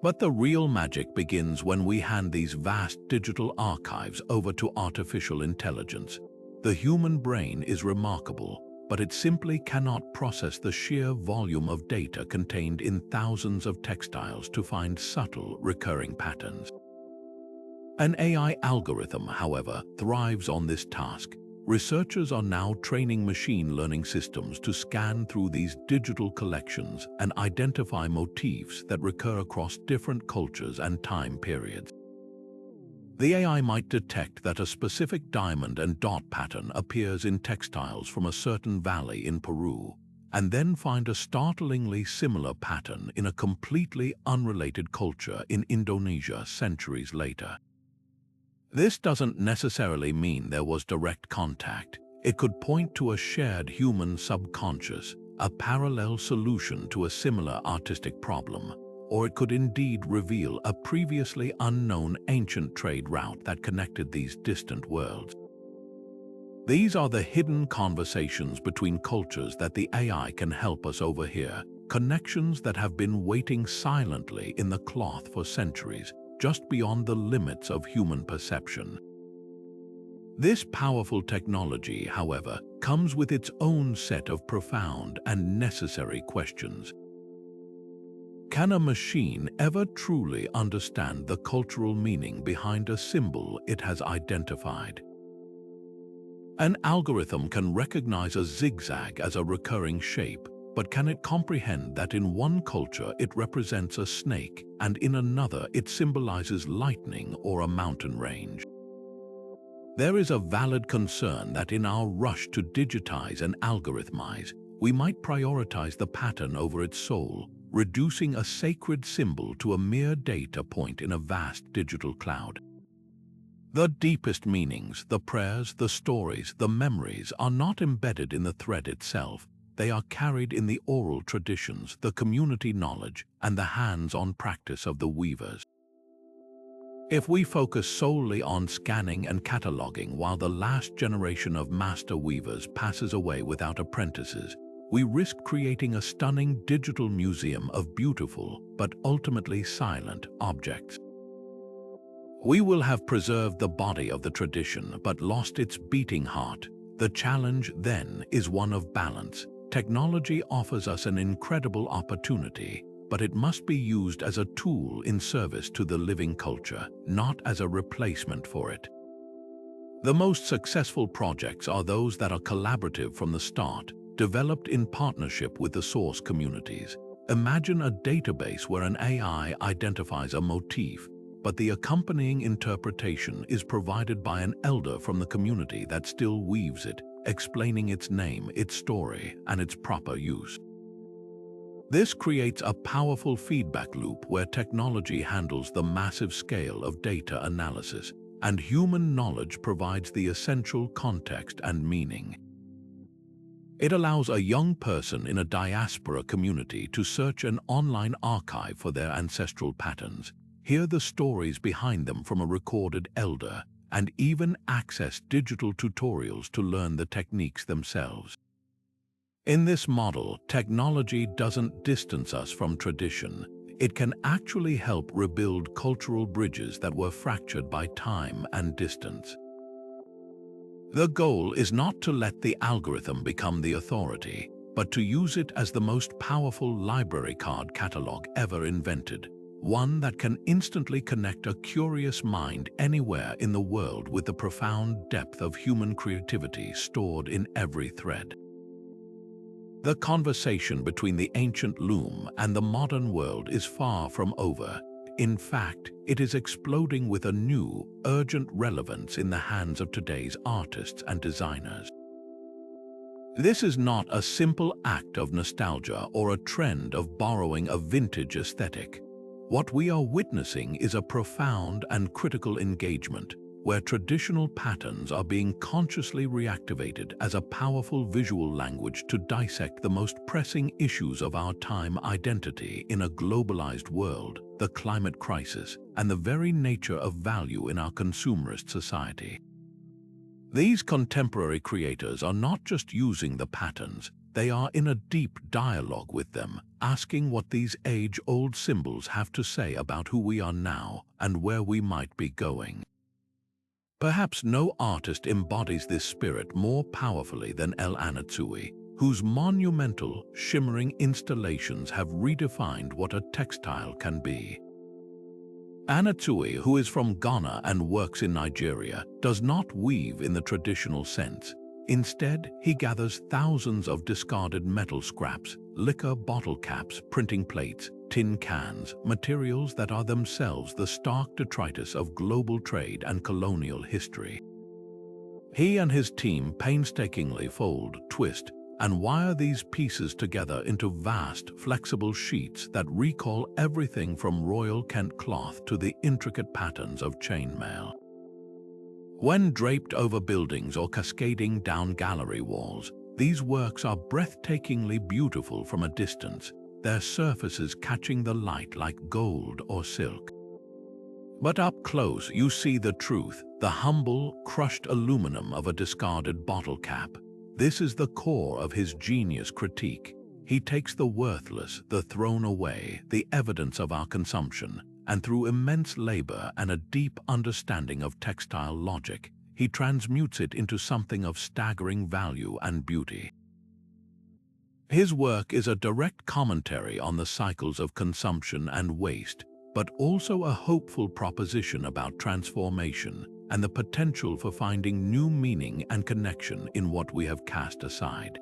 But the real magic begins when we hand these vast digital archives over to artificial intelligence. The human brain is remarkable, but it simply cannot process the sheer volume of data contained in thousands of textiles to find subtle, recurring patterns. An AI algorithm, however, thrives on this task. Researchers are now training machine learning systems to scan through these digital collections and identify motifs that recur across different cultures and time periods. The AI might detect that a specific diamond and dot pattern appears in textiles from a certain valley in Peru, and then find a startlingly similar pattern in a completely unrelated culture in Indonesia centuries later. This doesn't necessarily mean there was direct contact. It could point to a shared human subconscious, a parallel solution to a similar artistic problem, or it could indeed reveal a previously unknown ancient trade route that connected these distant worlds. These are the hidden conversations between cultures that the AI can help us overhear, connections that have been waiting silently in the cloth for centuries, just beyond the limits of human perception. This powerful technology, however, comes with its own set of profound and necessary questions. Can a machine ever truly understand the cultural meaning behind a symbol it has identified? An algorithm can recognize a zigzag as a recurring shape, but can it comprehend that in one culture it represents a snake and in another it symbolizes lightning or a mountain range? There is a valid concern that in our rush to digitize and algorithmize, we might prioritize the pattern over its soul, reducing a sacred symbol to a mere data point in a vast digital cloud. The deepest meanings, the prayers, the stories, the memories are not embedded in the thread itself. They are carried in the oral traditions, the community knowledge, and the hands-on practice of the weavers. If we focus solely on scanning and cataloging while the last generation of master weavers passes away without apprentices, we risk creating a stunning digital museum of beautiful, but ultimately silent, objects. We will have preserved the body of the tradition but lost its beating heart. The challenge, then, is one of balance. Technology offers us an incredible opportunity, but it must be used as a tool in service to the living culture, not as a replacement for it. The most successful projects are those that are collaborative from the start, developed in partnership with the source communities. Imagine a database where an AI identifies a motif, but the accompanying interpretation is provided by an elder from the community that still weaves it, explaining its name, its story, and its proper use. This creates a powerful feedback loop where technology handles the massive scale of data analysis, and human knowledge provides the essential context and meaning. It allows a young person in a diaspora community to search an online archive for their ancestral patterns, hear the stories behind them from a recorded elder, and even access digital tutorials to learn the techniques themselves. In this model, technology doesn't distance us from tradition. It can actually help rebuild cultural bridges that were fractured by time and distance. The goal is not to let the algorithm become the authority, but to use it as the most powerful library card catalog ever invented, one that can instantly connect a curious mind anywhere in the world with the profound depth of human creativity stored in every thread. The conversation between the ancient loom and the modern world is far from over. In fact, it is exploding with a new, urgent relevance in the hands of today's artists and designers. This is not a simple act of nostalgia or a trend of borrowing a vintage aesthetic. What we are witnessing is a profound and critical engagement, where traditional patterns are being consciously reactivated as a powerful visual language to dissect the most pressing issues of our time: identity in a globalized world, the climate crisis, and the very nature of value in our consumerist society. These contemporary creators are not just using the patterns, they are in a deep dialogue with them, asking what these age-old symbols have to say about who we are now and where we might be going. Perhaps no artist embodies this spirit more powerfully than Anatolia, whose monumental, shimmering installations have redefined what a textile can be. Anatolia, who is from Ghana and works in Nigeria, does not weave in the traditional sense. Instead, he gathers thousands of discarded metal scraps, liquor bottle caps, printing plates, tin cans, materials that are themselves the stark detritus of global trade and colonial history. He and his team painstakingly fold, twist, and wire these pieces together into vast, flexible sheets that recall everything from royal Kent cloth to the intricate patterns of chainmail. When draped over buildings or cascading down gallery walls, these works are breathtakingly beautiful from a distance, their surfaces catching the light like gold or silk. But up close, you see the truth, the humble, crushed aluminum of a discarded bottle cap. This is the core of his genius critique. He takes the worthless, the thrown away, the evidence of our consumption, and through immense labor and a deep understanding of textile logic, he transmutes it into something of staggering value and beauty. His work is a direct commentary on the cycles of consumption and waste, but also a hopeful proposition about transformation and the potential for finding new meaning and connection in what we have cast aside.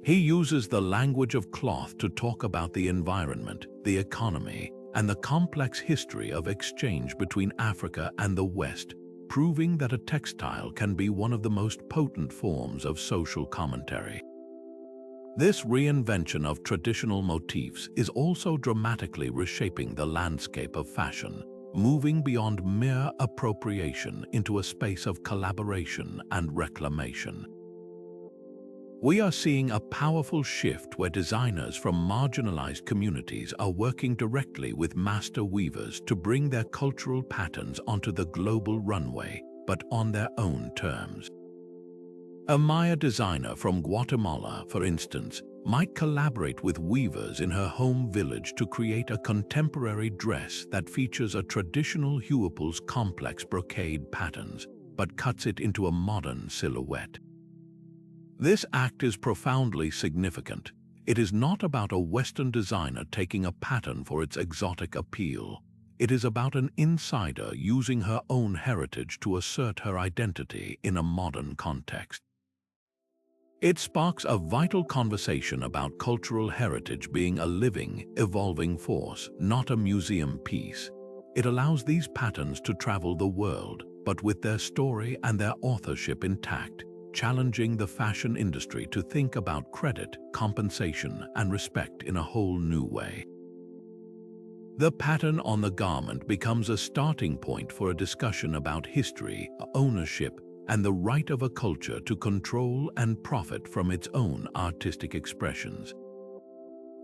He uses the language of cloth to talk about the environment, the economy, and the complex history of exchange between Africa and the West, proving that a textile can be one of the most potent forms of social commentary. This reinvention of traditional motifs is also dramatically reshaping the landscape of fashion, moving beyond mere appropriation into a space of collaboration and reclamation. We are seeing a powerful shift where designers from marginalized communities are working directly with master weavers to bring their cultural patterns onto the global runway, but on their own terms. A Maya designer from Guatemala, for instance, might collaborate with weavers in her home village to create a contemporary dress that features a traditional Huipul's complex brocade patterns, but cuts it into a modern silhouette. This act is profoundly significant. It is not about a Western designer taking a pattern for its exotic appeal. It is about an insider using her own heritage to assert her identity in a modern context. It sparks a vital conversation about cultural heritage being a living, evolving force, not a museum piece. It allows these patterns to travel the world, but with their story and their authorship intact, challenging the fashion industry to think about credit, compensation, and respect in a whole new way. The pattern on the garment becomes a starting point for a discussion about history, ownership, and the right of a culture to control and profit from its own artistic expressions.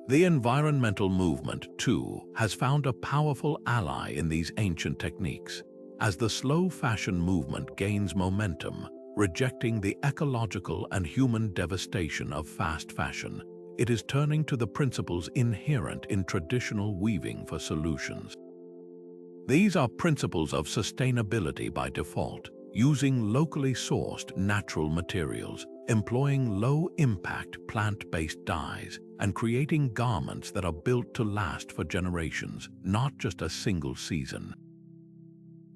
The environmental movement, too, has found a powerful ally in these ancient techniques. As the slow fashion movement gains momentum, rejecting the ecological and human devastation of fast fashion, it is turning to the principles inherent in traditional weaving for solutions. These are principles of sustainability by default, using locally sourced natural materials, employing low-impact plant-based dyes, and creating garments that are built to last for generations, not just a single season.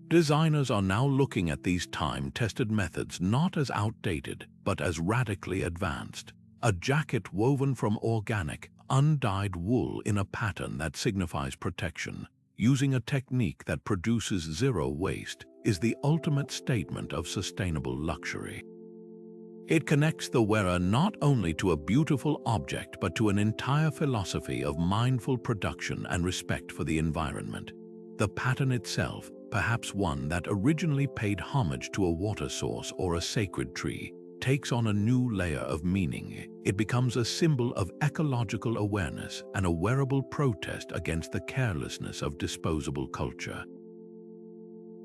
Designers are now looking at these time-tested methods not as outdated, but as radically advanced. A jacket woven from organic, undyed wool in a pattern that signifies protection, using a technique that produces zero waste, is the ultimate statement of sustainable luxury. It connects the wearer not only to a beautiful object but to an entire philosophy of mindful production and respect for the environment. The pattern itself, perhaps one that originally paid homage to a water source or a sacred tree, takes on a new layer of meaning. It becomes a symbol of ecological awareness and a wearable protest against the carelessness of disposable culture.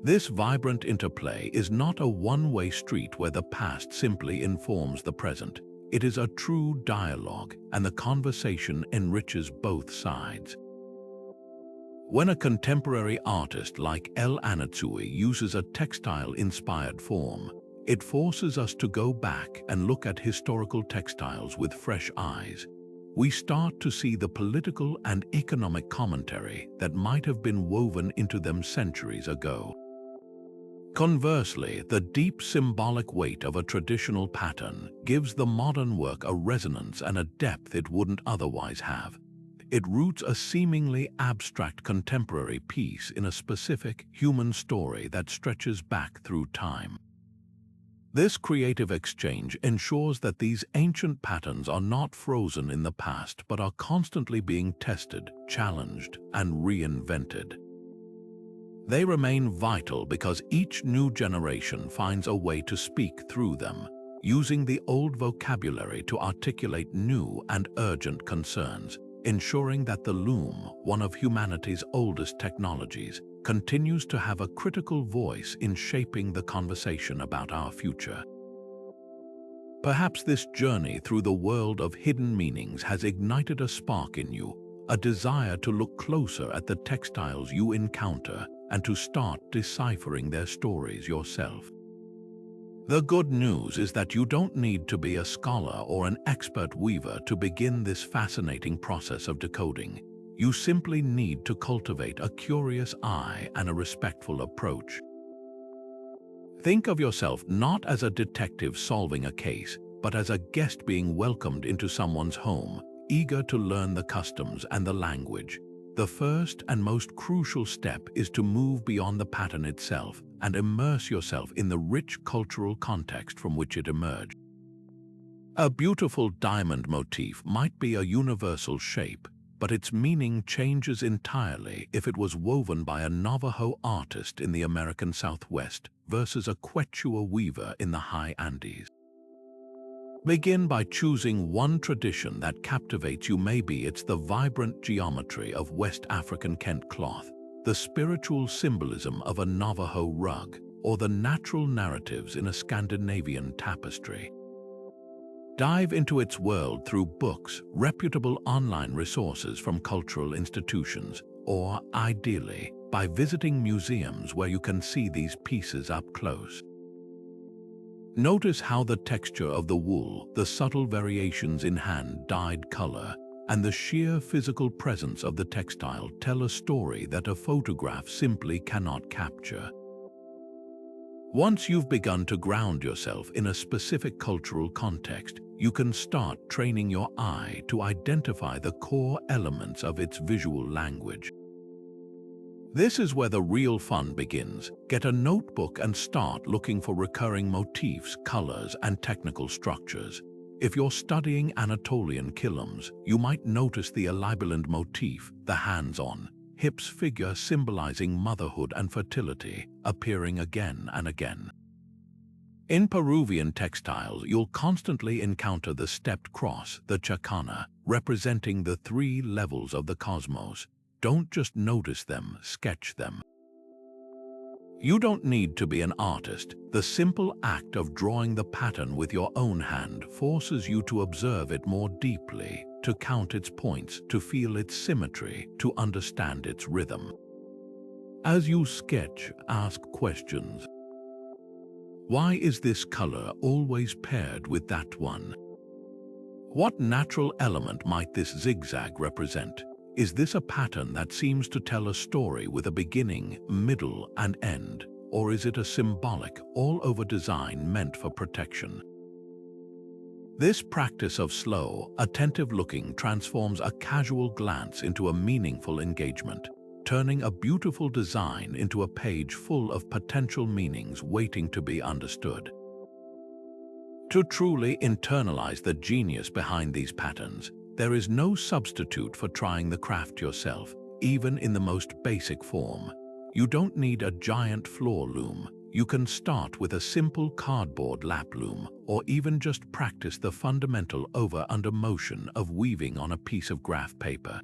This vibrant interplay is not a one-way street where the past simply informs the present. It is a true dialogue, and the conversation enriches both sides. When a contemporary artist like Anatolia uses a textile-inspired form, it forces us to go back and look at historical textiles with fresh eyes. We start to see the political and economic commentary that might have been woven into them centuries ago. Conversely, the deep symbolic weight of a traditional pattern gives the modern work a resonance and a depth it wouldn't otherwise have. It roots a seemingly abstract contemporary piece in a specific human story that stretches back through time. This creative exchange ensures that these ancient patterns are not frozen in the past but are constantly being tested, challenged, and reinvented. They remain vital because each new generation finds a way to speak through them, using the old vocabulary to articulate new and urgent concerns, ensuring that the loom, one of humanity's oldest technologies, continues to have a critical voice in shaping the conversation about our future. Perhaps this journey through the world of hidden meanings has ignited a spark in you, a desire to look closer at the textiles you encounter and to start deciphering their stories yourself. The good news is that you don't need to be a scholar or an expert weaver to begin this fascinating process of decoding. You simply need to cultivate a curious eye and a respectful approach. Think of yourself not as a detective solving a case, but as a guest being welcomed into someone's home, eager to learn the customs and the language. The first and most crucial step is to move beyond the pattern itself and immerse yourself in the rich cultural context from which it emerged. A beautiful diamond motif might be a universal shape, but its meaning changes entirely if it was woven by a Navajo artist in the American Southwest versus a Quechua weaver in the high Andes. Begin by choosing one tradition that captivates you. Maybe it's the vibrant geometry of West African Kent cloth, the spiritual symbolism of a Navajo rug, or the natural narratives in a Scandinavian tapestry. Dive into its world through books, reputable online resources from cultural institutions, or, ideally, by visiting museums where you can see these pieces up close. Notice how the texture of the wool, the subtle variations in hand-dyed color, and the sheer physical presence of the textile tell a story that a photograph simply cannot capture. Once you've begun to ground yourself in a specific cultural context, you can start training your eye to identify the core elements of its visual language. This is where the real fun begins. Get a notebook and start looking for recurring motifs, colors, and technical structures. If you're studying Anatolian kilims, you might notice the elabilant motif, the hands-on, hips figure symbolizing motherhood and fertility, appearing again and again. In Peruvian textiles, you'll constantly encounter the stepped cross, the chacana, representing the 3 levels of the cosmos. Don't just notice them, sketch them. You don't need to be an artist. The simple act of drawing the pattern with your own hand forces you to observe it more deeply, to count its points, to feel its symmetry, to understand its rhythm. As you sketch, ask questions. Why is this color always paired with that one? What natural element might this zigzag represent? Is this a pattern that seems to tell a story with a beginning, middle, and end? Or is it a symbolic, all-over design meant for protection? This practice of slow, attentive looking transforms a casual glance into a meaningful engagement, turning a beautiful design into a page full of potential meanings waiting to be understood. To truly internalize the genius behind these patterns, there is no substitute for trying the craft yourself, even in the most basic form. You don't need a giant floor loom. You can start with a simple cardboard lap loom, or even just practice the fundamental over-under motion of weaving on a piece of graph paper.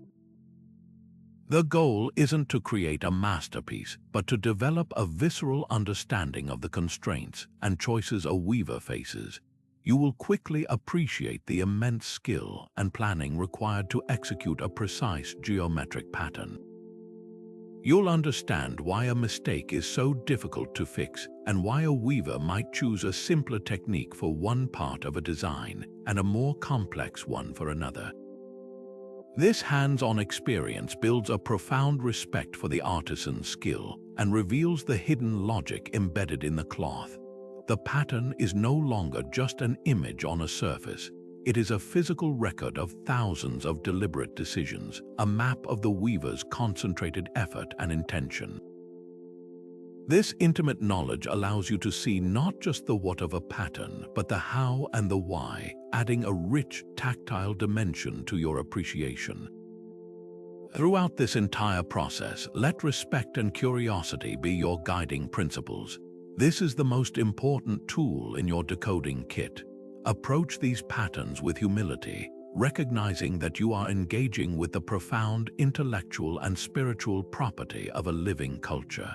The goal isn't to create a masterpiece, but to develop a visceral understanding of the constraints and choices a weaver faces. You will quickly appreciate the immense skill and planning required to execute a precise geometric pattern. You'll understand why a mistake is so difficult to fix and why a weaver might choose a simpler technique for one part of a design and a more complex one for another. This hands-on experience builds a profound respect for the artisan's skill and reveals the hidden logic embedded in the cloth. The pattern is no longer just an image on a surface. It is a physical record of thousands of deliberate decisions, a map of the weaver's concentrated effort and intention. This intimate knowledge allows you to see not just the what of a pattern, but the how and the why, adding a rich, tactile dimension to your appreciation. Throughout this entire process, let respect and curiosity be your guiding principles. This is the most important tool in your decoding kit. Approach these patterns with humility, recognizing that you are engaging with the profound intellectual and spiritual property of a living culture.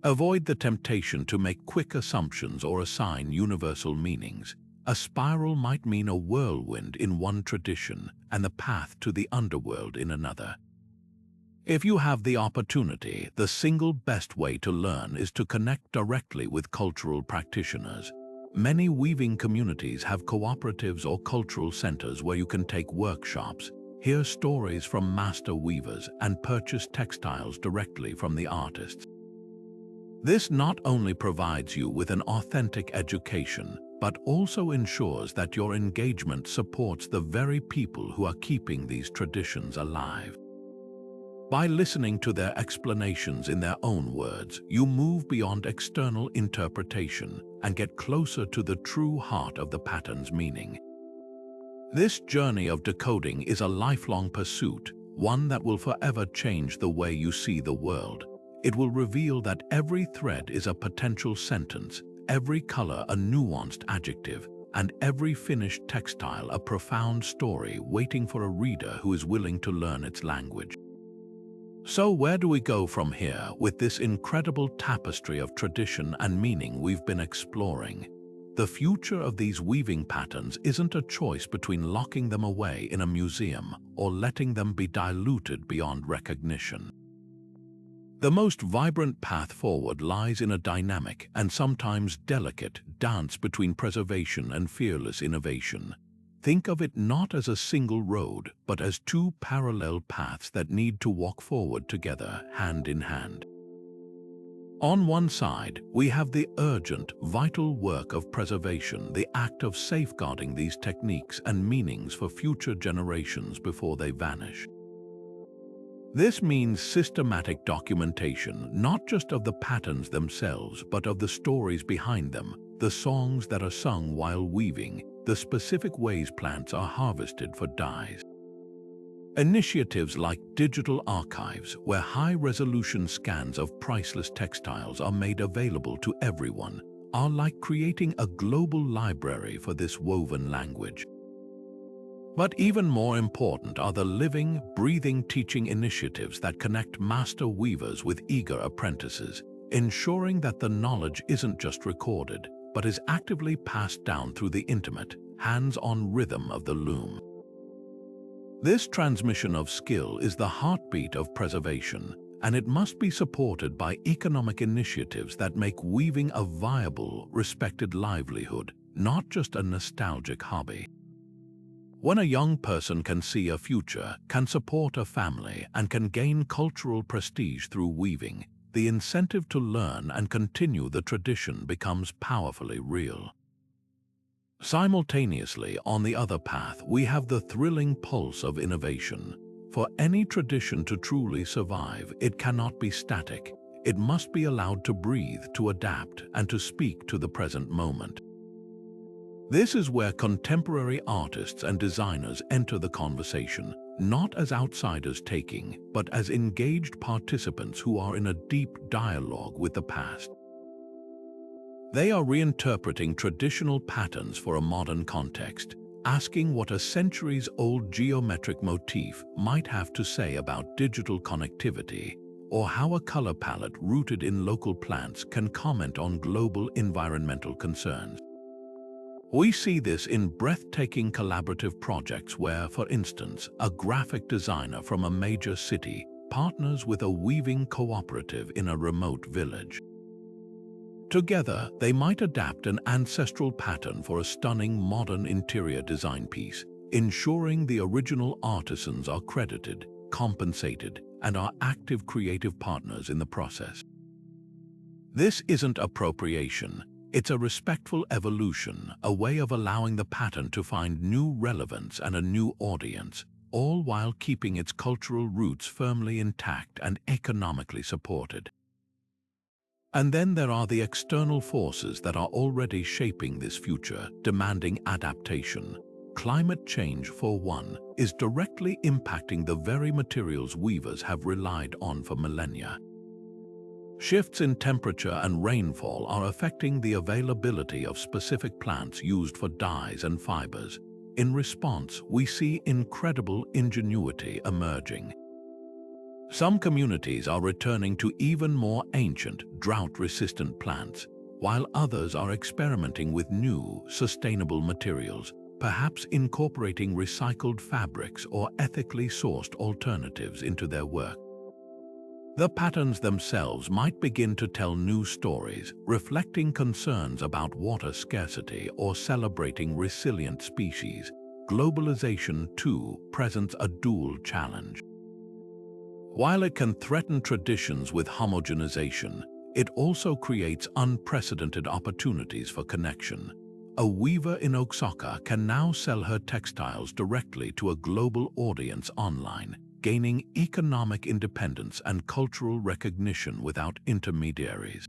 Avoid the temptation to make quick assumptions or assign universal meanings. A spiral might mean a whirlwind in one tradition and the path to the underworld in another. If you have the opportunity, the single best way to learn is to connect directly with cultural practitioners. Many weaving communities have cooperatives or cultural centers where you can take workshops, hear stories from master weavers, and purchase textiles directly from the artists. This not only provides you with an authentic education, but also ensures that your engagement supports the very people who are keeping these traditions alive. By listening to their explanations in their own words, you move beyond external interpretation and get closer to the true heart of the pattern's meaning. This journey of decoding is a lifelong pursuit, one that will forever change the way you see the world. It will reveal that every thread is a potential sentence, every color a nuanced adjective, and every finished textile a profound story waiting for a reader who is willing to learn its language. So where do we go from here with this incredible tapestry of tradition and meaning we've been exploring? The future of these weaving patterns isn't a choice between locking them away in a museum or letting them be diluted beyond recognition. The most vibrant path forward lies in a dynamic and sometimes delicate dance between preservation and fearless innovation. Think of it not as a single road, but as two parallel paths that need to walk forward together, hand in hand. On one side, we have the urgent, vital work of preservation, the act of safeguarding these techniques and meanings for future generations before they vanish. This means systematic documentation, not just of the patterns themselves, but of the stories behind them, the songs that are sung while weaving, the specific ways plants are harvested for dyes. Initiatives like digital archives, where high-resolution scans of priceless textiles are made available to everyone, are like creating a global library for this woven language. But even more important are the living, breathing teaching initiatives that connect master weavers with eager apprentices, ensuring that the knowledge isn't just recorded, but is actively passed down through the intimate, hands-on rhythm of the loom. This transmission of skill is the heartbeat of preservation, and it must be supported by economic initiatives that make weaving a viable, respected livelihood, not just a nostalgic hobby. When a young person can see a future, can support a family, and can gain cultural prestige through weaving, the incentive to learn and continue the tradition becomes powerfully real. Simultaneously, on the other path, we have the thrilling pulse of innovation. For any tradition to truly survive, it cannot be static. It must be allowed to breathe, to adapt, and to speak to the present moment. This is where contemporary artists and designers enter the conversation, not as outsiders taking, but as engaged participants who are in a deep dialogue with the past. They are reinterpreting traditional patterns for a modern context, asking what a centuries-old geometric motif might have to say about digital connectivity, or how a color palette rooted in local plants can comment on global environmental concerns. We see this in breathtaking collaborative projects where, for instance, a graphic designer from a major city partners with a weaving cooperative in a remote village. Together, they might adapt an ancestral pattern for a stunning modern interior design piece, ensuring the original artisans are credited, compensated, and are active creative partners in the process. This isn't appropriation. It's a respectful evolution, a way of allowing the pattern to find new relevance and a new audience, all while keeping its cultural roots firmly intact and economically supported. And then there are the external forces that are already shaping this future, demanding adaptation. Climate change, for one, is directly impacting the very materials weavers have relied on for millennia. Shifts in temperature and rainfall are affecting the availability of specific plants used for dyes and fibers. In response, we see incredible ingenuity emerging. Some communities are returning to even more ancient, drought-resistant plants, while others are experimenting with new, sustainable materials, perhaps incorporating recycled fabrics or ethically sourced alternatives into their work. The patterns themselves might begin to tell new stories, reflecting concerns about water scarcity or celebrating resilient species. Globalization, too, presents a dual challenge. While it can threaten traditions with homogenization, it also creates unprecedented opportunities for connection. A weaver in Osaka can now sell her textiles directly to a global audience online, gaining economic independence and cultural recognition without intermediaries.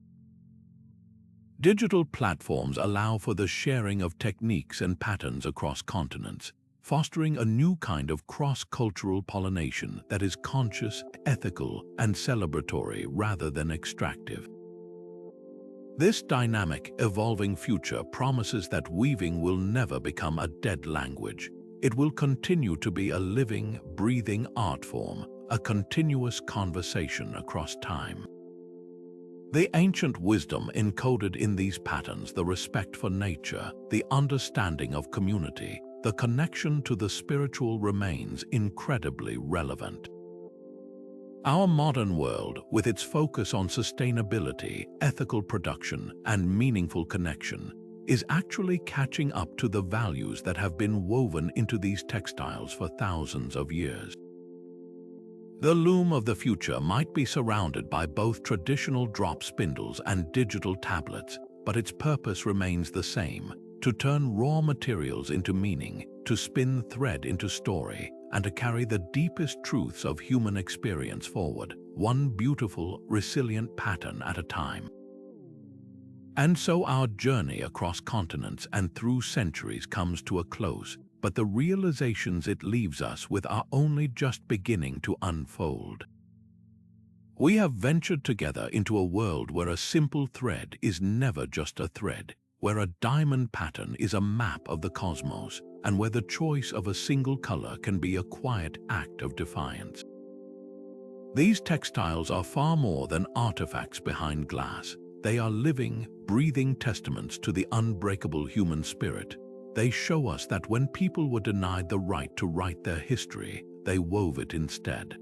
Digital platforms allow for the sharing of techniques and patterns across continents, fostering a new kind of cross-cultural pollination that is conscious, ethical, and celebratory rather than extractive. This dynamic, evolving future promises that weaving will never become a dead language. It will continue to be a living, breathing art form, a continuous conversation across time. The ancient wisdom encoded in these patterns, the respect for nature, the understanding of community, the connection to the spiritual, remains incredibly relevant. Our modern world, with its focus on sustainability, ethical production, and meaningful connection, is actually catching up to the values that have been woven into these textiles for thousands of years. The loom of the future might be surrounded by both traditional drop spindles and digital tablets, but its purpose remains the same: to turn raw materials into meaning, to spin thread into story, and to carry the deepest truths of human experience forward, one beautiful, resilient pattern at a time. And so our journey across continents and through centuries comes to a close, but the realizations it leaves us with are only just beginning to unfold. We have ventured together into a world where a simple thread is never just a thread, where a diamond pattern is a map of the cosmos, and where the choice of a single color can be a quiet act of defiance. These textiles are far more than artifacts behind glass. They are living, breathing testaments to the unbreakable human spirit. They show us that when people were denied the right to write their history, they wove it instead.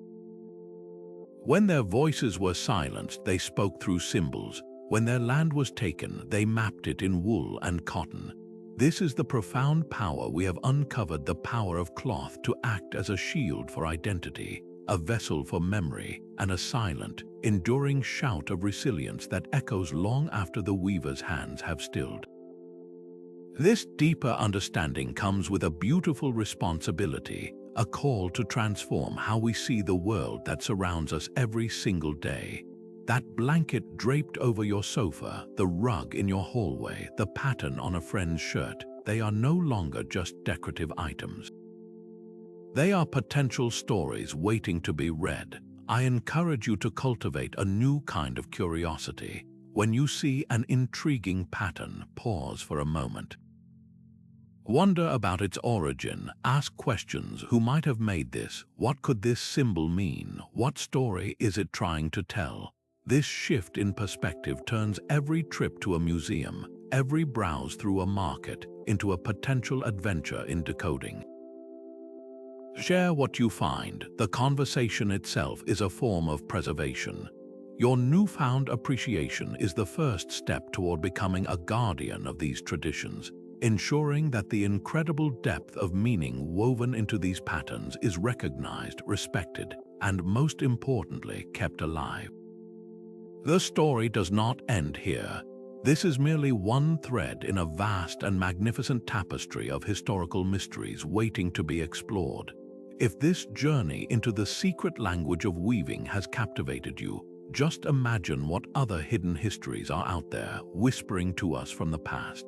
When their voices were silenced, they spoke through symbols. When their land was taken, they mapped it in wool and cotton. This is the profound power we have uncovered, the power of cloth to act as a shield for identity, a vessel for memory, and a silent, enduring shout of resilience that echoes long after the weaver's hands have stilled. This deeper understanding comes with a beautiful responsibility, a call to transform how we see the world that surrounds us every single day. That blanket draped over your sofa, the rug in your hallway, the pattern on a friend's shirt, they are no longer just decorative items. They are potential stories waiting to be read. I encourage you to cultivate a new kind of curiosity. When you see an intriguing pattern, pause for a moment. Wonder about its origin, ask questions: who might have made this? What could this symbol mean? What story is it trying to tell? This shift in perspective turns every trip to a museum, every browse through a market, into a potential adventure in decoding. Share what you find. The conversation itself is a form of preservation. Your newfound appreciation is the first step toward becoming a guardian of these traditions, ensuring that the incredible depth of meaning woven into these patterns is recognized, respected, and most importantly, kept alive. The story does not end here. This is merely one thread in a vast and magnificent tapestry of historical mysteries waiting to be explored. If this journey into the secret language of weaving has captivated you, just imagine what other hidden histories are out there, whispering to us from the past.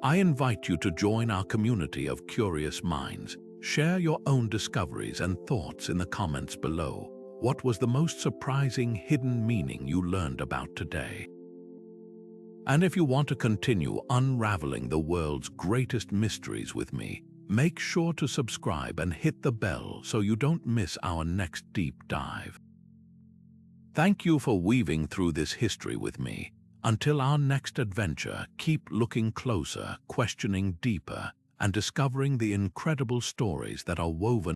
I invite you to join our community of curious minds. Share your own discoveries and thoughts in the comments below. What was the most surprising hidden meaning you learned about today? And if you want to continue unraveling the world's greatest mysteries with me, make sure to subscribe and hit the bell so you don't miss our next deep dive. Thank you for weaving through this history with me. Until our next adventure, keep looking closer, questioning deeper, and discovering the incredible stories that are woven